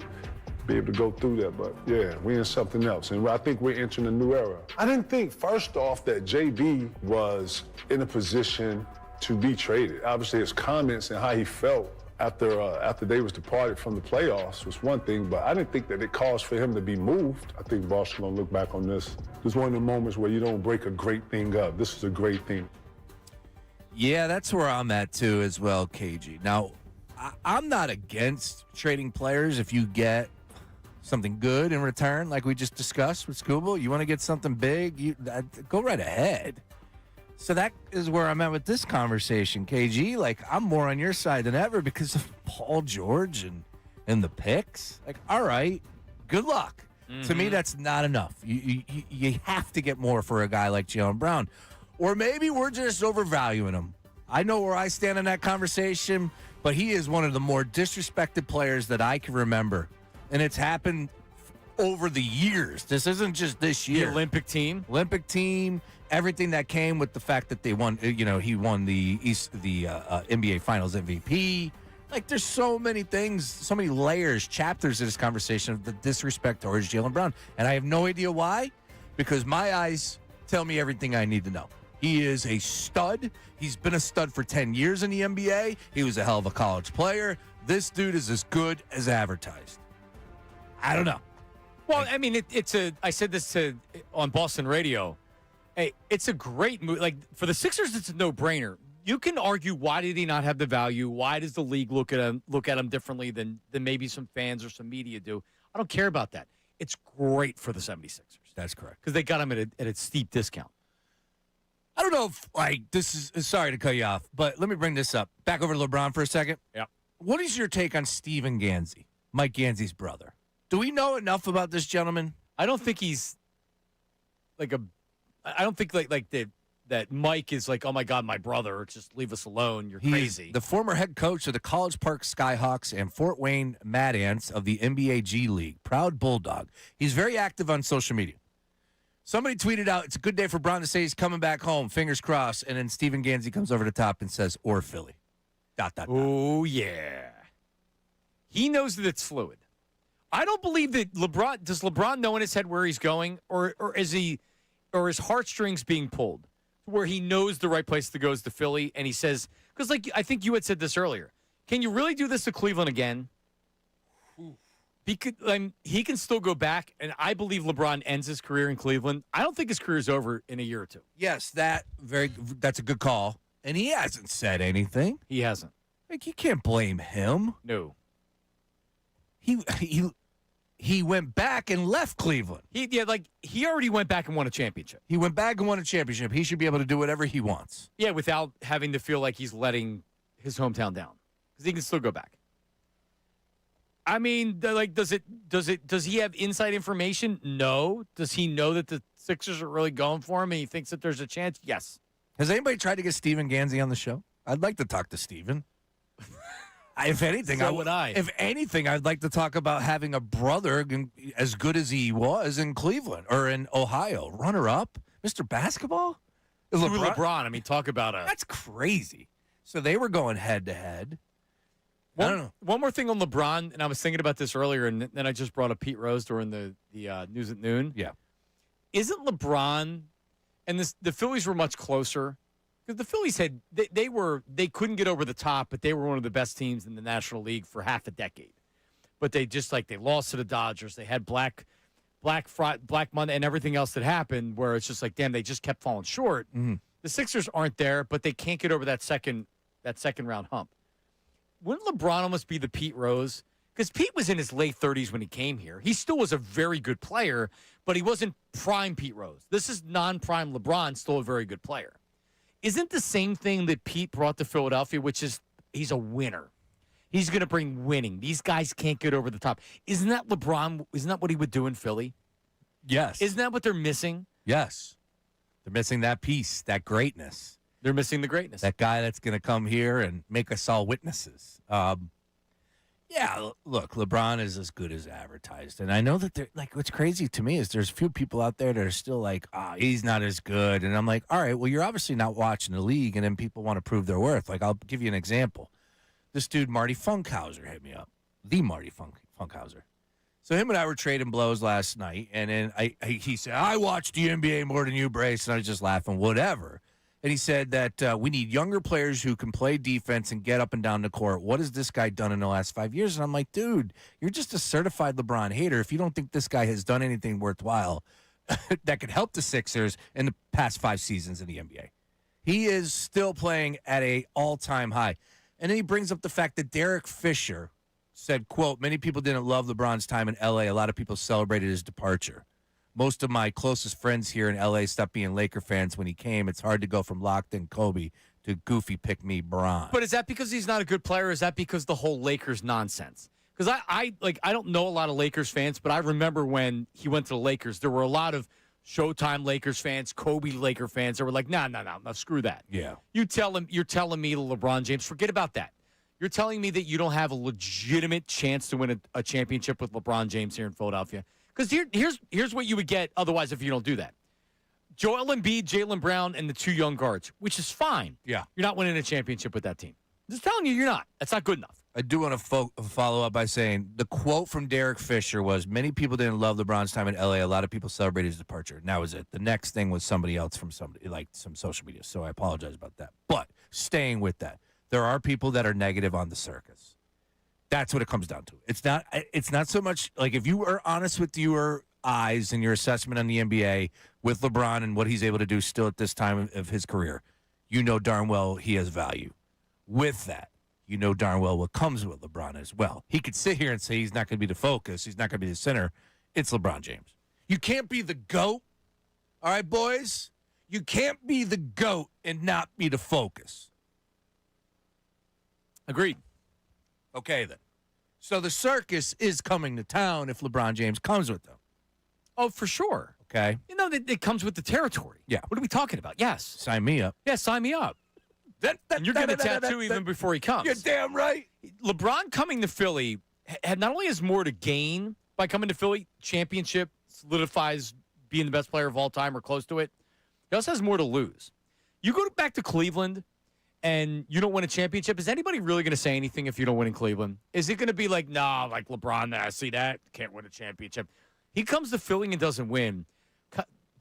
be able to go through that. But, yeah, we're in something else. And I think we're entering a new era. I didn't think, first off, that JB was in a position to be traded. Obviously, his comments and how he felt after Davis departed from the playoffs was one thing, but I didn't think that it caused for him to be moved. I think Barcelona look back on this. It's one of the moments where you don't break a great thing up. This is a great thing. Yeah, that's where I'm at, too, as well, KG. Now, I'm not against trading players if you get something good in return, like we just discussed with Skubal. You want to get something big, go right ahead. So that is where I'm at with this conversation, KG. Like, I'm more on your side than ever because of Paul George and the picks. Like, all right, good luck. Mm-hmm. To me, that's not enough. You have to get more for a guy like Jaylen Brown. Or maybe we're just overvaluing him. I know where I stand in that conversation, but he is one of the more disrespected players that I can remember. And it's happened over the years. This isn't just this year. The Olympic team, everything that came with the fact that they won. He won the NBA Finals MVP. Like, there's so many things, so many layers, chapters of this conversation of the disrespect towards Jaylen Brown, and I have no idea why, because my eyes tell me everything I need to know. He is a stud. He's been a stud for 10 years in the NBA. He was a hell of a college player. This dude is as good as advertised. I don't know. Well, I mean, I said this on Boston radio. Hey, it's a great move. Like, for the Sixers, it's a no-brainer. You can argue, why did he not have the value? Why does the league look at him differently than maybe some fans or some media do? I don't care about that. It's great for the 76ers. That's correct. Because they got him at a steep discount. I don't know if, this is, sorry to cut you off, but let me bring this up. Back over to LeBron for a second. Yeah. What is your take on Stephen Gany, Mike Ganzi's brother? Do we know enough about this gentleman? I don't think he's I don't think that Mike is like, oh my God, my brother, just leave us alone. You're crazy. The former head coach of the College Park Skyhawks and Fort Wayne Mad Ants of the NBA G League. Proud Bulldog. He's very active on social media. Somebody tweeted out, it's a good day for Brown to say he's coming back home, fingers crossed, and then Stephen Gany comes over the top and says, or Philly. ... Oh, yeah. He knows that it's fluid. I don't believe that does LeBron know in his head where he's going, or is his heartstrings being pulled where he knows the right place to go is the Philly, and he says, because I think you had said this earlier, Can you really do this to Cleveland again? He can still go back, and I believe LeBron ends his career in Cleveland. I don't think his career is over in a year or two. Yes, that's a good call. And he hasn't said anything. He hasn't. Like, you can't blame him. No. He went back and left Cleveland. He already went back and won a championship. He went back and won a championship. He should be able to do whatever he wants. Yeah, without having to feel like he's letting his hometown down, because he can still go back. I mean, does he have inside information? No. Does he know that the Sixers are really going for him and he thinks that there's a chance? Yes. Has anybody tried to get Steven Gansey on the show? I'd like to talk to Steven. If anything, If anything, I'd like to talk about having a brother as good as he was in Cleveland or in Ohio. Runner up, Mr. Basketball? LeBron. I mean, talk about That's crazy. So they were going head to head. I don't know. One more thing on LeBron, and I was thinking about this earlier, and then I just brought up Pete Rose during the News at Noon. Yeah. Isn't LeBron, and the Phillies were much closer, because the Phillies they couldn't get over the top, but they were one of the best teams in the National League for half a decade. But they they lost to the Dodgers. They had Black Monday and everything else that happened, where it's just like, damn, they just kept falling short. Mm-hmm. The Sixers aren't there, but they can't get over that second round hump. Wouldn't LeBron almost be the Pete Rose? Because Pete was in his late 30s when he came here. He still was a very good player, but he wasn't prime Pete Rose. This is non-prime LeBron, still a very good player. Isn't the same thing that Pete brought to Philadelphia, which is he's a winner. He's going to bring winning. These guys can't get over the top. Isn't that LeBron? Isn't that what he would do in Philly? Yes. Isn't that what they're missing? Yes. They're missing that piece, that greatness. They're missing the greatness. That guy that's going to come here and make us all witnesses. Yeah, look, LeBron is as good as advertised. And I know that what's crazy to me is there's a few people out there that are still like, he's not as good. And I'm like, all right, well, you're obviously not watching the league, and then people want to prove their worth. Like, I'll give you an example. This dude, Marty Funkhauser, hit me up. The Marty Funkhauser. So him and I were trading blows last night, and then he said, I watch the NBA more than you, Brace, and I was just laughing, whatever. And he said that we need younger players who can play defense and get up and down the court. What has this guy done in the last 5 years? And I'm like, dude, you're just a certified LeBron hater if you don't think this guy has done anything worthwhile that could help the Sixers in the past 5 seasons in the NBA. He is still playing at an all-time high. And then he brings up the fact that Derek Fisher said, quote, many people didn't love LeBron's time in L.A. A lot of people celebrated his departure. Most of my closest friends here in L.A. stopped being Laker fans when he came. It's hard to go from locked-in Kobe to goofy pick-me Bron. But is that because he's not a good player, or is that because the whole Lakers nonsense? Because I don't know a lot of Lakers fans, but I remember when he went to the Lakers, there were a lot of Showtime Lakers fans, Kobe Laker fans that were like, no, screw that. Yeah. You're telling me LeBron James, forget about that. You're telling me that you don't have a legitimate chance to win a championship with LeBron James here in Philadelphia? Because here's what you would get otherwise if you don't do that. Joel Embiid, Jaylen Brown, and the 2 young guards, which is fine. Yeah. You're not winning a championship with that team. I'm just telling you, you're not. That's not good enough. I do want to follow up by saying the quote from Derek Fisher was, many people didn't love LeBron's time in L.A. A lot of people celebrated his departure. And that was it. The next thing was somebody else from somebody, like some social media. So I apologize about that. But staying with that, there are people that are negative on the circus. That's what it comes down to. It's not so much like if you are honest with your eyes and your assessment on the NBA with LeBron and what he's able to do still at this time of his career, you know darn well he has value. With that, you know darn well what comes with LeBron as well. He could sit here and say he's not going to be the focus. He's not going to be the center. It's LeBron James. You can't be the GOAT. All right, boys? You can't be the GOAT and not be the focus. Agreed. Okay, then. So the circus is coming to town if LeBron James comes with them. Oh, for sure. Okay. You know, it comes with the territory. Yeah. What are we talking about? Yes. Sign me up. Yeah, sign me up. And you're getting a tattoo even before he comes. You're damn right. LeBron coming to Philly had not only has more to gain by coming to Philly, championship solidifies being the best player of all time or close to it. He also has more to lose. You go back to Cleveland and you don't win a championship, is anybody really going to say anything if you don't win in Cleveland? Is it going to be like, nah, like LeBron, I see that, can't win a championship. He comes to Philly and doesn't win.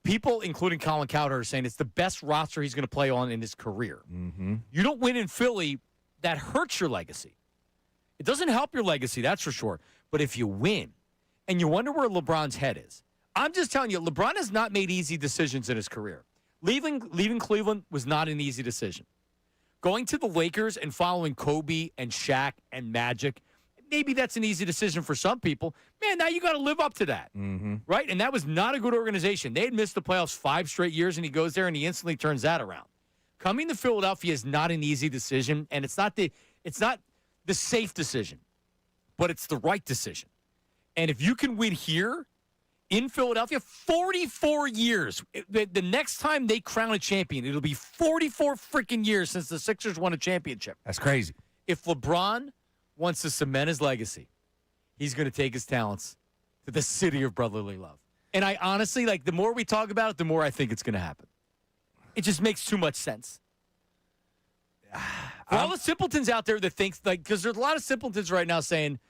People, including Colin Cowherd, are saying it's the best roster he's going to play on in his career. Mm-hmm. You don't win in Philly, that hurts your legacy. It doesn't help your legacy, that's for sure. But if you win, and you wonder where LeBron's head is, I'm just telling you, LeBron has not made easy decisions in his career. Leaving Cleveland was not an easy decision. Going to the Lakers and following Kobe and Shaq and Magic, maybe that's an easy decision for some people. Man, now you got to live up to that, right? And that was not a good organization. They had missed the playoffs 5 straight years, and he goes there and he instantly turns that around. Coming to Philadelphia is not an easy decision, and it's not the safe decision, but it's the right decision. And if you can win here in Philadelphia, 44 years. The next time they crown a champion, it'll be 44 freaking years since the Sixers won a championship. That's crazy. If LeBron wants to cement his legacy, he's going to take his talents to the city of brotherly love. And I honestly, the more we talk about it, the more I think it's going to happen. It just makes too much sense. For all the simpletons out there that think, because there's a lot of simpletons right now saying,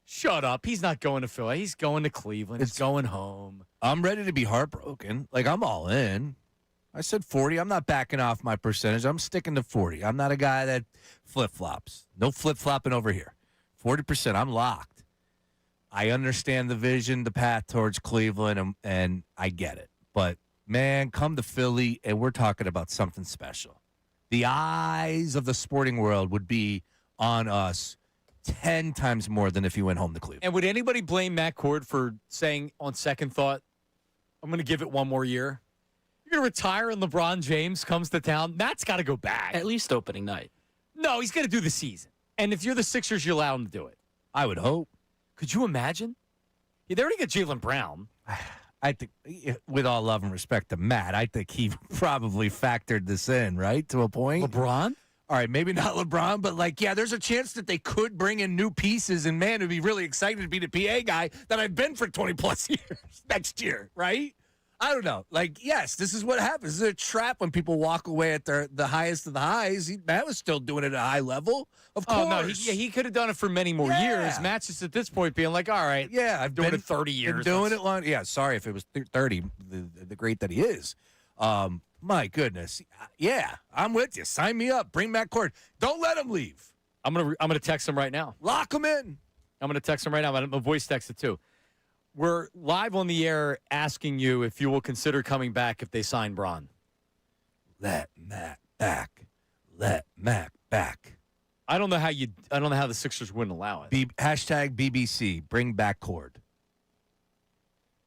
shut up. He's not going to Philly. He's going to Cleveland. He's going home. I'm ready to be heartbroken. I'm all in. I said 40. I'm not backing off my percentage. I'm sticking to 40. I'm not a guy that flip-flops. No flip-flopping over here. 40%. I'm locked. I understand the vision, the path towards Cleveland, and I get it. But, man, come to Philly, and we're talking about something special. The eyes of the sporting world would be on us 10 times more than if you went home to Cleveland. And would anybody blame Matt Cord for saying on second thought, I'm going to give it one more year? You're going to retire and LeBron James comes to town? Matt's got to go back. At least opening night. No, he's going to do the season. And if you're the Sixers, you allow him to do it. I would hope. Could you imagine? Yeah, they already got Jaylen Brown. I think, with all love and respect to Matt, I think he probably factored this in, right, to a point. LeBron? All right, maybe not LeBron, but there's a chance that they could bring in new pieces, and man, it'd be really exciting to be the PA guy that I've been for 20-plus years next year, right? I don't know. Yes, this is what happens. This is a trap when people walk away at the highest of the highs. Matt was still doing it at a high level, of course. Oh, no, he could have done it for many more years. Matt's just at this point being all right, I've doing it 30 years. Been doing it long. Yeah, sorry if it was 30, the great that he is. My goodness. Yeah, I'm with you. Sign me up. Bring Matt Cord. Don't let him leave. I'm gonna text him right now. Lock him in. I'm going to text him right now. I'm going to voice text it too. We're live on the air asking you if you will consider coming back if they sign Bron. Let Matt back. Let Matt back. I don't know how the Sixers wouldn't allow it. Hashtag BBC. Bring back Cord.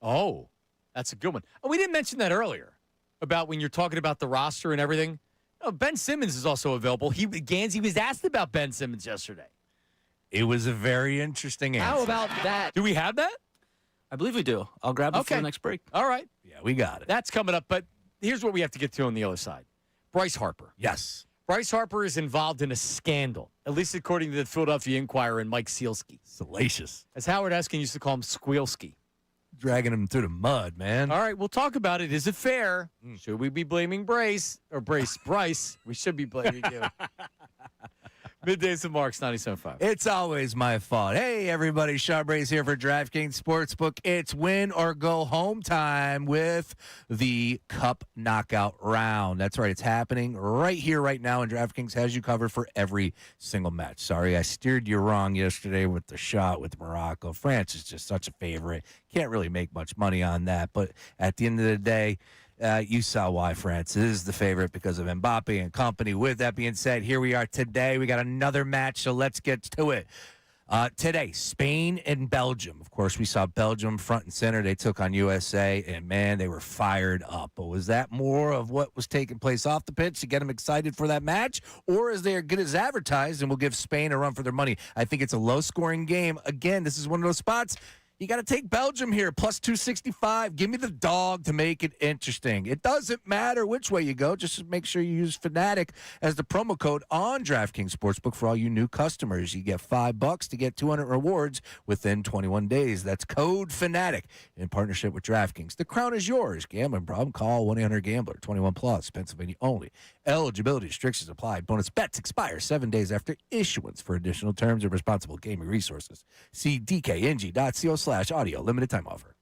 Oh, that's a good one. Oh, we didn't mention that earlier. About when you're talking about the roster and everything. Oh, Ben Simmons is also available. Gansey was asked about Ben Simmons yesterday. It was a very interesting answer. How about that? Do we have that? I believe we do. I'll grab it for the next break. All right. Yeah, we got it. That's coming up. But here's what we have to get to on the other side. Bryce Harper. Yes. Bryce Harper is involved in a scandal, at least according to the Philadelphia Inquirer and Mike Sealski. Salacious. As Howard Eskin used to call him, Squealski. Dragging him through the mud, man. All right, we'll talk about it. Is it fair? Should we be blaming Bryce? We should be blaming you. Middays with Marks, 97.5. It's always my fault. Hey, everybody. Sean Brace here for DraftKings Sportsbook. It's win or go home time with the Cup Knockout Round. That's right. It's happening right here, right now, and DraftKings has you covered for every single match. Sorry, I steered you wrong yesterday with the shot with Morocco. France is just such a favorite. Can't really make much money on that, but at the end of the day, you saw why France is the favorite because of Mbappe and company. With that being said, here we are today. We got another match, so let's get to it. Today, Spain and Belgium. Of course, we saw Belgium front and center. They took on USA, and, man, they were fired up. But was that more of what was taking place off the pitch to get them excited for that match? Or is they good as advertised and will give Spain a run for their money? I think it's a low-scoring game. Again, this is one of those spots. You got to take Belgium here, plus 265. Give me the dog to make it interesting. It doesn't matter which way you go. Just make sure you use Fanatic as the promo code on DraftKings Sportsbook for all you new customers. You get $5 to get 200 rewards within 21 days. That's code Fanatic in partnership with DraftKings. The crown is yours. Gambling problem? Call 1-800-GAMBLER. 21 plus. Pennsylvania only. Eligibility restrictions applied. Bonus bets expire 7 days after issuance. For additional terms and responsible gaming resources, see dkng.co/audio. Limited time offer.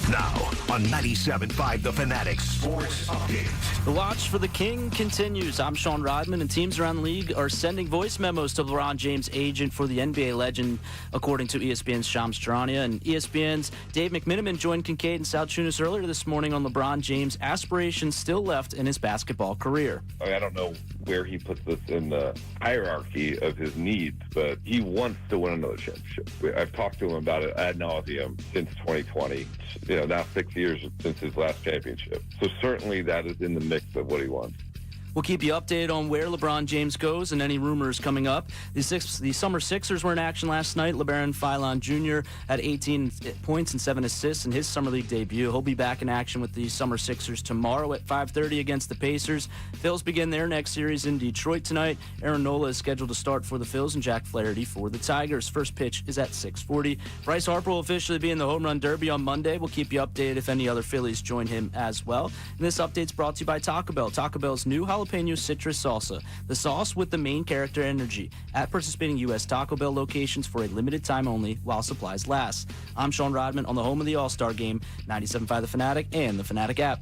Now on 97.5 The Fanatic Sports Update. The watch for the King continues. I'm Sean Rodman, and teams around the league are sending voice memos to LeBron James' agent for the NBA legend, according to ESPN's Shams Charania. And ESPN's Dave McMenamin joined Kincade and Salciunas earlier this morning on LeBron James' aspirations still left in his basketball career. I don't know where he puts this in the hierarchy of his needs, but he wants to win another championship. I've talked to him about it ad nauseum since 2020. Now 6 years since his last championship. So certainly that is in the mix of what he wants. We'll keep you updated on where LeBron James goes and any rumors coming up. The Summer Sixers were in action last night. LeBron Jr. had 18 points and 7 assists in his Summer League debut. He'll be back in action with the Summer Sixers tomorrow at 5:30 against the Pacers. Phils begin their next series in Detroit tonight. Aaron Nola is scheduled to start for the Phils and Jack Flaherty for the Tigers. First pitch is at 6:40. Bryce Harper will officially be in the Home Run Derby on Monday. We'll keep you updated if any other Phillies join him as well. And this update's brought to you by Taco Bell. Taco Bell's new jalapeno citrus salsa, the sauce with the main character energy, at participating U.S. Taco Bell locations for a limited time only while supplies last. I'm Sean Rodman on the home of the All-Star Game, 97.5 The Fanatic and the Fanatic app.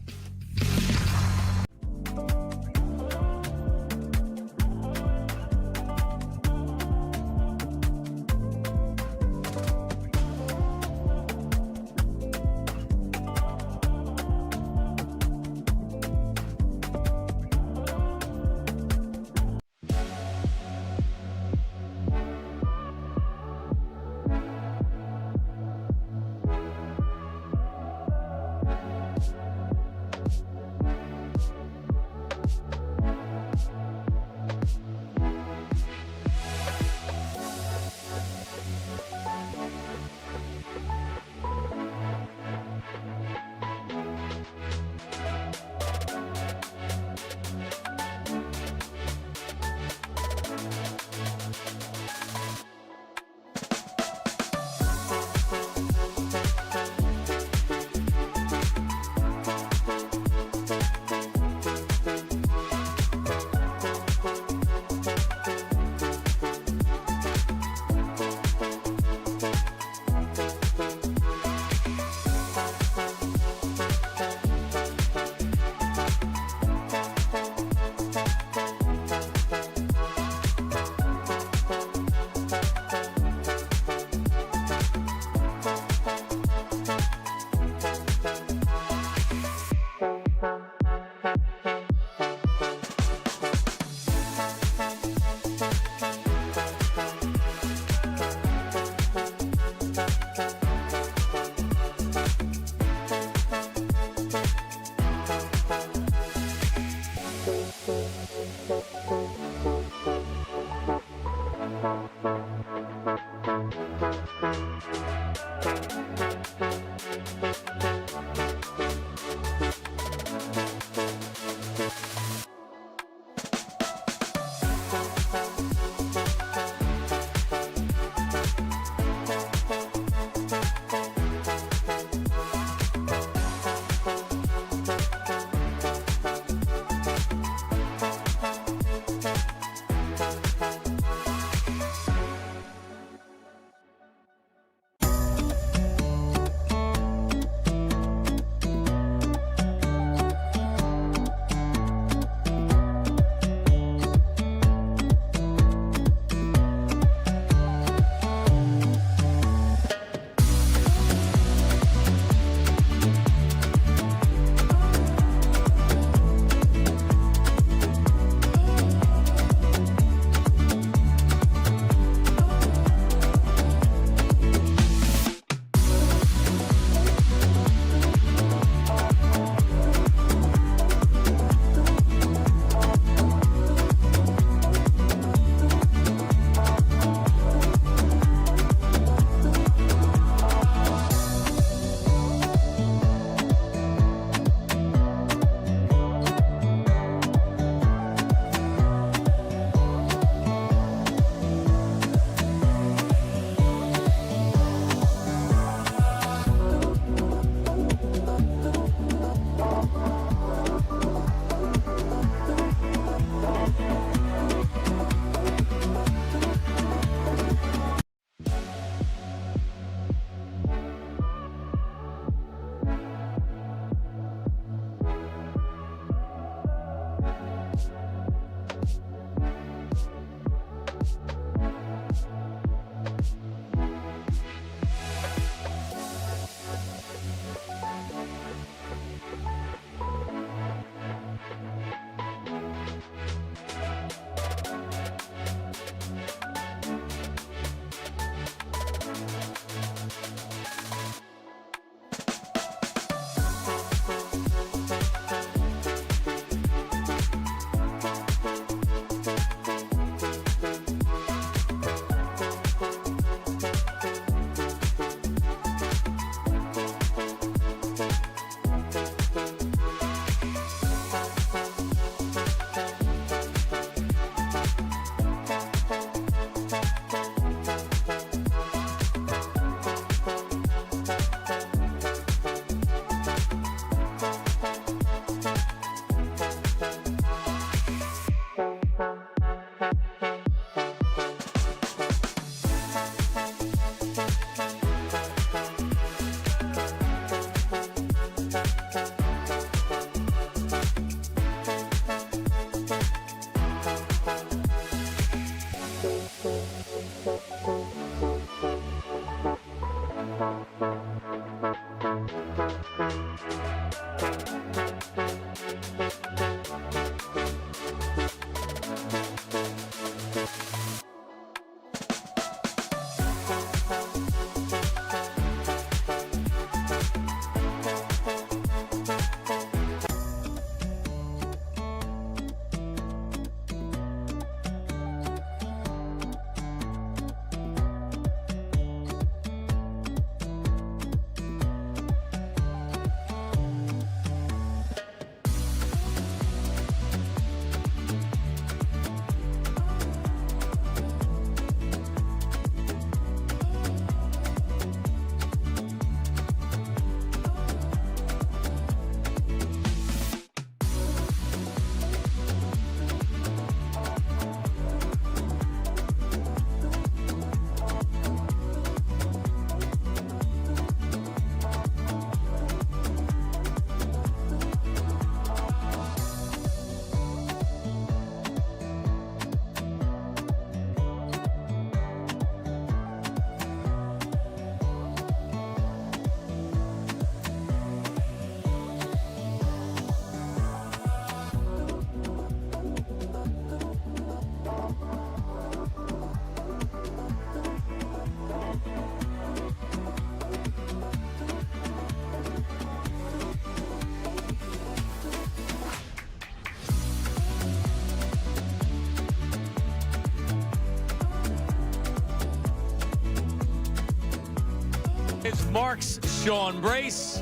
It's Marks, Sean Brace,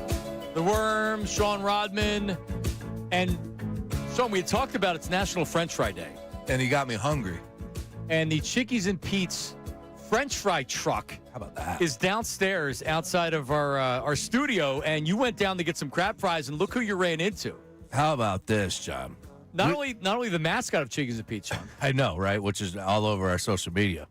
the Worm, Sean Rodman, and Sean, we had talked about it's National French Fry Day. And he got me hungry. And the Chickies and Pete's French fry truck is downstairs outside of our studio, and you went down to get some crab fries, and look who you ran into. How about this, John? Not only the mascot of Chickies and Pete, Sean. I know, right? Which is all over our social media.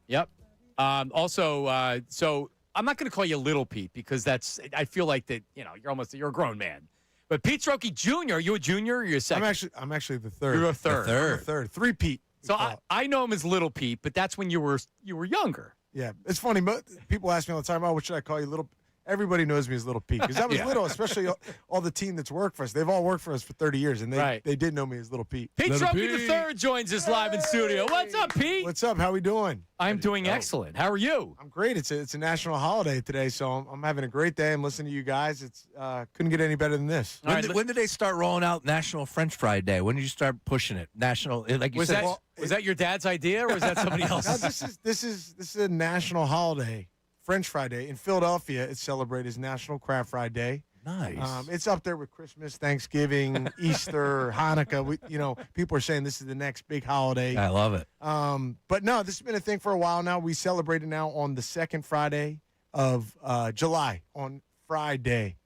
Yep. Also, so I'm not going to call you Little Pete because I feel like that, you're a grown man. But Pete Strokey Jr., are you a junior or you're a second? I'm actually the third. You're a third. I'm a third. Three Pete. So I know him as Little Pete, but that's when you were younger. Yeah, it's funny. People ask me all the time, what should I call you, Little? Everybody knows me as Little Pete because I was little, especially all the team that's worked for us. They've all worked for us for 30 years, and they did know me as Little Pete. Pete Strokey the third joins us live in studio. What's up, Pete? What's up? How we doing? I'm doing excellent. How are you? I'm great. It's a national holiday today, so I'm having a great day. I'm listening to you guys. It's couldn't get any better than this. When did they start rolling out National French Fry Day? When did you start pushing it? National, like you said. Was that your dad's idea, or was that somebody else? No, this is a national holiday. French Fry Day. In Philadelphia, it's celebrated as National Crab Fry Day. Nice. It's up there with Christmas, Thanksgiving, Easter, Hanukkah. People are saying this is the next big holiday. I love it. But no, this has been a thing for a while now. We celebrate it now on the second Friday of July, on Friday.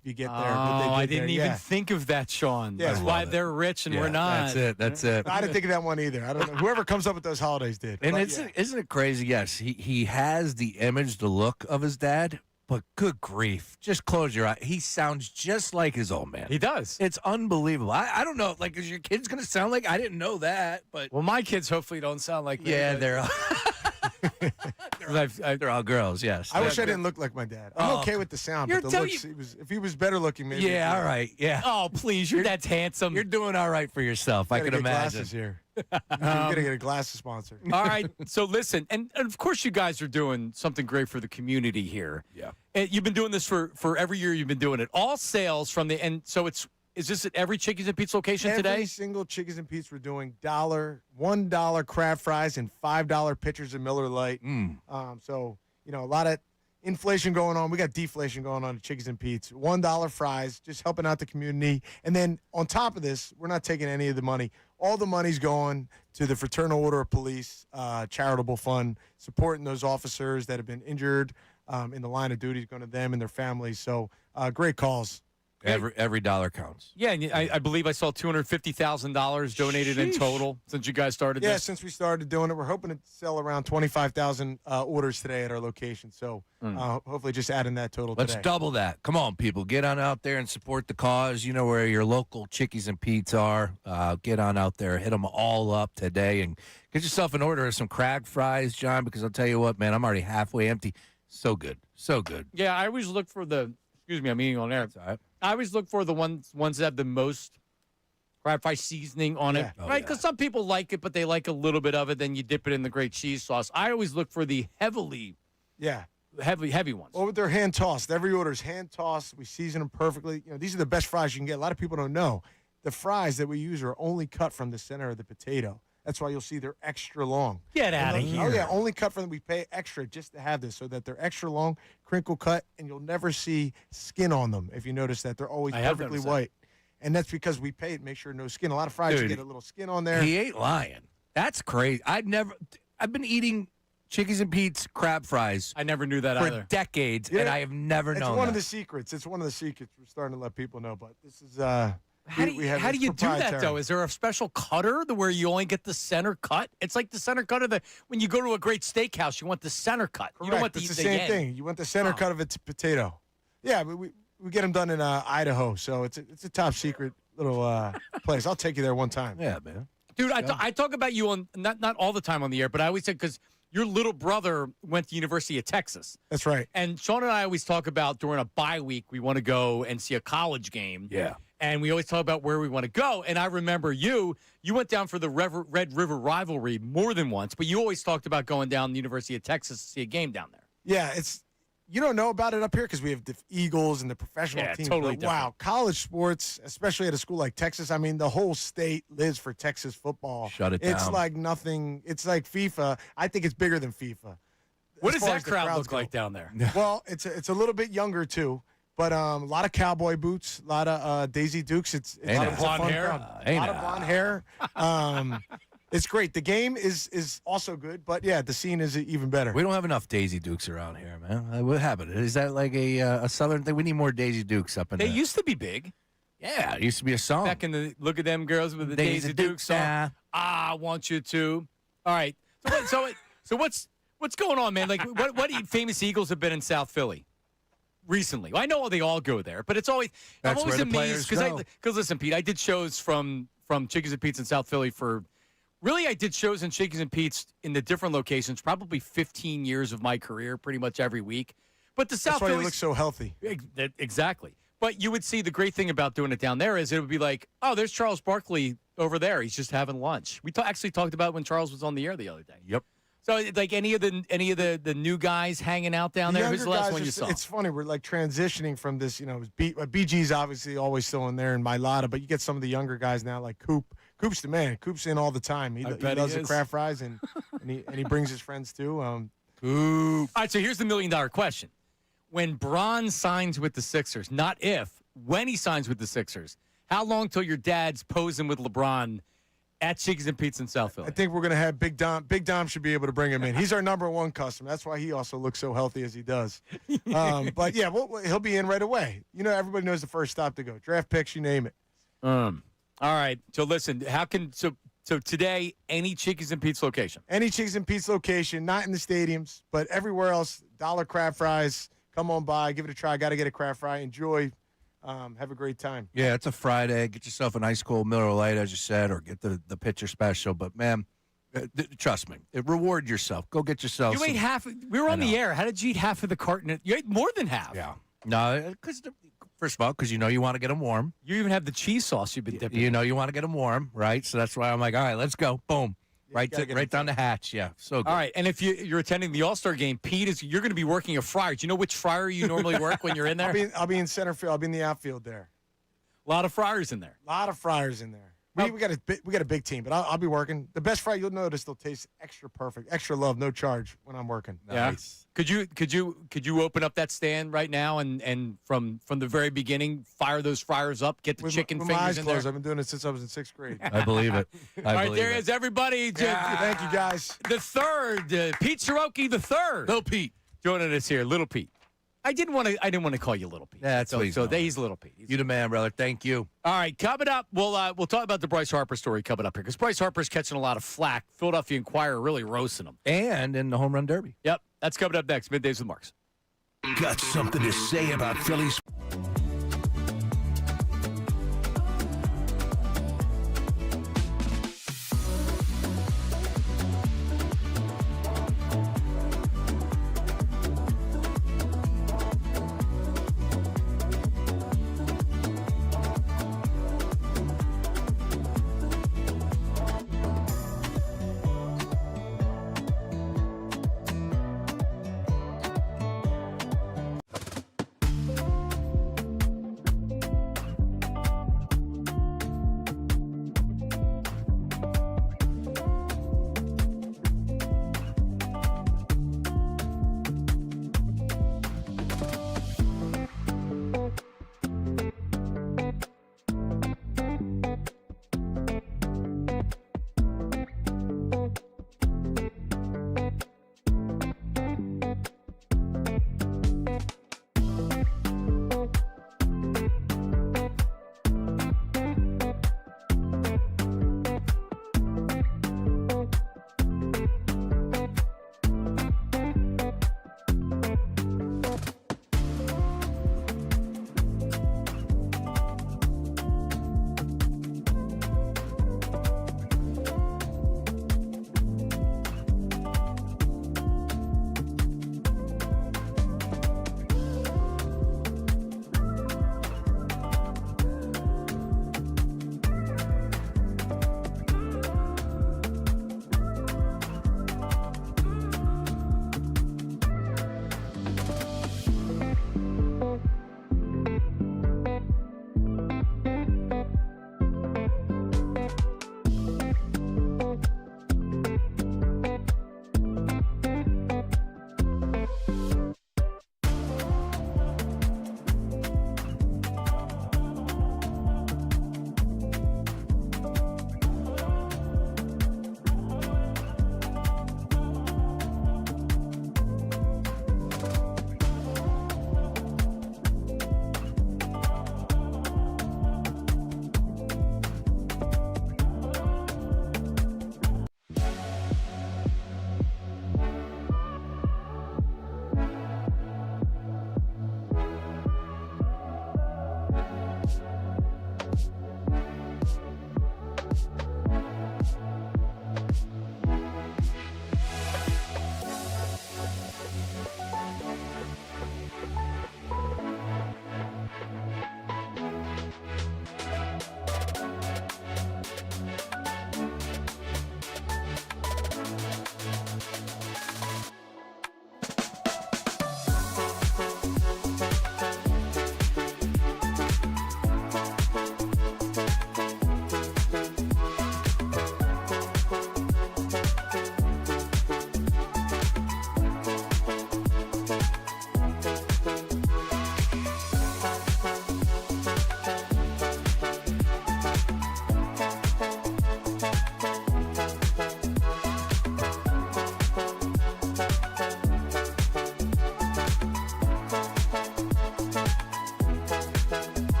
If you get there. I didn't even think of that, Sean. Yeah, that's why they're rich and we're not. That's it. I didn't think of that one either. I don't know. Whoever comes up with those holidays did. And isn't it crazy? Yes, he has the image, the look of his dad, but good grief. Just close your eye. He sounds just like his old man. He does. It's unbelievable. I don't know. Like, is your kid's going to sound like? I didn't know that. But well, my kids hopefully don't sound like yeah, they're all girls, yes. I wish I didn't look like my dad. I'm okay with the sound, but the looks, if he was better looking, maybe. Yeah, all right, yeah. Oh, please, your dad's handsome. You're doing all right for yourself, I can imagine. Glasses here. You're going to get a glasses sponsor. All right, so listen, and of course you guys are doing something great for the community here. Yeah. And you've been doing this for every year you've been doing it. All sales from and so is this at every Chickies and Pete's location today? Every single Chickies and Pete's, we're doing $1 crab fries and $5 pitchers of Miller Lite. So, a lot of inflation going on. We got deflation going on at Chickies and Pete's. $1 fries, just helping out the community. And then on top of this, we're not taking any of the money. All the money's going to the Fraternal Order of Police charitable fund, supporting those officers that have been injured in the line of duty, going to them and their families. So great cause. Every dollar counts. Yeah, and I believe I saw $250,000 donated in total since you guys started this. Yeah, since we started doing it. We're hoping to sell around 25,000 orders today at our location. So hopefully just adding that total Let's today. double that. Come on, people. Get on out there and support the cause. You know where your local Chickies and Pete's are. Get on out there. Hit them all up today and get yourself an order of some crab fries, John, because I'll tell you what, man, I'm already halfway empty. So good. So good. Yeah, I always look for excuse me, I'm eating on air. That's all right. I always look for the ones that have the most crab fry seasoning on it, right? Because some people like it, but they like a little bit of it. Then you dip it in the great cheese sauce. I always look for the heavy ones. Well, they're hand tossed. Every order is hand tossed. We season them perfectly. These are the best fries you can get. A lot of people don't know. The fries that we use are only cut from the center of the potato. That's why you'll see they're extra long. Get out of here. Oh, yeah, only cut from we pay extra just to have this so that they're extra long, crinkle cut, and you'll never see skin on them. If you notice that, they're always perfectly white. And that's because we pay to make sure no skin. A lot of fries, you get a little skin on there. He ain't lying. That's crazy. I've been eating Chickies and Pete's crab fries. I never knew that for decades, and I have never known It's one that. of the secrets. It's one of the secrets we're starting to let people know. But this is How do you do that, though? Is there a special cutter where you only get the center cut? It's like the center cut of when you go to a great steakhouse, you want the center cut. Correct. You don't want it's the same end. thing. You want the center cut of a potato. Yeah, but we get them done in Idaho, so it's a top secret little place. I'll take you there one time. Yeah, man. Dude, I talk about you on not all the time on the air, but I always say because your little brother went to University of Texas. That's right. And Sean and I always talk about during a bye week we want to go and see a college game. Yeah. And we always talk about where we want to go. And I remember you went down for the Red River rivalry more than once, but you always talked about going down to the University of Texas to see a game down there. Yeah, you don't know about it up here because we have the Eagles and the professional teams. Totally but wow, college sports, especially at a school like Texas, I mean, the whole state lives for Texas football. Shut it down. It's like nothing. It's like FIFA. I think it's bigger than FIFA. What as does far that as the crowd crowds look go. like down there? Well, it's a little bit younger too, but a lot of cowboy boots, a lot of Daisy Dukes. It's Ain't a it? Blonde fun hair? crowd. A lot of blonde hair. It's great. The game is also good, but yeah, the scene is even better. We don't have enough Daisy Dukes around here, man. What happened? Is that like a Southern thing? We need more Daisy Dukes up in They there. used to be big. Yeah, it used to be a song. Back in the Look at Them Girls with the Daisy Daisy Duke Dukes, song. yeah. I want you to. All right. So what's going on, man? Like, what famous Eagles have been in South Philly recently? Well, I know they all go there, but it's always I'm That's always where the players amazed go. because listen, Pete, I did shows from Chickies and Pete's in South Philly for. Really, I did shows in Chickies and Pete's in the different locations, probably 15 years of my career, pretty much every week. But the South That's why you Philly look so healthy. Exactly. But you would see the great thing about doing it down there is it would be like, oh, there's Charles Barkley over there. He's just having lunch. We actually talked about it when Charles was on the air the other day. Yep. So like any of the new guys hanging out down there. Who's the younger last guys one are you s- saw? It's funny. We're like transitioning from this, BG's obviously always still in there and Mylata, but you get some of the younger guys now like Coop. Coop's the man. Coop's in all the time. He bet does he the is. craft fries and he brings his friends too. All right, so here's the $1 million question. When Bron signs with the Sixers, not if, when he signs with the Sixers, how long till your dad's posing with LeBron at Chickies and Pete's in South Philly? I think we're going to have Big Dom. Big Dom should be able to bring him in. He's our number one customer. That's why he also looks so healthy as he does. But yeah, he'll be in right away. Everybody knows the first stop to go. Draft picks, you name it. All right. So listen, so today, any Chickies and Pete's location? Any Chickies and Pete's location, not in the stadiums, but everywhere else, dollar crab fries. Come on by, give it a try. Got to get a crab fry. Enjoy. Have a great time. Yeah, it's a Friday. Get yourself a nice cold Miller Lite, as you said, or get the pitcher special. But, man, trust me, reward yourself. Go get yourself You ate half. We were on the air. How did you eat half of the carton? You ate more than half. Yeah. No, because first of all, because you want to get them warm. You even have the cheese sauce you've been dipping. You want to get them warm, right? So that's why I'm like, all right, let's go. Boom. Right down the hatch. Yeah. So good. All right. And if you're attending the All-Star game, Pete, you're going to be working a fryer. Do you know which fryer you normally work when you're in there? I'll be in center field. I'll be in the outfield there. A lot of fryers in there. A lot of fryers in there. We got a big team, but I'll be working. The best fry, you'll notice they'll taste extra perfect, extra love, no charge when I'm working. Nice. Yeah. Could you open up that stand right now and from the very beginning fire those fryers up, get the chicken with fingers my eyes in closed. there? I've been doing it since I was in 6th grade. I believe it. All right, there is everybody. Thank you, guys. The third, Pete Cherokee the third. Little Pete joining us here. Little Pete. I didn't want to call you Little Pete. Yeah, that's what he's known. He's Little Pete. You the man, brother. Thank you. All right, coming up, we'll talk about the Bryce Harper story coming up here because Bryce Harper's catching a lot of flack. Philadelphia Inquirer really roasting him. And in the home run derby. Yep, that's coming up next. Middays with Marks. Got something to say about Phillies?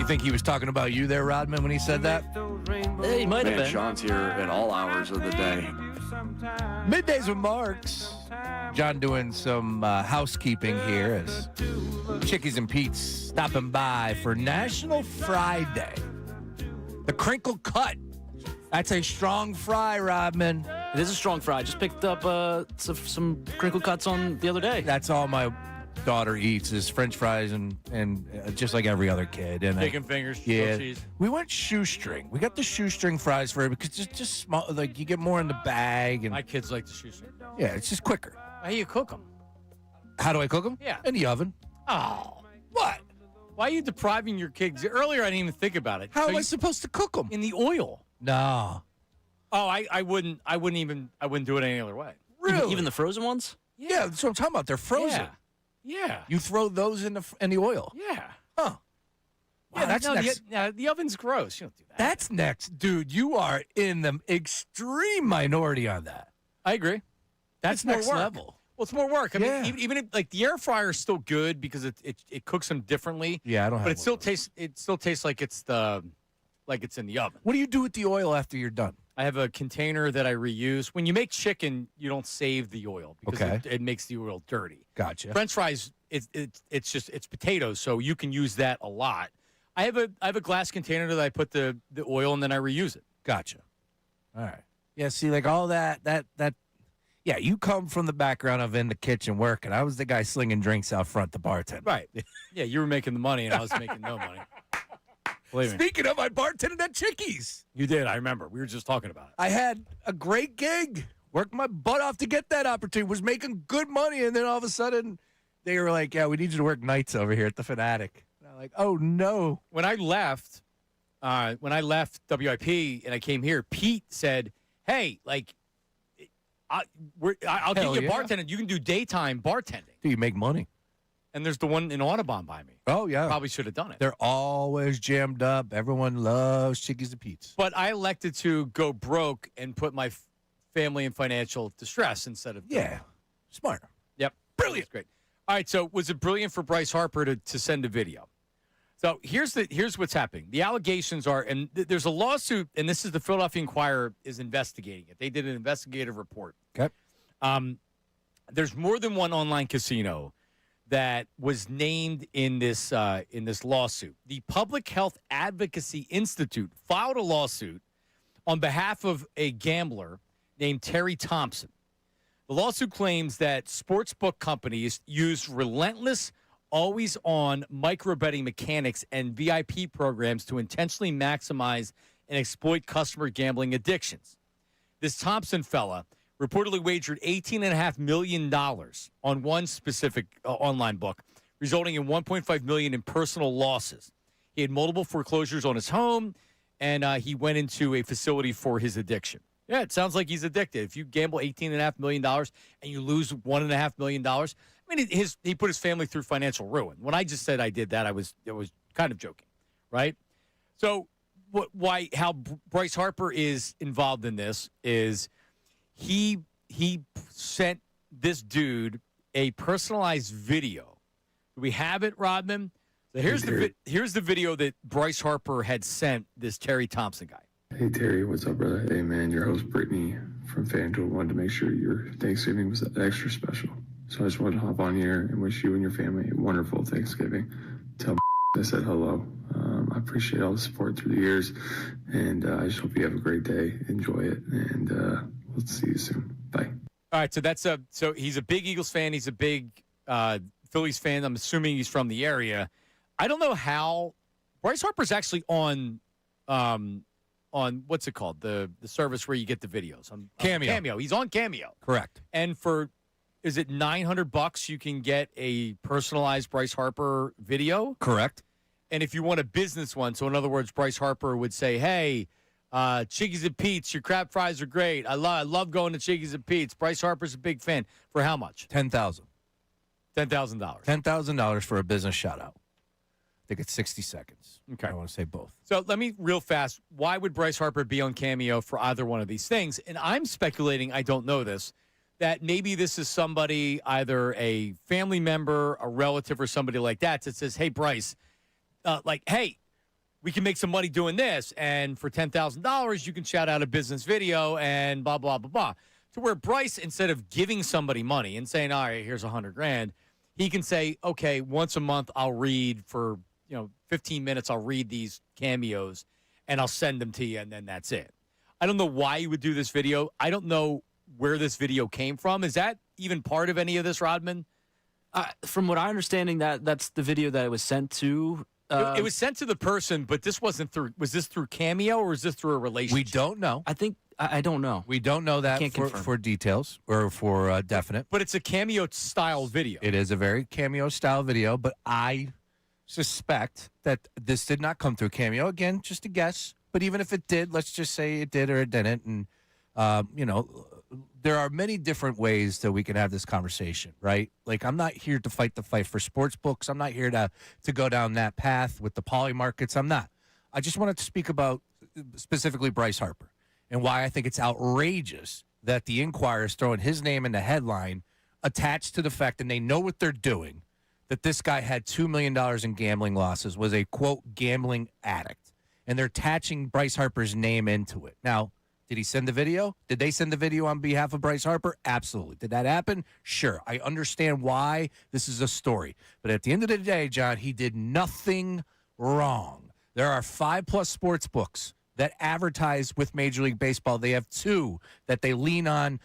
You think he was talking about you there, Rodman, when he said that? Hey, he might have been. Sean's here at all hours of the day. Middays with Marks. John doing some housekeeping here as Chickies and Pete's stopping by for National Fry Day. The crinkle cut. That's a strong fry, Rodman. It is a strong fry. Just picked up some crinkle cuts on the other day. That's all my daughter eats is French fries and just like every other kid. And Chicken fingers, yeah. cheese. We went shoestring. We got the shoestring fries for her because it's just small. Like you get more in the bag. And My kids like the shoestring. yeah, it's just quicker. How do you cook them? How do I cook them? Yeah. In the oven. Oh. What? Why are you depriving your kids? Earlier, I didn't even think about it. How am I supposed to cook them? In the oil. No. Oh, I wouldn't do it any other way. Really? Even the frozen ones? Yeah, that's what I'm talking about. They're frozen. Yeah. You throw those in the oil. Yeah. Huh. Yeah, that's next. The oven's gross. You don't do that. That's next, dude. You are in the extreme minority on that. I agree. That's It's more next work. level. Well, it's more work. I Yeah. mean, even if, like the air fryer is still good because it cooks them differently. Yeah, I don't have But it still tastes like it's in the oven. What do you do with the oil after you're done? I have a container that I reuse. When you make chicken, you don't save the oil because Okay. it makes the oil dirty. Gotcha. French fries, it's potatoes, so you can use that a lot. I have a glass container that I put the oil and then I reuse it. Gotcha. All right. Yeah, see, like all that. Yeah, you come from the background of in the kitchen working. I was the guy slinging drinks out front, the bartender. Right. Yeah, you were making the money and I was making no money. Believe me. Speaking of, I bartended at Chickies. You did. I remember. We were just talking about it. I had a great gig. Worked my butt off to get that opportunity. Was making good money, and then all of a sudden, they were like, "Yeah, we need you to work nights over here at the Fanatic." And I'm like, "Oh no!" When I left WIP and I came here, Pete said, "Hey, like, I'll Hell give you a yeah. bartender. You can do daytime bartending." Do you make money? And there's the one in Audubon by me. Oh yeah, Probably should have done it. they're always jammed up. Everyone loves Chickies and Pete's. But I elected to go broke and put my family in financial distress instead of smart. Yep, brilliant, great. All right, so was it brilliant for Bryce Harper to send a video? So here's what's happening. The allegations are, and there's a lawsuit, and this is the Philadelphia Inquirer is investigating it. They did an investigative report. Okay. There's more than one online casino that was named in this lawsuit. The Public Health Advocacy Institute filed a lawsuit on behalf of a gambler named Terry Thompson. The lawsuit claims that sportsbook companies used relentless, always-on micro-betting mechanics and VIP programs to intentionally maximize and exploit customer gambling addictions. This Thompson fella reportedly wagered $18.5 million on one specific online book, resulting in $1.5 million in personal losses. He had multiple foreclosures on his home, and he went into a facility for his addiction. Yeah, it sounds like he's addicted. If you gamble $18.5 million and you lose $1.5 million, I mean, he put his family through financial ruin. When I just said I did that, I was kind of joking, right? So how Bryce Harper is involved in this is he sent this dude a personalized video. Do we have it, Rodman? So here's the video that Bryce Harper had sent this Terry Thompson guy. Hey Terry, what's up, brother? Hey man, your host Brittany from FanDuel wanted to make sure your Thanksgiving was extra special. So I just wanted to hop on here and wish you and your family a wonderful Thanksgiving. Tell I said hello. I appreciate all the support through the years, and I just hope you have a great day. Enjoy it, and we'll see you soon. Bye. All right, so so he's a big Eagles fan. He's a big Phillies fan. I'm assuming he's from the area. I don't know how Bryce Harper's actually on what's it called, the service where you get the videos on Cameo. He's on Cameo. Correct. And for is it $900 you can get a personalized Bryce Harper video? Correct. And if you want a business one, so in other words, Bryce Harper would say, "Hey, Chickies and Pete's, your crab fries are great. I love going to Chickies and Pete's. Bryce Harper's a big fan." For how much? $10,000. $10,000. $10,000 for a business shout out. I think it's 60 seconds. Okay. I want to say both. So let me real fast. Why would Bryce Harper be on Cameo for either one of these things? And I'm speculating, I don't know this, that maybe this is somebody, either a family member, a relative, or somebody like that says, "Hey, Bryce, hey, we can make some money doing this. And for $10,000, you can shout out a business video and blah, blah, blah, blah. To where Bryce, instead of giving somebody money and saying, all right, here's $100,000, he can say, okay, once a month I'll read for, 15 minutes, I'll read these cameos and I'll send them to you, and then that's it. I don't know why he would do this video. I don't know where this video came from. Is that even part of any of this, Rodman? From what I understanding, that's the video that it was sent to. It was sent to the person, but this wasn't through. Was this through Cameo or was this through a relationship? We don't know. I don't know. We don't know that Can't confirm. for details or for definite. But it's a Cameo style video. It is a very Cameo style video, but I suspect that this did not come through Cameo. Again, just a guess. But even if it did, let's just say it did or it didn't. And, there are many different ways that we can have this conversation, right? Like, I'm not here to fight the fight for sports books. I'm not here to go down that path with the poly markets. I'm not. I just wanted to speak about specifically Bryce Harper and why I think it's outrageous that the Inquirer is throwing his name in the headline attached to the fact, and they know what they're doing, that this guy had $2 million in gambling losses, was a, quote, gambling addict. And they're attaching Bryce Harper's name into it. Now, did he send the video? Did they send the video on behalf of Bryce Harper? Absolutely. Did that happen? Sure. I understand why this is a story. But at the end of the day, John, he did nothing wrong. There are 5+ sports books that advertise with Major League Baseball. They have 2 that they lean on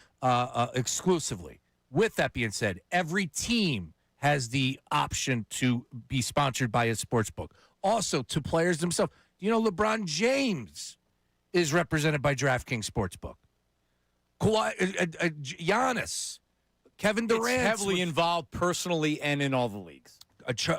exclusively. With that being said, every team has the option to be sponsored by a sports book. Also, to players themselves. LeBron James is represented by DraftKings Sportsbook. Giannis, Kevin Durant. It's heavily involved personally and in all the leagues.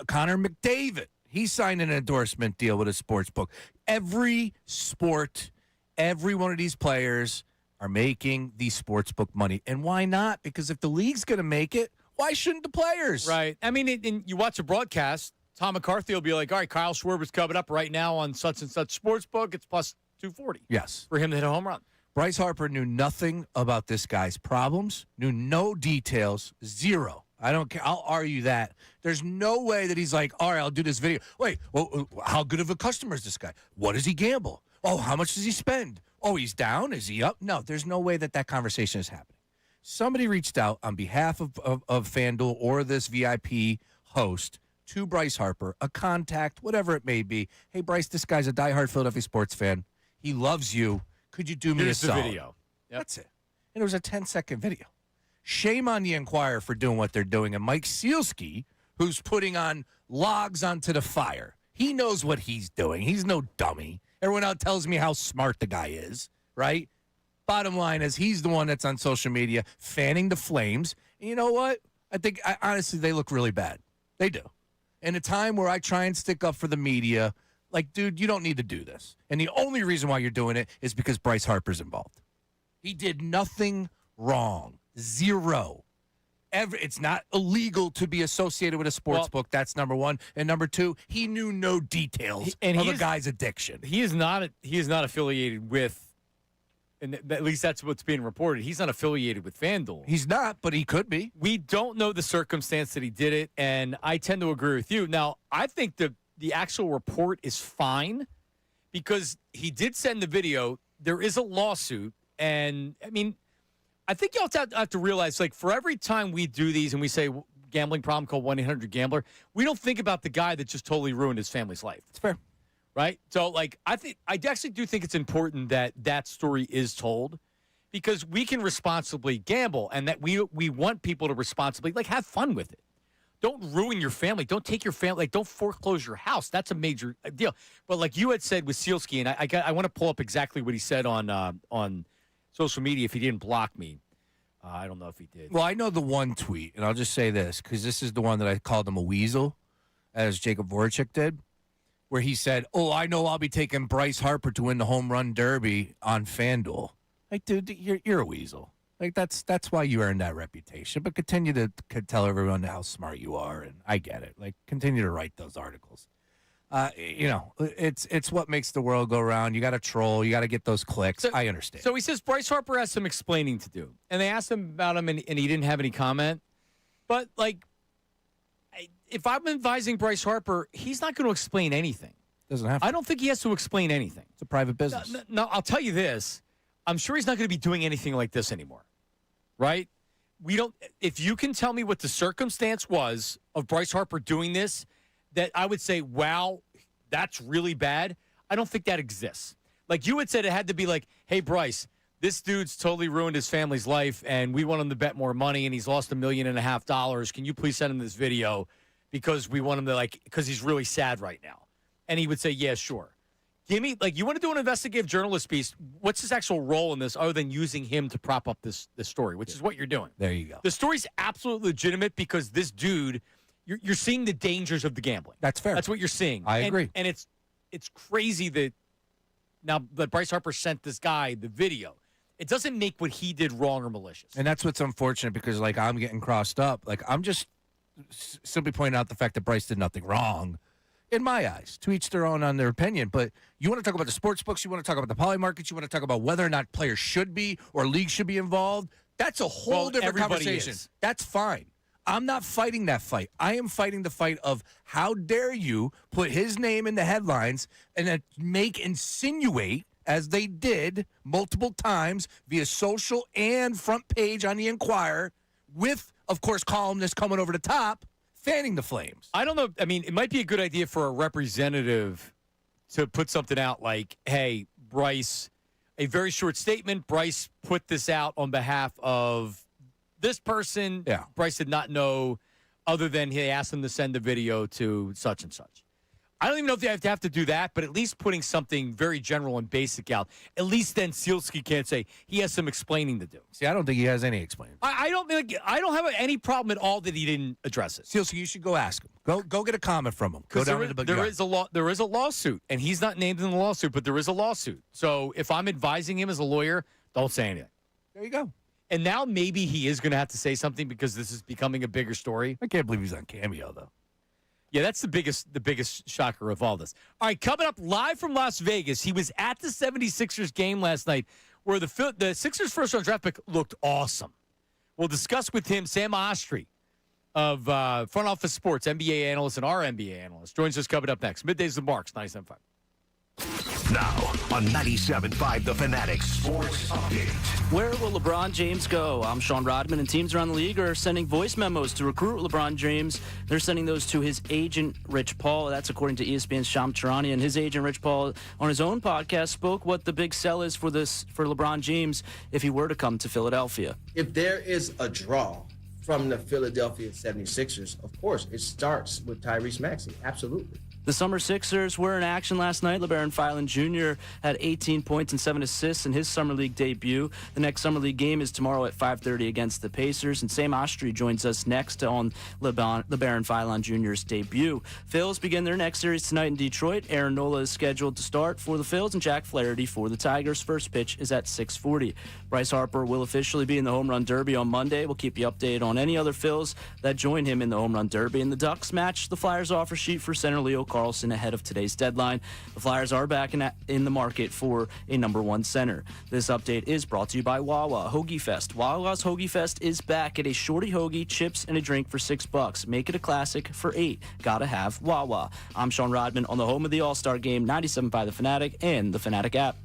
Connor McDavid, he signed an endorsement deal with a sports book. Every sport, every one of these players are making the sports book money. And why not? Because if the league's going to make it, why shouldn't the players? Right. I mean, you watch a broadcast, Tom McCarthy will be like, all right, Kyle Schwarber's coming up right now on such and such sports book. It's plus 240. Yes. For him to hit a home run. Bryce Harper knew nothing about this guy's problems, knew no details, zero. I don't care. I'll argue that. There's no way that he's like, all right, I'll do this video. Wait, well, how good of a customer is this guy? What does he gamble? Oh, how much does he spend? Oh, he's down? Is he up? No, there's no way that conversation is happening. Somebody reached out on behalf of FanDuel or this VIP host to Bryce Harper, a contact, whatever it may be. Hey, Bryce, this guy's a diehard Philadelphia sports fan. He loves you. Could you do me a solid? Here's the video. Yep. That's it. And it was a 10-second video. Shame on the Inquirer for doing what they're doing. And Mike Sealski, who's putting on logs onto the fire, he knows what he's doing. He's no dummy. Everyone else tells me how smart the guy is, right? Bottom line is he's the one that's on social media fanning the flames. And you know what? I think, honestly, they look really bad. They do. In a time where I try and stick up for the media, like, dude, you don't need to do this. And the only reason why you're doing it is because Bryce Harper's involved. He did nothing wrong. Zero. It's not illegal to be associated with a sports book. That's number one. And number two, he knew no details of a guy's addiction. He is not affiliated with, and at least that's what's being reported. He's not affiliated with FanDuel. He's not, but he could be. We don't know the circumstance that he did it, and I tend to agree with you. Now, I think the actual report is fine because he did send the video. There is a lawsuit, and, I mean, I think you also have to realize, like, for every time we do these and we say gambling problem, call 1-800-GAMBLER, we don't think about the guy that just totally ruined his family's life. It's fair. Right? So, like, I actually do think it's important that that story is told because we can responsibly gamble and that we want people to responsibly, like, have fun with it. Don't ruin your family. Don't take your family, like, don't foreclose your house. That's a major deal. But like you had said with Sealski, and I want to pull up exactly what he said on social media if he didn't block me. I don't know if he did. Well, I know the one tweet, and I'll just say this, because this is the one that I called him a weasel, as Jacob Voracek did, where he said, oh, I know I'll be taking Bryce Harper to win the home run derby on FanDuel. Like, dude, you're a weasel. Like, that's why you earned that reputation. But continue to tell everyone how smart you are, and I get it. Like, continue to write those articles. It's what makes the world go round. You got to troll. You got to get those clicks. I understand. So he says Bryce Harper has some explaining to do. And they asked him about him, and he didn't have any comment. But, like, if I'm advising Bryce Harper, he's not going to explain anything. Doesn't have to. I don't think he has to explain anything. It's a private business. No, I'll tell you this. I'm sure he's not going to be doing anything like this anymore, right? We don't. If you can tell me what the circumstance was of Bryce Harper doing this, that I would say, wow, that's really bad. I don't think that exists. Like you had said, it had to be like, hey, Bryce, this dude's totally ruined his family's life, and we want him to bet more money, and he's lost $1.5 million. Can you please send him this video because we want him to because he's really sad right now? And he would say, yeah, sure. Give me, you want to do an investigative journalist piece. What's his actual role in this other than using him to prop up this story, which is what you're doing. There you go. The story's absolutely legitimate because this dude, you're seeing the dangers of the gambling. That's fair. That's what you're seeing. I agree. And it's crazy that now that Bryce Harper sent this guy the video. It doesn't make what he did wrong or malicious. And that's what's unfortunate because, I'm getting crossed up. I'm just simply pointing out the fact that Bryce did nothing wrong in my eyes. To each their own on their opinion. But you want to talk about the sports books, you want to talk about the poly markets, you want to talk about whether or not players should be or leagues should be involved. That's a whole different conversation. That's fine. I'm not fighting that fight. I am fighting the fight of how dare you put his name in the headlines and then insinuate, as they did multiple times via social and front page on the Enquirer, with, of course, columnists coming over the top, fanning the flames. I don't know. I mean, it might be a good idea for a representative to put something out like, hey, Bryce, a very short statement. Bryce put this out on behalf of this person. Yeah. Bryce did not know other than he asked him to send the video to such and such. I don't even know if they have to do that, but at least putting something very general and basic out, at least then Sealski can't say he has some explaining to do. See, I don't think he has any explaining. I don't have any problem at all that he didn't address it. Sealski, you should go ask him. Go get a comment from him. Go down to the big there is a lawsuit, and he's not named in the lawsuit, but there is a lawsuit. So if I'm advising him as a lawyer, don't say anything. There you go. And now maybe he is going to have to say something because this is becoming a bigger story. I can't believe he's on Cameo, though. Yeah, that's the biggest shocker of all this. All right, coming up live from Las Vegas, he was at the 76ers game last night where the Sixers first-round draft pick looked awesome. We'll discuss with him Sam Ostry of Front Office Sports, NBA analyst and our NBA analyst. Joins us coming up next. Middays with Marks, 97.5. Now on 97.5 The Fanatic Sports Update. Where will LeBron James go? I'm Sean Rodman, and teams around the league are sending voice memos to recruit LeBron James. They're sending those to his agent, Rich Paul. That's according to ESPN's Sham Charania. And his agent, Rich Paul, on his own podcast, spoke what the big sell is for LeBron James if he were to come to Philadelphia. If there is a draw from the Philadelphia 76ers, of course, it starts with Tyrese Maxey. Absolutely. The Summer Sixers were in action last night. LeBron Filan Jr. had 18 points and 7 assists in his Summer League debut. The next Summer League game is tomorrow at 5:30 against the Pacers, and Sam Ostry joins us next on LeBron Filan Jr.'s debut. Phils begin their next series tonight in Detroit. Aaron Nola is scheduled to start for the Phils, and Jack Flaherty for the Tigers. First pitch is at 6:40. Bryce Harper will officially be in the Home Run Derby on Monday. We'll keep you updated on any other Phils that join him in the Home Run Derby. And the Ducks match the Flyers offer sheet for center Leo Carlson ahead of today's deadline. The Flyers are back in the market for a number one center. This update is brought to you by Wawa Hoagie Fest. Wawa's Hoagie Fest is back at a shorty hoagie, chips, and a drink for $6. Make it a classic for $8. Gotta have Wawa. I'm Sean Rodman on the home of the All-Star Game, 97.5 The Fanatic and the Fanatic app.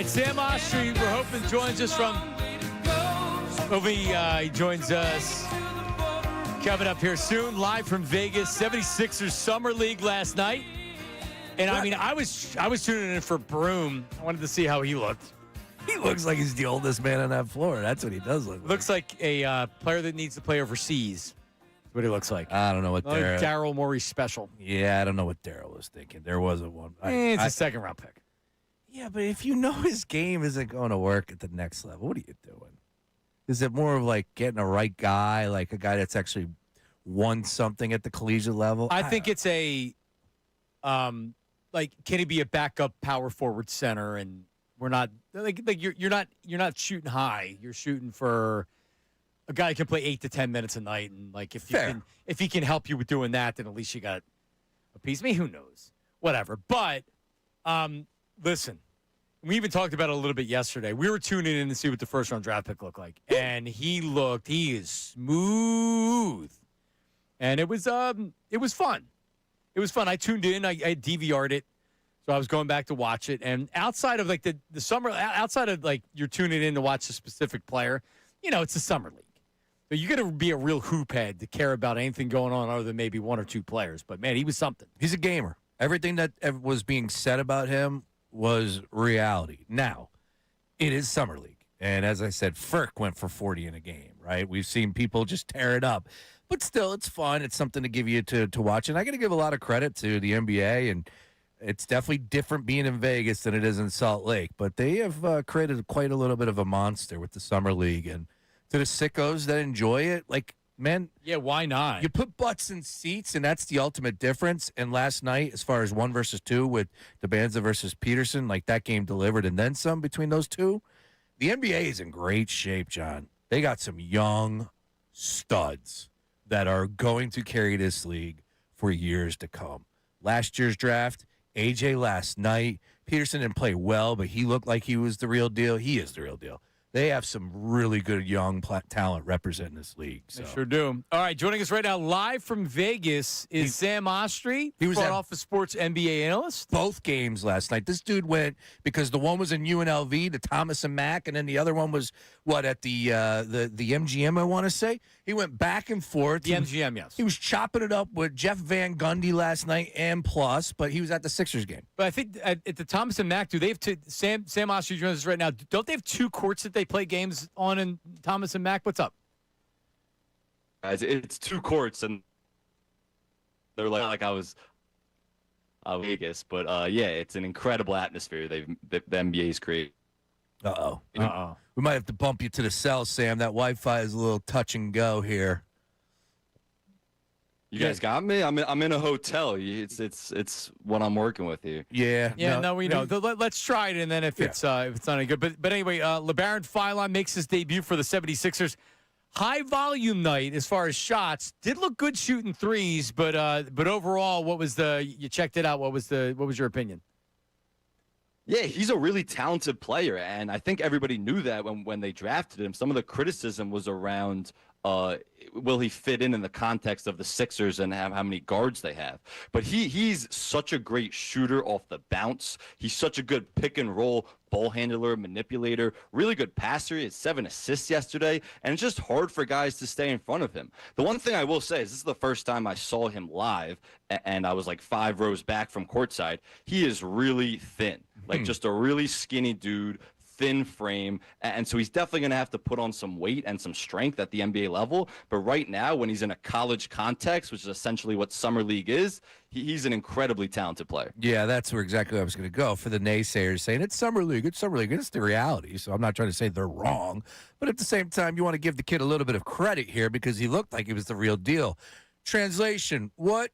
right, Sam Ostry, we're hoping joins us from he joins us coming up here soon, live from Vegas. 76ers Summer League last night. And I mean, I was tuning in for Broom. I wanted to see how he looked. He looks like he's the oldest man on that floor. That's what he does look like. Looks like a player that needs to play overseas. That's what he looks like. I don't know what Daryl Morey special. Yeah, I don't know what Daryl was thinking. There wasn't one. It's a second-round pick. Yeah, but if you know his game isn't going to work at the next level, what are you doing? Is it more of like getting a right guy, like a guy that's actually won something at the collegiate level? I think it's a, like, can he be a backup power forward center? And we're not like you're not shooting high. You're shooting for a guy who can play 8 to 10 minutes a night. And like if he can help you with doing that, then at least you got a piece. I mean, who knows? Whatever. But listen. We even talked about it a little bit yesterday. We were tuning in to see what the first-round draft pick looked like, and he is smooth. And it was fun. It was fun. I tuned in. I DVR'd it, so I was going back to watch it. And outside of like the summer, outside of like you're tuning in to watch a specific player, it's a summer league. So you got to be a real hoop head to care about anything going on other than maybe one or two players. But man, he was something. He's a gamer. Everything that was being said about him was reality. Now, it is Summer League. And as I said, Ferk went for 40 in a game, right? We've seen people just tear it up. But still, it's fun. It's something to give you to watch. And I got to give a lot of credit to the NBA. And it's definitely different being in Vegas than it is in Salt Lake. But they have created quite a little bit of a monster with the Summer League. And to the sickos that enjoy it, like, man. Yeah, why not? You put butts in seats, and that's the ultimate difference. And last night, as far as 1 versus 2 with DeBanza versus Peterson, like that game delivered and then some between those two. The NBA is in great shape, John. They got some young studs that are going to carry this league for years to come. Last year's draft, AJ last night. Peterson didn't play well, but he looked like he was the real deal. He is the real deal. They have some really good young talent representing this league. So. They sure do. All right, joining us right now live from Vegas is Sam Ostry, he was Front Office Sports NBA analyst. Both games last night. This dude went, because the one was in UNLV, the Thomas and Mack, and then the other one was, at the MGM, I want to say. He went back and forth. The MGM, yes. He was chopping it up with Jeff Van Gundy last night and plus, but he was at the Sixers game. But I think at the Thomas and Mack, do they have Sam Ostry joins us right now. Don't they have 2 courts that they play games on in Thomas and Mack? What's up? Guys, it's 2 courts, and they're like I was Vegas, but yeah, it's an incredible atmosphere the NBA's created. Uh-oh. We might have to bump you to the cell, Sam. That Wi-Fi is a little touch and go here. You guys got me? I'm in a hotel. It's what I'm working with here. Yeah. No, we know. Let's try it, and then if it's not any good. But anyway, LeBaron Philon makes his debut for the 76ers. High volume night as far as shots. Did look good shooting threes, but overall, you checked it out. What was your opinion? Yeah, he's a really talented player, and I think everybody knew that when they drafted him. Some of the criticism was around will he fit in the context of the Sixers and how many guards they have. But he's such a great shooter off the bounce. He's such a good pick and roll ball handler, manipulator, really good passer. He had 7 assists yesterday, and it's just hard for guys to stay in front of him. The one thing I will say is this is the first time I saw him live, and I was like 5 rows back from courtside. He is really thin, like just a really skinny dude, thin frame, and so he's definitely going to have to put on some weight and some strength at the NBA level. But right now, when he's in a college context, which is essentially what Summer League is, he's an incredibly talented player. Yeah, that's where exactly I was going to go. For the naysayers saying it's Summer League, it's the reality. So I'm not trying to say they're wrong, but at the same time, you want to give the kid a little bit of credit here because he looked like he was the real deal. Translation, what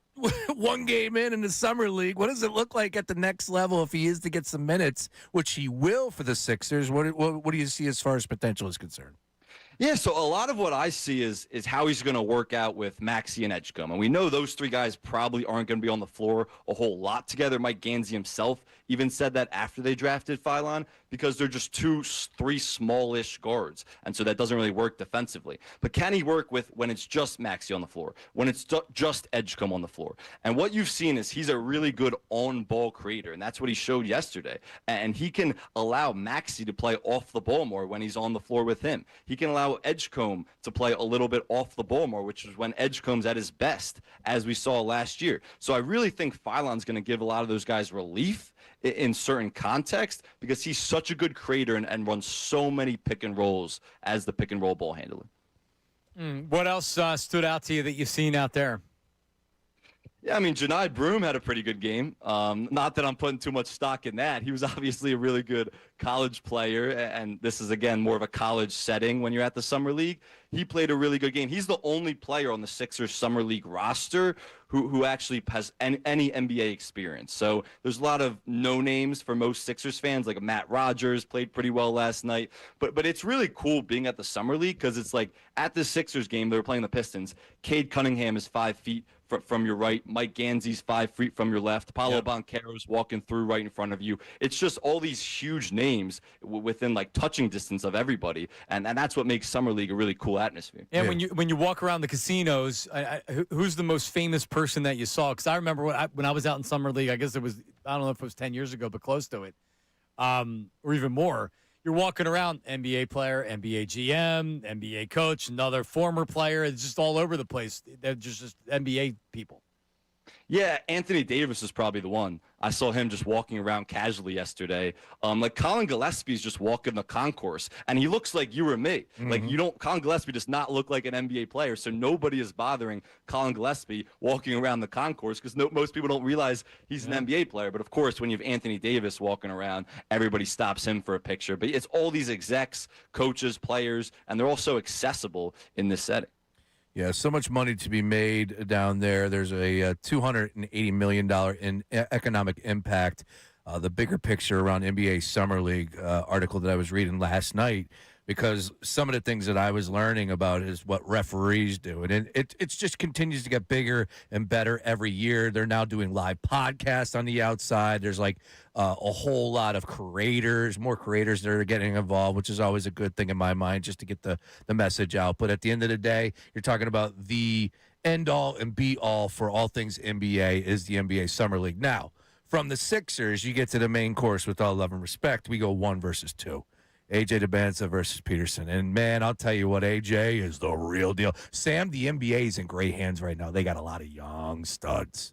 1 game in the Summer League, what does it look like at the next level if he is to get some minutes, which he will for the Sixers? What do you see as far as potential is concerned? Yeah, so a lot of what I see is how he's going to work out with Maxey and Edgecombe. And we know those three guys probably aren't going to be on the floor a whole lot together. Mike Gansey himself even said that after they drafted Philon, because they're just three smallish guards. And so that doesn't really work defensively. But can he work with when it's just Maxey on the floor, when it's just Edgecombe on the floor? And what you've seen is he's a really good on-ball creator, and that's what he showed yesterday. And he can allow Maxey to play off the ball more when he's on the floor with him. He can allow Edgecombe to play a little bit off the ball more, which is when Edgecombe's at his best, as we saw last year. So I really think Philon's going to give a lot of those guys relief in certain context because he's such a good creator and runs so many pick and rolls as the pick and roll ball handler. What else stood out to you that you've seen out there? Yeah, I mean, Janai Broom had a pretty good game. Not that I'm putting too much stock in that. He was obviously a really good college player, and this is, again, more of a college setting when you're at the Summer League. He played a really good game. He's the only player on the Sixers Summer League roster who actually has any NBA experience. So there's a lot of no-names for most Sixers fans, like Matt Rogers played pretty well last night. But it's really cool being at the Summer League because it's like at the Sixers game, they were playing the Pistons. Cade Cunningham is 5 feet from your right. Mike Gansey's 5 feet from your left. Paolo Banchero's walking through right in front of you. It's just all these huge names within like touching distance of everybody, and that's what makes Summer League a really cool atmosphere. And when you walk around the casinos, who's the most famous person that you saw? Because I remember when I was out in Summer League, I guess it was, I don't know if it was 10 years ago, but close to it, or even more. You're walking around, NBA player, NBA GM, NBA coach, another former player. It's just all over the place. They're just NBA people. Yeah, Anthony Davis is probably the one. I saw him just walking around casually yesterday. Like Colin Gillespie's just walking the concourse, and he looks like you or me. Mm-hmm. Like Colin Gillespie does not look like an NBA player, so nobody is bothering Colin Gillespie walking around the concourse because most people don't realize he's an NBA player. But of course, when you have Anthony Davis walking around, everybody stops him for a picture. But it's all these execs, coaches, players, and they're all so accessible in this setting. Yeah, so much money to be made down there. There's a $280 million in economic impact. The bigger picture around NBA Summer League article that I was reading last night, because some of the things that I was learning about is what referees do. And it just continues to get bigger and better every year. They're now doing live podcasts on the outside. There's like a whole lot of more creators that are getting involved, which is always a good thing in my mind, just to get the message out. But at the end of the day, you're talking about the end-all and be-all for all things NBA is the NBA Summer League. Now, from the Sixers, you get to the main course with all love and respect. We go 1 versus 2. AJ DeBanza versus Peterson. And, man, I'll tell you what, AJ is the real deal. Sam, the NBA is in great hands right now. They got a lot of young studs.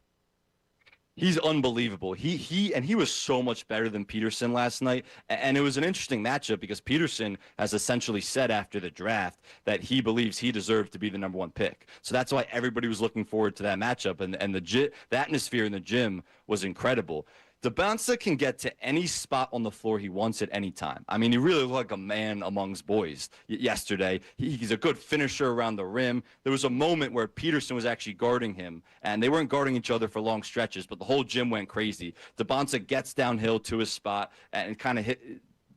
He's unbelievable. He was so much better than Peterson last night. And it was an interesting matchup because Peterson has essentially said after the draft that he believes he deserved to be the number 1 pick. So that's why everybody was looking forward to that matchup. And the atmosphere in the gym was incredible. DeBanza can get to any spot on the floor he wants at any time. I mean, he really looked like a man amongst boys yesterday. He's a good finisher around the rim. There was a moment where Peterson was actually guarding him, and they weren't guarding each other for long stretches, but the whole gym went crazy. DeBanza gets downhill to his spot and kind of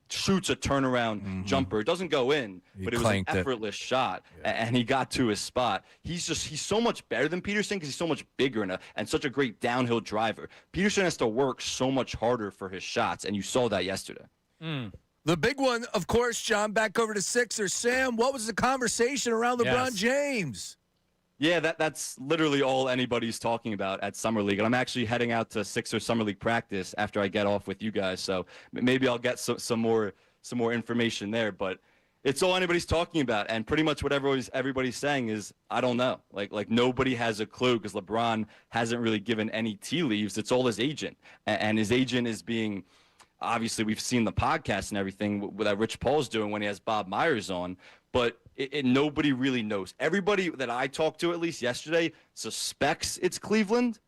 shoots a turnaround jumper. It doesn't go in, but it was an effortless shot, and he got to his spot. He's so much better than Peterson because he's so much bigger and such a great downhill driver. Peterson has to work so much harder for his shots, and you saw that yesterday. The big one, of course, John, back over to Sixers. Sam, what was the conversation around LeBron James? Yeah, that's literally all anybody's talking about at Summer League. And I'm actually heading out to Sixers Summer League practice after I get off with you guys. So maybe I'll get some more information there. But it's all anybody's talking about. And pretty much what everybody's saying is, I don't know. Like nobody has a clue because LeBron hasn't really given any tea leaves. It's all his agent. And his agent is being, obviously we've seen the podcast and everything that Rich Paul's doing when he has Bob Myers on. But nobody really knows. Everybody that I talked to, at least yesterday, suspects it's Cleveland,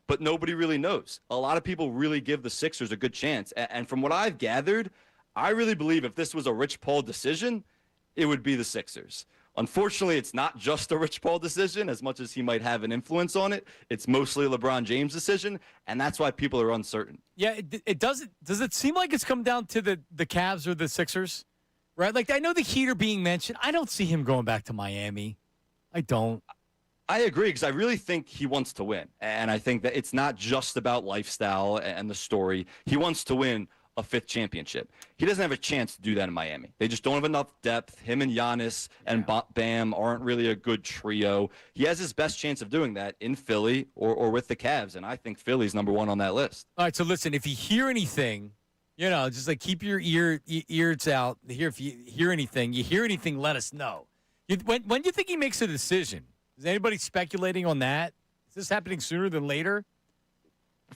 but nobody really knows. A lot of people really give the Sixers a good chance. And from what I've gathered, I really believe if this was a Rich Paul decision, it would be the Sixers. Unfortunately, it's not just a Rich Paul decision, as much as he might have an influence on it. It's mostly a LeBron James decision, and that's why people are uncertain. Yeah, it does. Does it seem like it's come down to the Cavs or the Sixers? Right? Like, I know the Heat are being mentioned. I don't see him going back to Miami. I don't. I agree because I really think he wants to win. And I think that it's not just about lifestyle and the story. He wants to win a 5th championship. He doesn't have a chance to do that in Miami. They just don't have enough depth. Him and Giannis and Bam aren't really a good trio. He has his best chance of doing that in Philly or with the Cavs, and I think Philly's number 1 on that list. All right, so listen, if you hear anything, just like keep your ears out. If you hear anything, let us know. When do you think he makes a decision? Is anybody speculating on that? Is this happening sooner than later?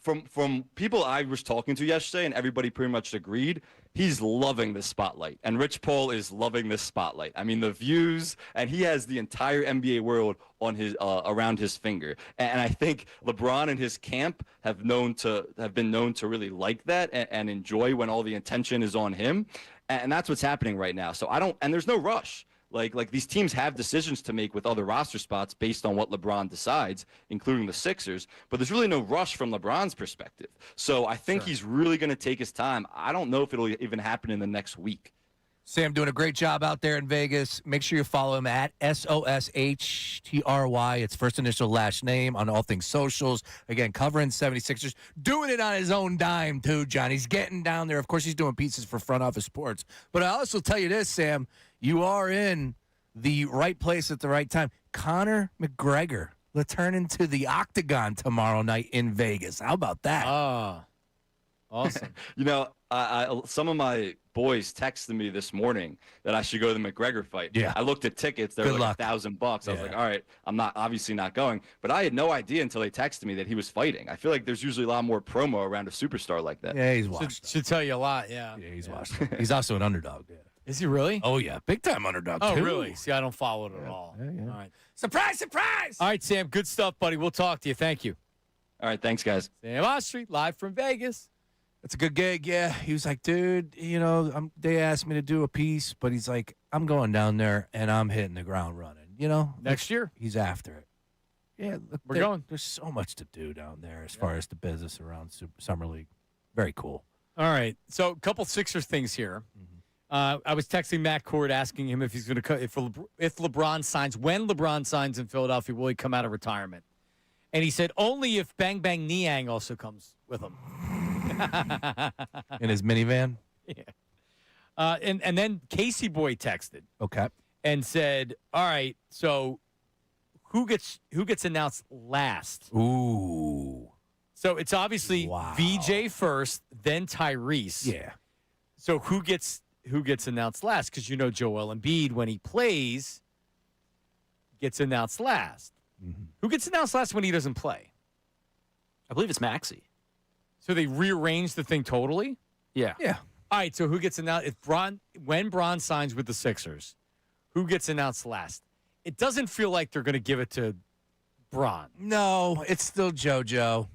From people I was talking to yesterday, and everybody pretty much agreed, he's loving this spotlight. And Rich Paul is loving this spotlight. I mean, the views, and he has the entire NBA world on his around his finger. And I think LeBron and his camp have been known to really like that and enjoy when all the attention is on him. And that's what's happening right now. So there's no rush. Like these teams have decisions to make with other roster spots based on what LeBron decides, including the Sixers. But there's really no rush from LeBron's perspective. So I think he's really going to take his time. I don't know if it'll even happen in the next week. Sam doing a great job out there in Vegas. Make sure you follow him at SOSHTRY. It's first initial, last name on all things socials. Again, covering 76ers. Doing it on his own dime, too, John. He's getting down there. Of course, he's doing pieces for Front Office Sports. But I also tell you this, Sam. You are in the right place at the right time. Conor McGregor returning to the Octagon tomorrow night in Vegas. How about that? Oh, awesome. Some of my boys texted me this morning that I should go to the McGregor fight. Yeah. I looked at tickets. They were like $1,000. I was like, all right, I'm obviously not going. But I had no idea until they texted me that he was fighting. I feel like there's usually a lot more promo around a superstar like that. Yeah, he's watched. Should tell you a lot, yeah. Yeah, he's watched. He's also an underdog. Yeah. Is he really? Oh, yeah. Big time underdog, Oh, too. really? See, I don't follow it at all. Yeah. All right. Surprise, surprise! All right, Sam, good stuff, buddy. We'll talk to you. Thank you. All right, thanks, guys. Sam Ostry, live from Vegas. That's a good gig, yeah. He was like, dude, they asked me to do a piece, but he's like, I'm going down there, and I'm hitting the ground running. Next year. He's after it. Yeah, look, We're going. There's so much to do down there as far as the business around Summer League. Very cool. All right, so a couple Sixers things here. I was texting Matt Cord asking him if he's going to if LeBron signs, when LeBron signs in Philadelphia, will he come out of retirement? And he said only if Bang Bang Niang also comes with him. In his minivan? Yeah. And then Casey Boy texted. Okay. And said, all right, so who gets announced last? Ooh. So it's obviously VJ first, then Tyrese. Yeah. So who gets announced last? Because Joel Embiid, when he plays, gets announced last. Mm-hmm. Who gets announced last when he doesn't play? I believe it's Maxey. So they rearranged the thing totally? Yeah. Yeah. All right, so who gets announced? When Bron signs with the Sixers, who gets announced last? It doesn't feel like they're going to give it to Bron. No, it's still JoJo.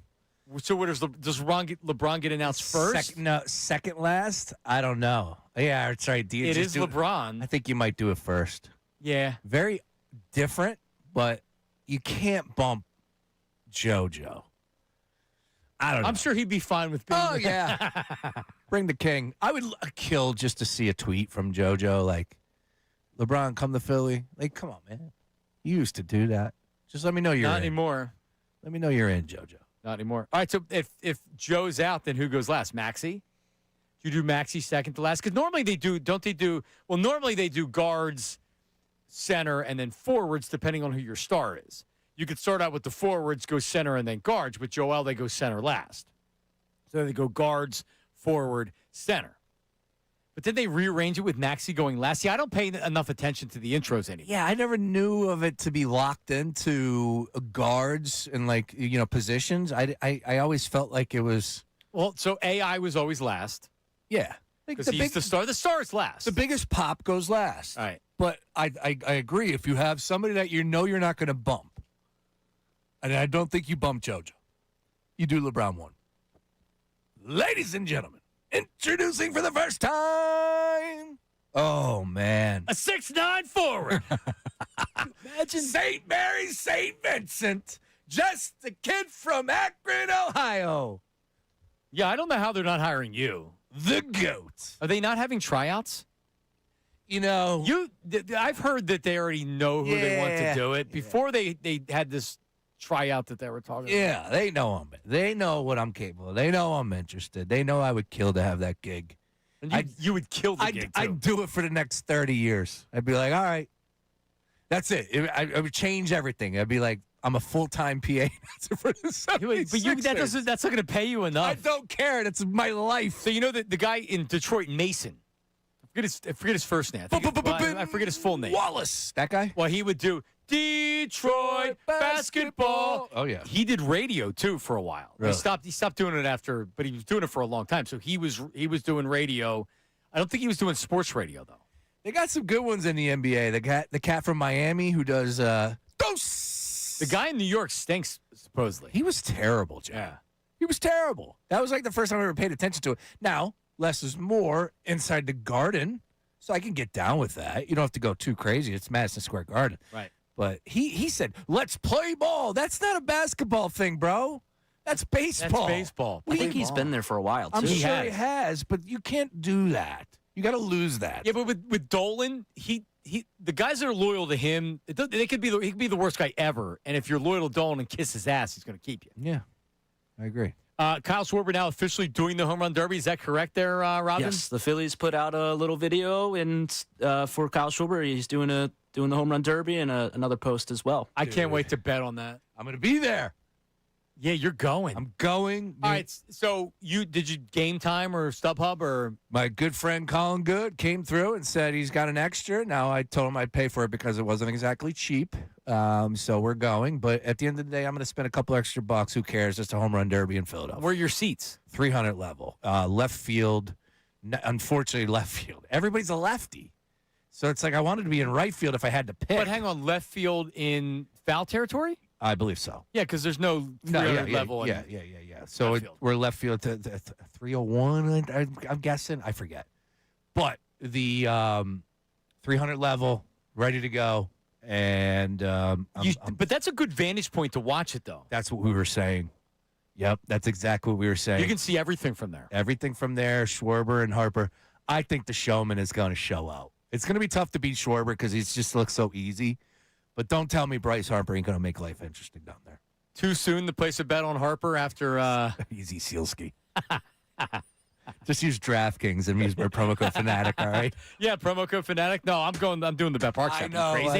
So what does LeBron get announced first? Second last? I don't know. Yeah, sorry. It is LeBron. I think you might do it first. Yeah. Very different, but you can't bump JoJo. I don't know. I'm sure he'd be fine with being. Oh, yeah. Bring the king. I would kill just to see a tweet from JoJo like, LeBron, come to Philly. Like, come on, man. You used to do that. Just let me know you're Not in. anymore. Let me know you're in, JoJo. Not anymore. All right, so if Joe's out, then who goes last? Maxey? You do Maxey second to last? Because normally they do, don't they do, well, normally they do guards, center, and then forwards, depending on who your star is. You could start out with the forwards, go center, and then guards. With Joel, they go center last. So they go guards, forward, center. But then they rearrange it with Maxey going last. See, I don't pay enough attention to the intros anymore. Yeah, I never knew of it to be locked into guards and, positions. I always felt like it was... Well, so AI was always last. Yeah. Because he's the star. The star is last. The biggest pop goes last. All right. But I agree. If you have somebody that you're not going to bump, and I don't think you bump JoJo, you do LeBron 1. Ladies and gentlemen, introducing for the first time. Oh, man. A 6'9" forward. Imagine St. Mary's St. Vincent. Just a kid from Akron, Ohio. Yeah, I don't know how they're not hiring you. The GOAT. Are they not having tryouts? I've heard that they already know who they want to do it before they had this tryout that they were talking about. Yeah, they know they know what I'm capable of. They know I'm interested. They know I would kill to have that gig. And you would kill the gig, too. I'd do it for the next 30 years. I'd be like, all right, that's it. I would change everything. I'd be like, I'm a full-time PA announcer for the 76ers. But that's not going to pay you enough. I don't care. That's my life. So you know that the guy in Detroit, Mason, I forget his first name. I forget his full name. Wallace. That guy? Well, he would do Detroit basketball. Oh, yeah. He did radio, too, for a while. Really? He stopped doing it after, but he was doing it for a long time. So he was doing radio. I don't think he was doing sports radio, though. They got some good ones in the NBA. The cat from Miami who does The guy in New York stinks, supposedly. He was terrible, John. Yeah. He was terrible. That was like the first time I ever paid attention to it. Now, less is more inside the Garden, so I can get down with that. You don't have to go too crazy. It's Madison Square Garden. Right. But he said, let's play ball. That's not a basketball thing, bro. That's baseball. That's baseball. I think he's been there for a while, too. I'm sure he has, but you can't do that. You got to lose that. Yeah, but with Dolan, the guys that are loyal to him, he could be the worst guy ever. And if you're loyal to Dolan and kiss his ass, he's going to keep you. Yeah, I agree. Kyle Schwarber now officially doing the home run derby. Is that correct there, Robin? Yes, the Phillies put out a little video for Kyle Schwarber. He's doing the home run derby and another post as well. I can't wait to bet on that. I'm going to be there. Yeah, you're going. I'm going. All right. So did you Game Time or StubHub or? My good friend Colin Good came through and said he's got an extra. Now I told him I'd pay for it because it wasn't exactly cheap. So we're going. But at the end of the day, I'm going to spend a couple extra bucks. Who cares? Just a home run derby in Philadelphia. Where are your seats? 300 level. Left field. Unfortunately, left field. Everybody's a lefty. So it's like I wanted to be in right field if I had to pick. But hang on, left field in foul territory? I believe so. Yeah, because there's no 300 level. Yeah. So we're left field to 301, I'm guessing. I forget. But the 300 level, ready to go. And but that's a good vantage point to watch it, though. That's what we were saying. Yep, that's exactly what we were saying. You can see everything from there. Everything from there, Schwarber and Harper. I think the showman is going to show out. It's going to be tough to beat Schwarber because he just looks so easy. But don't tell me Bryce Harper ain't going to make life interesting down there. Too soon to place a bet on Harper after Easy Sealski. Just use DraftKings and use my promo code Fanatic, all right? Yeah, promo code Fanatic. No, I'm doing the Bet Park. I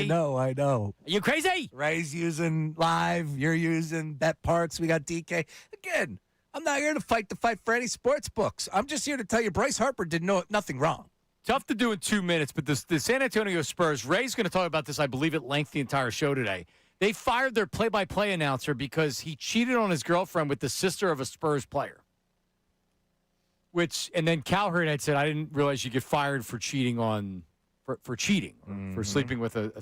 know. Are you crazy? Ray's using Live. You're using Bet Parks. We got DK. Again, I'm not here to fight the fight for any sports books. I'm just here to tell you Bryce Harper did nothing wrong. Tough to do in 2 minutes, but the San Antonio Spurs, Ray's going to talk about this, I believe, at length the entire show today. They fired their play-by-play announcer because he cheated on his girlfriend with the sister of a Spurs player. And then Cowherd had said, I didn't realize you get fired for cheating for cheating, for sleeping with a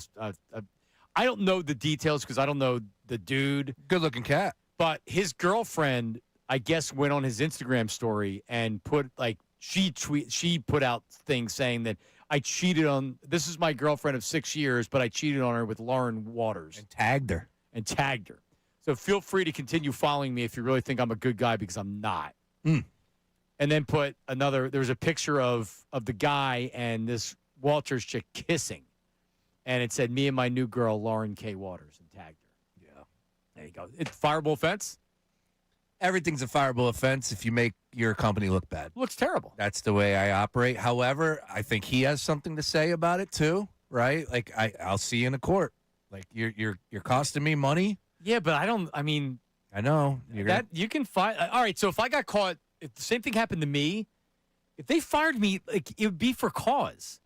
I don't know the details because I don't know the dude. Good-looking cat. But his girlfriend, I guess, went on his Instagram story and put, she put out things saying that I cheated on, this is my girlfriend of 6 years, but I cheated on her with Lauren Waters. And tagged her. So feel free to continue following me if you really think I'm a good guy because I'm not. Mm. And then there was a picture of the guy and this Walters chick kissing. And it said, me and my new girl, Lauren K. Waters, and tagged her. Yeah. There you go. It's fireable offense? Everything's a fireable offense if you make your company look bad. Looks terrible. That's the way I operate. However, I think he has something to say about it too, right? Like I'll see you in a court. Like you're costing me money. Yeah, but I know. You can fight. All right, so if I got caught, if the same thing happened to me, if they fired me, it would be for cause.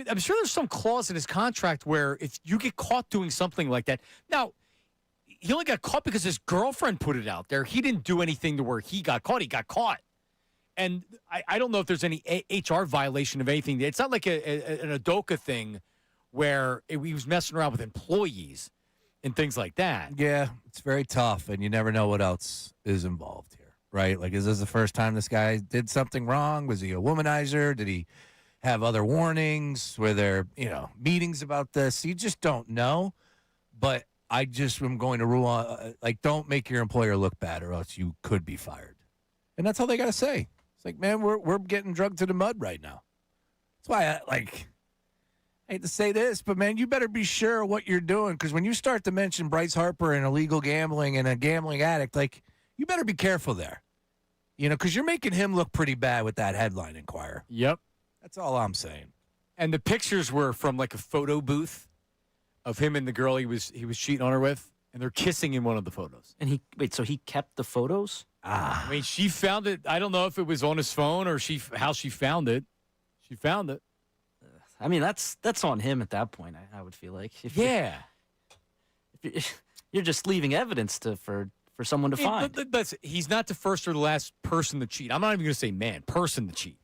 I'm sure there's some clause in his contract where if you get caught doing something like that. Now, he only got caught because his girlfriend put it out there. He didn't do anything to where he got caught. He got caught. And I don't know if there's any HR violation of anything. It's not like an Adoka thing where he was messing around with employees and things like that. Yeah, it's very tough, and you never know what else is involved here, right? Like, is this the first time this guy did something wrong? Was he a womanizer? Did he have other warnings? Were there, meetings about this? You just don't know. But I just am going to rule on, don't make your employer look bad or else you could be fired. And that's all they got to say. It's like, man, we're getting drugged to the mud right now. That's why, hate to say this, but, man, you better be sure what you're doing, because when you start to mention Bryce Harper and illegal gambling and a gambling addict, like, you better be careful there. You know, because you're making him look pretty bad with that headline, Inquirer. Yep. That's all I'm saying. And the pictures were from, like, a photo booth of him and the girl he was cheating on her with, and they're kissing in one of the photos. And so he kept the photos? I mean, she found it. I don't know if it was on his phone or how she found it. She found it. I mean, that's on him at that point, I would feel like. Yeah. You're just leaving evidence for someone to find. But he's not the first or the last person to cheat. I'm not even going to say man, person to cheat.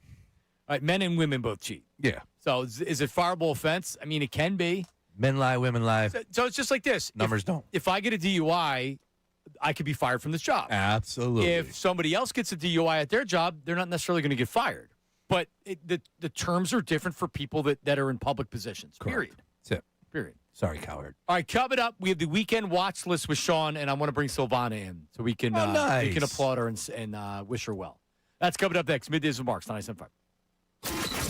All right, men and women both cheat. Yeah. So is it fireable offense? I mean, it can be. Men lie, women lie. So it's just like this. Numbers don't. If I get a DUI, I could be fired from this job. Absolutely. If somebody else gets a DUI at their job, they're not necessarily going to get fired. But the terms are different for people that are in public positions. Correct. Period. That's it. Period. Sorry, coward. All right, coming up, we have the weekend watch list with Sean, and I want to bring Silvana in so we can nice. we can applaud her and wish her well. That's coming up next. Middays with Marks, 97.5.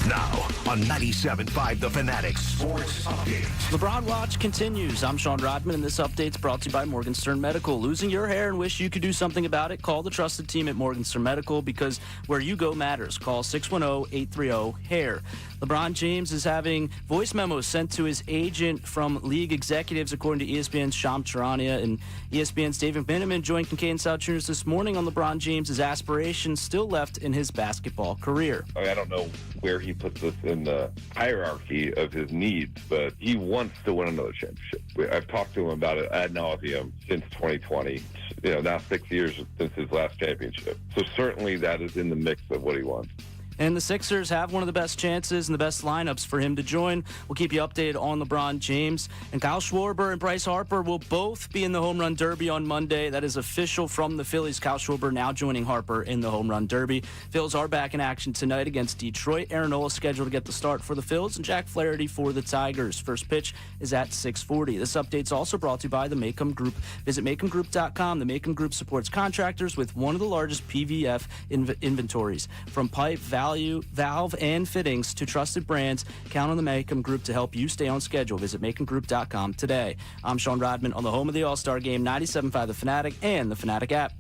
Now on 97.5 The Fanatic Sports Update. LeBron Watch continues. I'm Sean Rodman, and this update's brought to you by Morgenstern Medical. Losing your hair and wish you could do something about it? Call the trusted team at Morgenstern Medical, because where you go matters. Call 610-830-HAIR. LeBron James is having voice memos sent to his agent from league executives, according to ESPN's Shams Charania. And ESPN's David Miniman joined Kincade and Salciunas this morning on LeBron James' aspirations still left in his basketball career. I don't know where he puts this in the hierarchy of his needs, but he wants to win another championship. I've talked to him about it ad nauseum since 2020. Now 6 years since his last championship. So certainly that is in the mix of what he wants. And the Sixers have one of the best chances and the best lineups for him to join. We'll keep you updated on LeBron James. And Kyle Schwarber and Bryce Harper will both be in the Home Run Derby on Monday. That is official from the Phillies. Kyle Schwarber now joining Harper in the Home Run Derby. Phils are back in action tonight against Detroit. Aaron Nola scheduled to get the start for the Phils, and Jack Flaherty for the Tigers. First pitch is at 6:40. This update's also brought to you by the Macomb Group. Visit MacomGroup.com. The Macomb Group supports contractors with one of the largest PVF inventories. From pipe, valve, and fittings to trusted brands, count on the Macomb Group to help you stay on schedule. Visit MacomGroup.com today. I'm Sean Rodman on the home of the All-Star Game, 97.5 The Fanatic and the Fanatic app.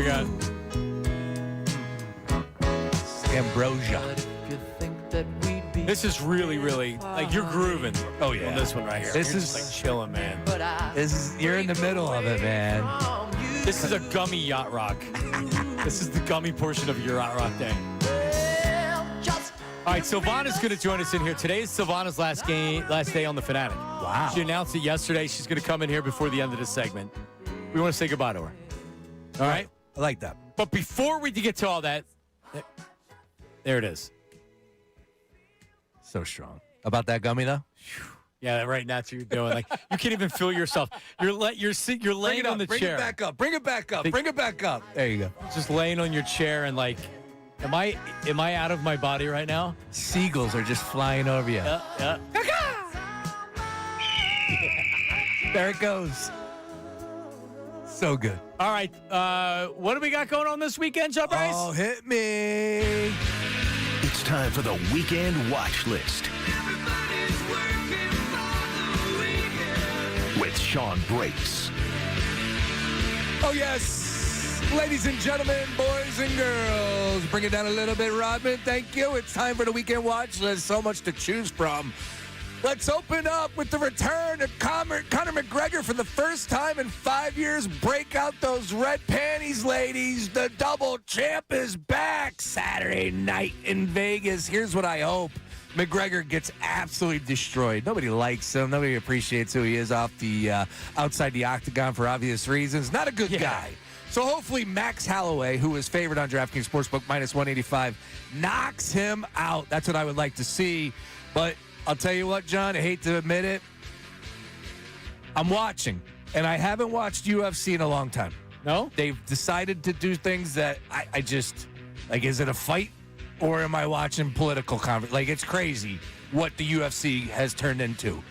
We got Ambrosia. this is really, really like you're grooving. Oh, yeah. On this one right here. This You're is- just, like chilling, man. You're in the middle of it, man. This is a gummy yacht rock. This is the gummy portion of your yacht rock day. All right, Silvana's going to join us in here. Today is Silvana's last day on the Fanatic. Wow. She announced it yesterday. She's going to come in here before the end of this segment. We want to say goodbye to her. All right? I like that. But before we get to all that, there it is. So strong. About that gummy, though? Yeah, right. That's what you're doing. Like you can't even feel yourself. You're laying on the bring chair. Bring it back up. Bring it back up. Bring it back up. There you go. Just laying on your chair and like, am I out of my body right now? Seagulls are just flying over you. Yeah. There it goes. So good. All right. What do we got going on this weekend, Joe Bryce? Oh, hit me. It's time for the Weekend Watch List. With Sean Brace. Oh, yes. Ladies and gentlemen, boys and girls, bring it down a little bit, Rodman. Thank you. It's time for the Weekend Watch List. So much to choose from. Let's open up with the return of Conor McGregor for the first time in 5 years. Break out those red panties, ladies. The double champ is back Saturday night in Vegas. Here's what I hope. McGregor gets absolutely destroyed. Nobody likes him. Nobody appreciates who he is off the outside the octagon for obvious reasons. Not a good guy. So hopefully Max Holloway, who is favored on DraftKings Sportsbook minus 185, knocks him out. That's what I would like to see. But I'll tell you what, John, I hate to admit it. I'm watching, and I haven't watched UFC in a long time. No? They've decided to do things that I just, like, is it a fight? Or am I watching political conversation? Like, it's crazy what the UFC has turned into.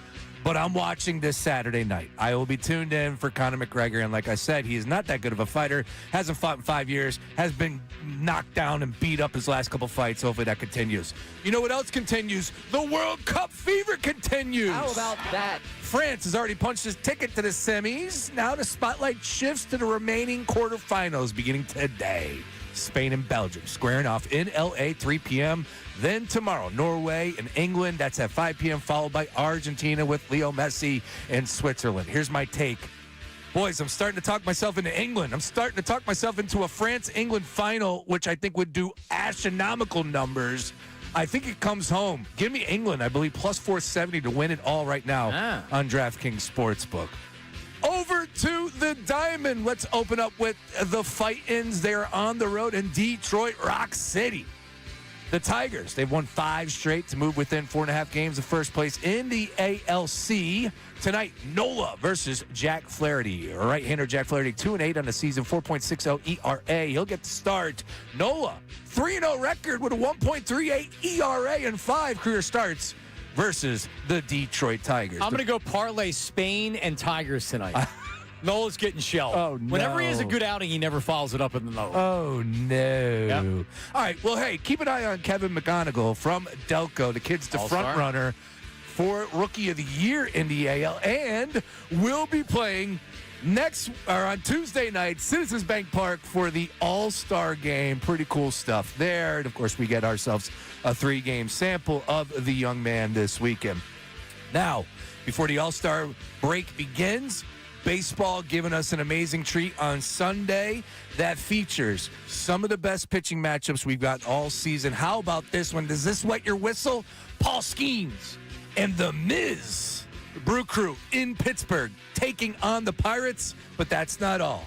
But I'm watching this Saturday night. I will be tuned in for Conor McGregor. And like I said, he is not that good of a fighter. Hasn't fought in 5 years. Has been knocked down and beat up his last couple fights. Hopefully that continues. You know what else continues? The World Cup fever continues. How about that? France has already punched his ticket to the semis. Now the spotlight shifts to the remaining quarterfinals beginning today. Spain and Belgium squaring off in L.A. 3 p.m. Then tomorrow, Norway and England. That's at 5 p.m., followed by Argentina with Leo Messi and Switzerland. Here's my take. Boys, I'm starting to talk myself into England. I'm starting to talk myself into a France-England final, which I think would do astronomical numbers. I think it comes home. Give me England, I believe, plus 470 to win it all right now on DraftKings Sportsbook. Over to the Diamond. Let's open up with the fight-ins. They're on the road in Detroit Rock City. The Tigers, they've won 5 straight to move within 4.5 games of first place in the ALC. Tonight, Nola versus Jack Flaherty. Right-hander Jack Flaherty, 2-8 on the season, 4.60 ERA. He'll get the start. Nola, 3-0 record with a 1.38 ERA and 5 career starts versus the Detroit Tigers. I'm going to go parlay Spain and Tigers tonight. Nola's getting shelled. Oh, no. Whenever he has a good outing, he never follows it up in the Nola. Oh, no. Yep. All right, well, hey, keep an eye on Kevin McGonigal from Delco. The kid's the front runner for Rookie of the Year in the AL, and will be playing on Tuesday night, Citizens Bank Park for the All-Star Game. Pretty cool stuff there. And, of course, we get ourselves a 3-game sample of the young man this weekend. Now, before the All-Star break begins, baseball giving us an amazing treat on Sunday that features some of the best pitching matchups we've got all season. How about this one? Does this wet your whistle? Paul Skeens and the Miz Brew Crew in Pittsburgh taking on the Pirates, but that's not all.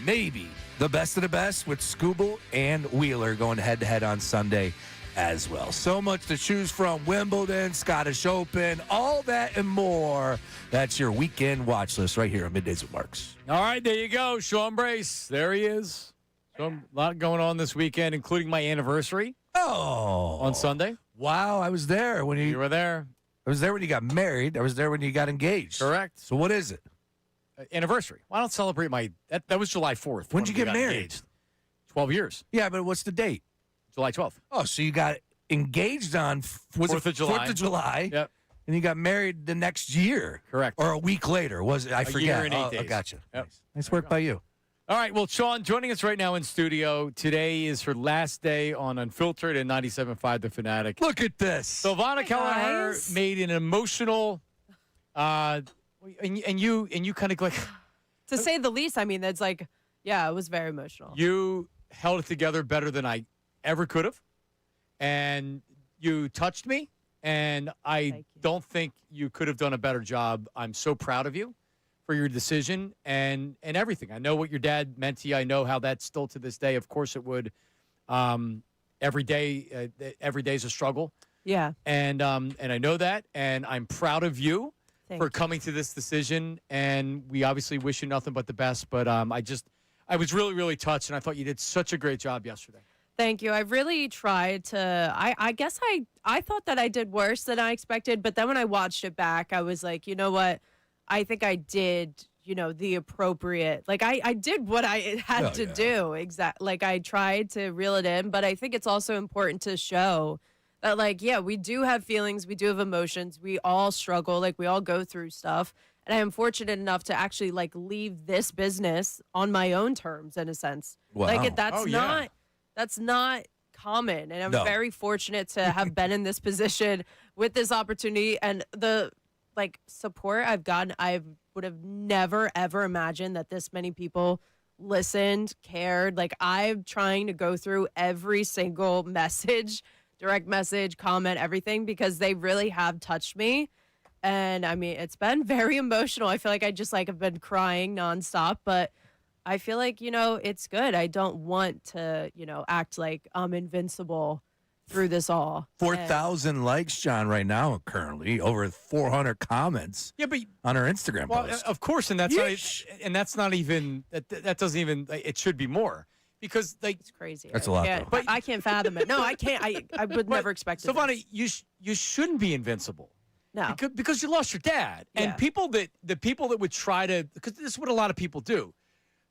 Maybe the best of the best with Scooble and Wheeler going head-to-head on Sunday as well. So much to choose from. Wimbledon, Scottish Open, all that and more. That's your weekend watch list right here on Middays with Marks. All right, there you go. Sean Brace. There he is. So a lot going on this weekend, including my anniversary. On Sunday. Wow, I was there when you were there. I was there when you got married. I was there when you got engaged. Correct. So what is it? Anniversary. Well, I don't celebrate that was July 4th. When'd you get married? Engaged. 12 years. Yeah, but what's the date? July 12th. Oh, so you got engaged on 4th of July. 4th of July. Yep. And you got married the next year. Correct. Or a week later. Was it? I forget. Year and 8 days. Oh, gotcha. Yep. Nice work by you. All right, well, Sean, joining us right now in studio. Today is her last day on Unfiltered and 97.5 The Fanatic. Look at this. Silvana Kelleher made an emotional, and you kind of like... To say the least, I mean, that's like, yeah, it was very emotional. You held it together better than I ever could have, and you touched me, and I don't think you could have done a better job. I'm so proud of you for your decision and everything. I know what your dad meant to you. I know how that's still to this day. Of course it would. Every day is a struggle. Yeah. And I know that, and I'm proud of you for coming to this decision, and we obviously wish you nothing but the best, but I was really, really touched, and I thought you did such a great job yesterday. Thank you. I really tried to, I guess I thought that I did worse than I expected, but then when I watched it back, I was like, you know what? I think I did, the appropriate, like I did what I had to do. Exactly. Like I tried to reel it in, but I think it's also important to show that, like, yeah, we do have feelings. We do have emotions. We all struggle. Like we all go through stuff. And I am fortunate enough to actually like leave this business on my own terms in a sense. Wow. Like that's not common. And I'm very fortunate to have been in this position with this opportunity and the support I've gotten. I would have never, ever imagined that this many people listened, cared. Like I'm trying to go through every single message, direct message, comment, everything, because they really have touched me. And I mean, it's been very emotional. I feel like I just have been crying nonstop, but I feel like, it's good. I don't want to, act like I'm invincible through this all. 4,000 likes, John, right now, currently. Over 400 comments on our Instagram post. Of course, and that's not even, that doesn't even, it should be more. Because, it's crazy. That's a lot, though. But I can't fathom it. No, I can't. I would never expect it. Silvana, you shouldn't be invincible. No. Because you lost your dad. And the people that would try to, because this is what a lot of people do.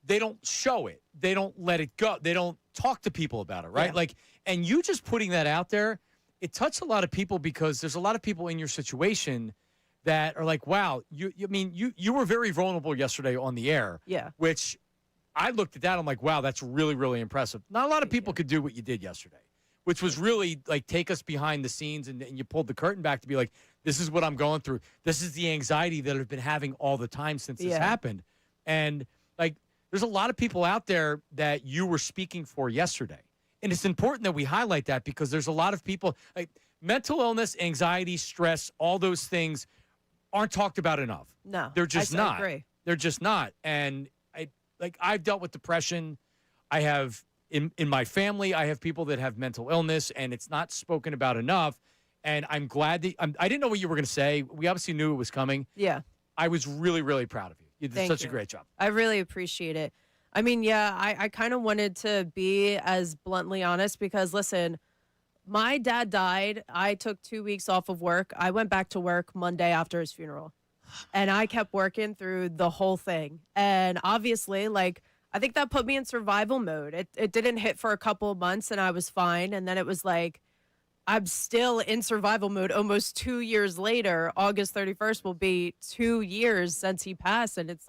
They don't show it. They don't let it go. They don't talk to people about it, right? Yeah. And you just putting that out there, it touched a lot of people because there's a lot of people in your situation that are like, wow, you were very vulnerable yesterday on the air. Yeah. Which I looked at that, I'm like, wow, that's really, really impressive. Not a lot of people could do what you did yesterday, which was really take us behind the scenes and you pulled the curtain back to be like, this is what I'm going through. This is the anxiety that I've been having all the time since this happened. And there's a lot of people out there that you were speaking for yesterday. And it's important that we highlight that because there's a lot of people, mental illness, anxiety, stress, all those things aren't talked about enough. No. They're just not. I agree. They're just not. And I've dealt with depression. I have in my family, I have people that have mental illness, and it's not spoken about enough. And I'm glad that I didn't know what you were going to say. We obviously knew it was coming. Yeah. I was really, really proud of you. You did such a great job. I really appreciate it. I mean, yeah, I kind of wanted to be as bluntly honest because, listen, my dad died. I took 2 weeks off of work. I went back to work Monday after his funeral. And I kept working through the whole thing. And obviously, I think that put me in survival mode. It didn't hit for a couple of months, and I was fine. And then it was I'm still in survival mode almost 2 years later. August 31st will be 2 years since he passed. And it's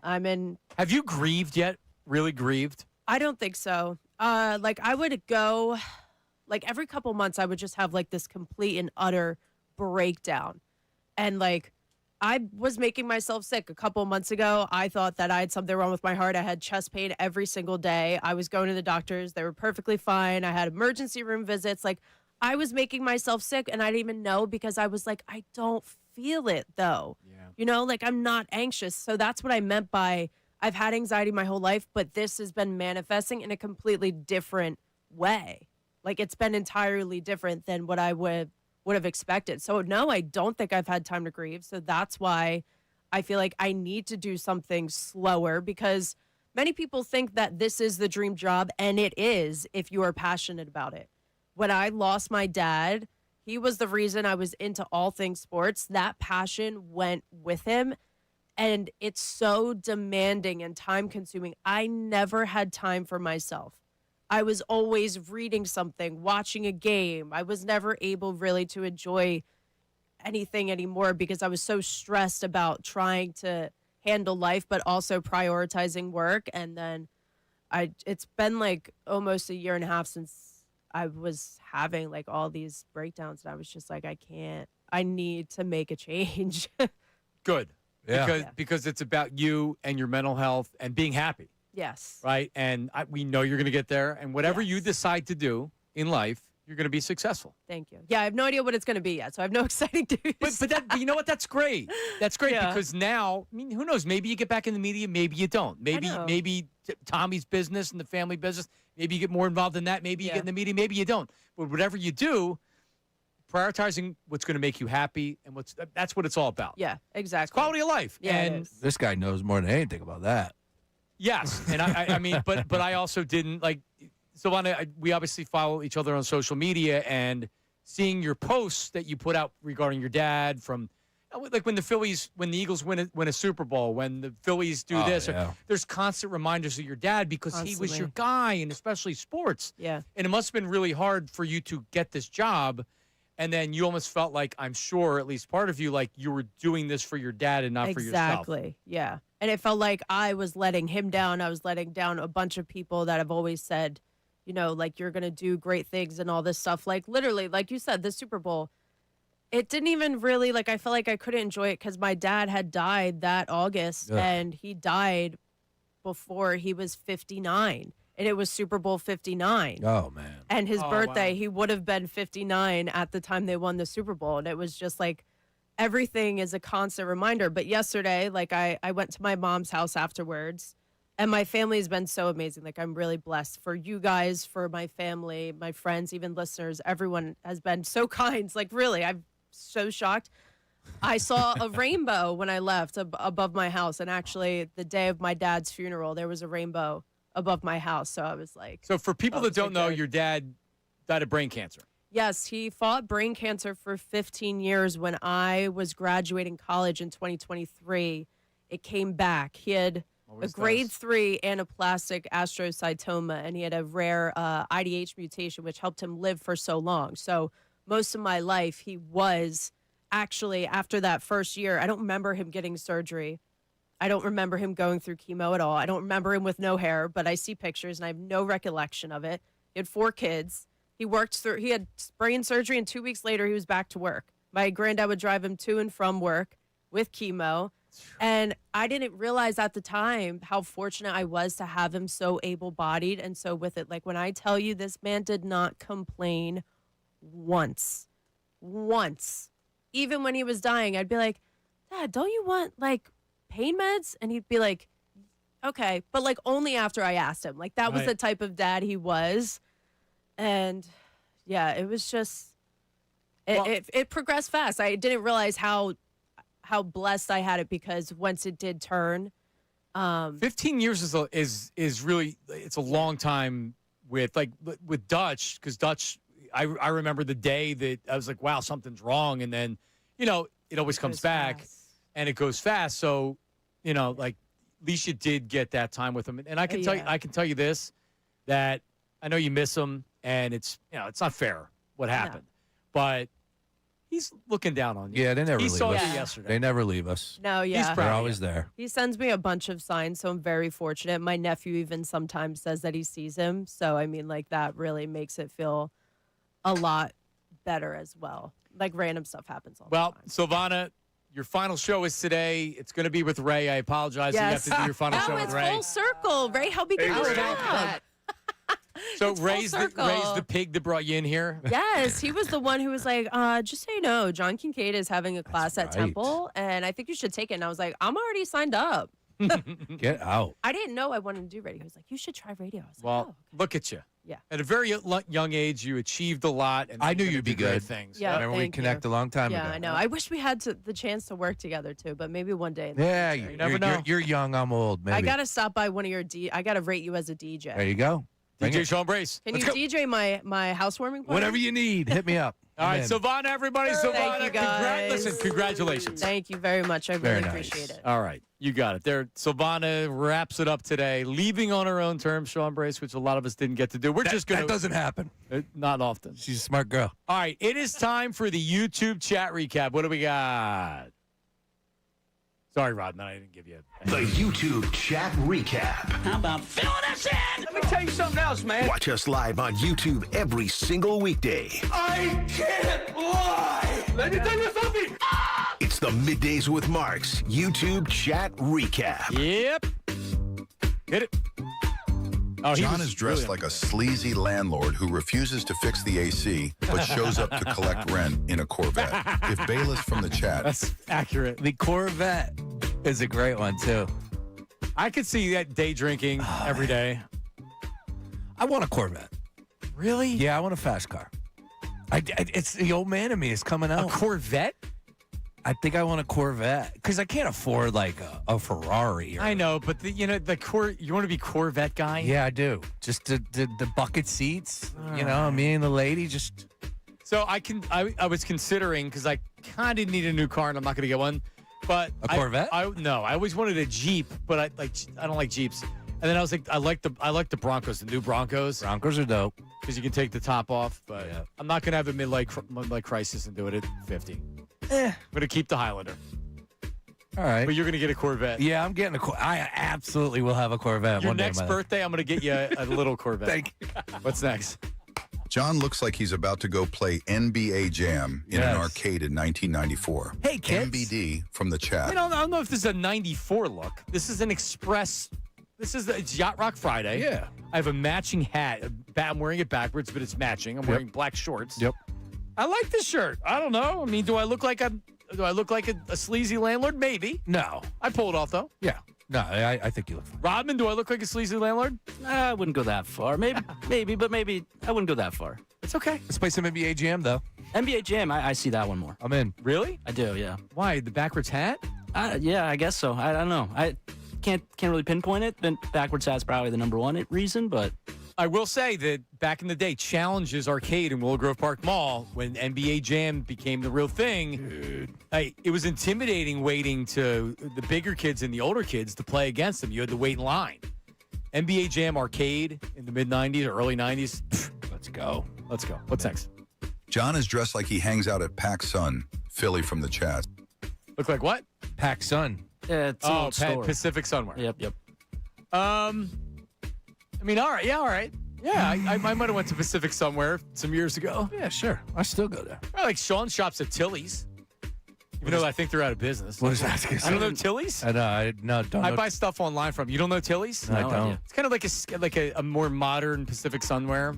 I'm in. Have you grieved yet? Really grieved? I don't think so. I would go, every couple months, I would just have this complete and utter breakdown. And I was making myself sick a couple months ago. I thought that I had something wrong with my heart. I had chest pain every single day. I was going to the doctors. They were perfectly fine. I had emergency room visits. I was making myself sick, and I didn't even know because I was I don't feel it, though. Yeah. I'm not anxious. So that's what I meant by I've had anxiety my whole life, but this has been manifesting in a completely different way. It's been entirely different than what I would have expected. So no, I don't think I've had time to grieve. So that's why I feel like I need to do something slower because many people think that this is the dream job, and it is if you are passionate about it. When I lost my dad, he was the reason I was into all things sports. That passion went with him, and it's so demanding and time consuming. I never had time for myself. I was always reading something, watching a game. I was never able really to enjoy anything anymore because I was so stressed about trying to handle life, but also prioritizing work. And then it's been like almost a year and a half since I was having like all these breakdowns, and I was just like, I need to make a change. Good. Yeah. Because it's about you and your mental health and being happy. Yes. Right? And we know you're going to get there. And whatever you decide to do in life, you're going to be successful. Thank you. Yeah, I have no idea what it's going to be yet, so I have no exciting news. But you know what? That's great. That's great because now, I mean, who knows? Maybe you get back in the media, maybe you don't. Maybe Tommy's business and the family business, maybe you get more involved in that. Maybe you get in the media, maybe you don't. But whatever you do, prioritizing what's going to make you happy and that's what it's all about. Yeah, exactly. It's quality of life. Yeah, and this guy knows more than anything about that. Yes, and I mean, but I also didn't like. Silvana, we obviously follow each other on social media, and seeing your posts that you put out regarding your dad from, like when the Eagles win a Super Bowl, when the Phillies do this, there's constant reminders of your dad because he was your guy, and especially sports. Yeah. And it must have been really hard for you to get this job, and then you almost felt like, I'm sure, at least part of you, like you were doing this for your dad and not for yourself. Exactly, yeah. And it felt like I was letting him down. I was letting down a bunch of people that have always said, you know, like, you're going to do great things and all this stuff. Like, literally, like you said, the Super Bowl, it didn't even really, like, I felt like I couldn't enjoy it because my dad had died that August, and he died before he was 59. And it was Super Bowl 59. Oh, man. And his birthday, he would have been 59 at the time they won the Super Bowl. And it was just like, everything is a constant reminder. But yesterday, like, I went to my mom's house afterwards. And my family's been so amazing. Like, I'm really blessed for you guys, for my family, my friends, even listeners. Everyone has been so kind. Like, really, I'm so shocked. I saw a rainbow when I left above my house. And actually, the day of my dad's funeral, there was a rainbow above my house. So I was like. So for people that don't know, your dad died of brain cancer. Yes, he fought brain cancer for 15 years. When I was graduating college in 2023, it came back. He had a grade 3 anaplastic astrocytoma, and he had a rare IDH mutation, which helped him live for so long. So most of my life, he was actually, after that first year, I don't remember him getting surgery. I don't remember him going through chemo at all. I don't remember him with no hair, but I see pictures, and I have no recollection of it. He had 4 kids. He had brain surgery, and 2 weeks later, he was back to work. My granddad would drive him to and from work with chemo. And I didn't realize at the time how fortunate I was to have him so able-bodied and so with it. Like, when I tell you, this man did not complain once. Even when he was dying, I'd be like, Dad, don't you want, like, pain meds? And he'd be like, okay. But, like, only after I asked him. Like, that was the type of dad he was. And, yeah, it was just, it progressed fast. I didn't realize how blessed I had it, because once it did turn, 15 years is really, it's a long time with Dutch, because Dutch, I remember the day that I was like, wow, something's wrong, and then it always comes back and it goes fast. So like, at least you did get that time with him, and I can tell you this, that I know you miss him, and it's it's not fair what happened, but he's looking down on you. Yeah, they never leave saw us. you yesterday. They never leave us. No, yeah. He's proud They're of always you. there. He sends me a bunch of signs, so I'm very fortunate. My nephew even sometimes says that he sees him. So, I mean, like, that really makes it feel a lot better as well. Like, random stuff happens all the time. Silvana, your final show is today. It's going to be with Ray. I apologize. Yes. You have to do your final show with it's Ray. full circle. Ray, help me get this job. So It's Ray's full circle. the pig that brought you in here? Yes, he was the one who was like, just so you know, John Kincade is having a class at Temple, and I think you should take it. And I was like, I'm already signed up. Get out. I didn't know I wanted to do radio. He was like, you should try radio. I was like, Well, look at you. Yeah. At a very young age, you achieved a lot. And I knew you're you'd be gonna do good. great things. Yeah, Remember we thank connect you. a long time yeah, ago. I know. I wish we had the chance to work together too, but maybe one day. In the Yeah, future. you never know. You're young. I'm old. Maybe. I gotta stop by one of your I gotta rate you as a DJ. There you go. Bring DJ it. Sean Brace. Can Let's you go. DJ my housewarming party? Whatever you need, hit me up. All right, I'm in. Silvana, everybody. Thank Silvana, you, guys. listen, congratulations. Thank you very much. I Very really nice. appreciate it. All right, you got it. There, Silvana wraps it up today, leaving on her own terms, Sean Brace, which a lot of us didn't get to do. We're just going to. That doesn't happen. Not often. She's a smart girl. All right, it is time for the YouTube chat recap. What do we got? Sorry, Rodman, I didn't give you The YouTube chat recap. How about filling us in? Let me tell you something else, man. Watch us live on YouTube every single weekday. I can't lie. Let me tell you something. It's the Middays with Marks YouTube chat recap. Yep. Hit it. Oh, John is dressed like a sleazy landlord who refuses to fix the AC but shows up to collect rent in a Corvette. If Bayless from the chat. That's accurate. The Corvette is a great one, too. I could see that day drinking every day. I want a Corvette. Really? Yeah, I want a fast car. It's the old man in me is coming out. A Corvette? I think I want a Corvette because I can't afford like a Ferrari. I know, but you want to be Corvette guy? Yeah, I do. Just the bucket seats. You know, me and the lady just. So I was considering because I kind of need a new car and I'm not going to get one. But a Corvette? No, I always wanted a Jeep, but I don't like Jeeps. And then I was like, I like the Broncos, the new Broncos. Broncos are dope because you can take the top off. But I'm not going to have a midlife crisis and do it at 50. I'm going to keep the Highlander. All right. But you're going to get a Corvette. Yeah, I'm getting I absolutely will have a Corvette Your one day. Next birthday, I'm going to get you a little Corvette. Thank you. What's next? John looks like he's about to go play NBA Jam in an arcade in 1994. Hey, kids. MBD from the chat. I don't know if this is a 94 look. This is an Express. It's Yacht Rock Friday. Yeah. I have a matching hat. I'm wearing it backwards, but it's matching. I'm wearing black shorts. Yep. I like this shirt. I don't know. I mean, do I look like a sleazy landlord? Maybe. No. I pull it off though. Yeah. No, I think you look fine. Rodman, do I look like a sleazy landlord? I wouldn't go that far. Maybe, but maybe I wouldn't go that far. It's okay. Let's play some NBA Jam though. NBA Jam, I see that one more. I'm in. Really? I do, yeah. Why? The backwards hat? Yeah, I guess so. I don't know. I can't really pinpoint it. Then backwards hat's probably the number one reason, but I will say that back in the day, Challenges Arcade in Willow Grove Park Mall, when NBA Jam became the real thing, it was intimidating waiting to the bigger kids and the older kids to play against them. You had to wait in line. NBA Jam Arcade in the mid-'90s or early 90s. Let's go. What's next? John is dressed like he hangs out at Pac Sun, Philly from the chat. Look like what? Pac Sun. Yeah, it's an old store. Pacific Sunwear. Yep. I mean, all right. Yeah, I might have went to Pacific somewhere some years ago. Yeah, sure. I still go there. I like Sean shops at Tilly's. Even though I think they're out of business. What is that? I don't know Tilly's. I know. Don't I know. buy stuff online from. You don't know Tilly's? No, I don't. It's kind of like a more modern Pacific Sunwear.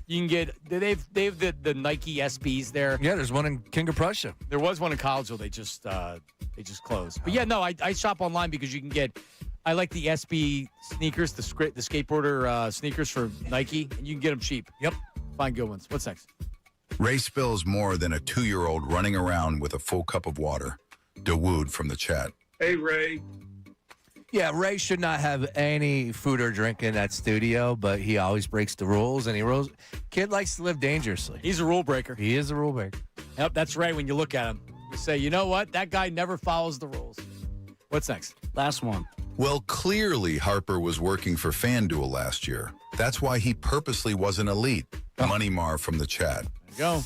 You can get they have the Nike SBs there. Yeah, there's one in King of Prussia. There was one in Collegeville. They just closed. But yeah, no, I shop online because you can get. I like the SB sneakers, the skateboarder sneakers for Nike, and you can get them cheap. Yep, find good ones. What's next? Ray spills more than a 2-year-old running around with a full cup of water. DeWood from the chat. Hey, Ray. Yeah, Ray should not have any food or drink in that studio, but he always breaks the rules, and kid likes to live dangerously. He's a rule breaker. He is a rule breaker. Yep, that's right. When you look at him, you say, you know what? That guy never follows the rules. What's next? Last one. Well, clearly Harper was working for FanDuel last year. That's why he purposely wasn't elite. Money Mar from the chat. There you go.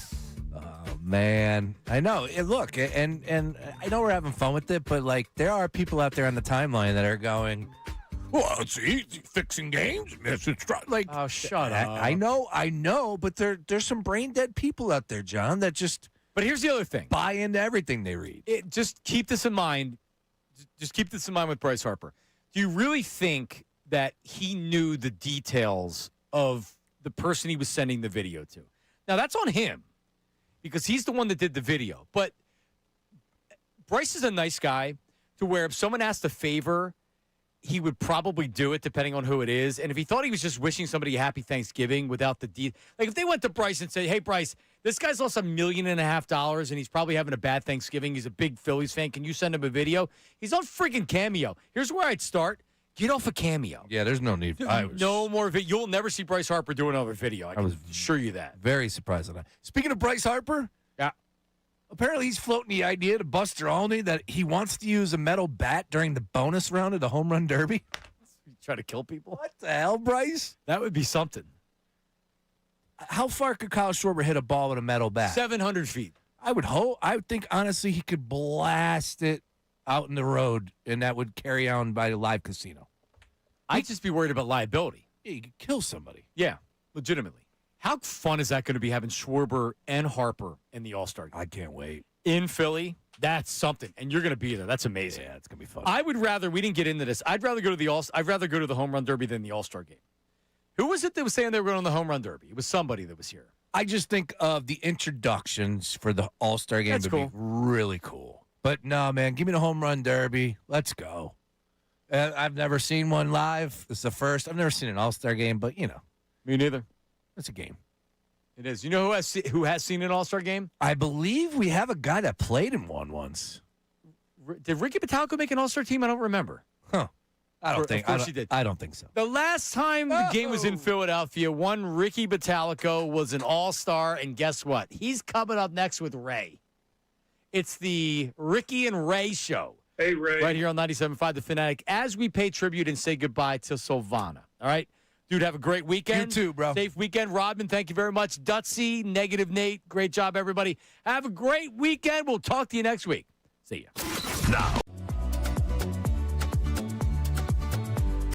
Oh, man. I know. Look, and I know we're having fun with it, but, like, there are people out there on the timeline that are going, well, it's easy fixing games. Like, oh, shut up. I know, but there's some brain-dead people out there, John, that just But here's the other thing. buy into everything they read. Just keep this in mind. Just keep this in mind with Bryce Harper. Do you really think that he knew the details of the person he was sending the video to? Now, that's on him because he's the one that did the video. But Bryce is a nice guy to where if someone asked a favor, he would probably do it depending on who it is. And if he thought he was just wishing somebody a happy Thanksgiving without the deed, like if they went to Bryce and said, hey, Bryce, this guy's lost $1.5 million and he's probably having a bad Thanksgiving. He's a big Phillies fan. Can you send him a video? He's on freaking Cameo. Here's where I'd start. Get off a Cameo. Yeah, there's no need. No more video. You'll never see Bryce Harper do another video. I can assure you that. Very surprised at that. Speaking of Bryce Harper, yeah, apparently he's floating the idea to Buster Olney that he wants to use a metal bat during the bonus round of the home run derby. Try to kill people? What the hell, Bryce? That would be something. How far could Kyle Schwarber hit a ball with a metal bat? 700 feet. I would think, honestly, he could blast it out in the road, and that would carry on by a live casino. I'd just be worried about liability. Yeah, you could kill somebody. Yeah, legitimately. How fun is that going to be having Schwarber and Harper in the All-Star game? I can't wait. In Philly, that's something, and you're going to be there. That's amazing. Yeah, it's going to be fun. I would rather, we didn't get into this, I'd rather go to the Home Run Derby than the All-Star game. Who was it that was saying they were going on the Home Run Derby? It was somebody that was here. I just think of the introductions for the All-Star game That's would cool. be really cool. But no, man, give me the Home Run Derby. Let's go. I've never seen one live. It's the first. I've never seen an All-Star game, but, you know. Me neither. It's a game. It is. You know who has seen an All-Star game? I believe we have a guy that played in one once. Did Ricky Batalco make an All-Star team? I don't remember. Huh. I don't think he did. I don't think so. The last time the game was in Philadelphia, one Ricky Batalco was an All-Star, and guess what? He's coming up next with Ray. It's the Ricky and Ray show. Hey, Ray. Right here on 97.5 The Fanatic as we pay tribute and say goodbye to Silvana. All right? Dude, have a great weekend. You too, bro. Safe weekend. Rodman, thank you very much. Dutsy, Negative Nate, great job, everybody. Have a great weekend. We'll talk to you next week. See ya. Now,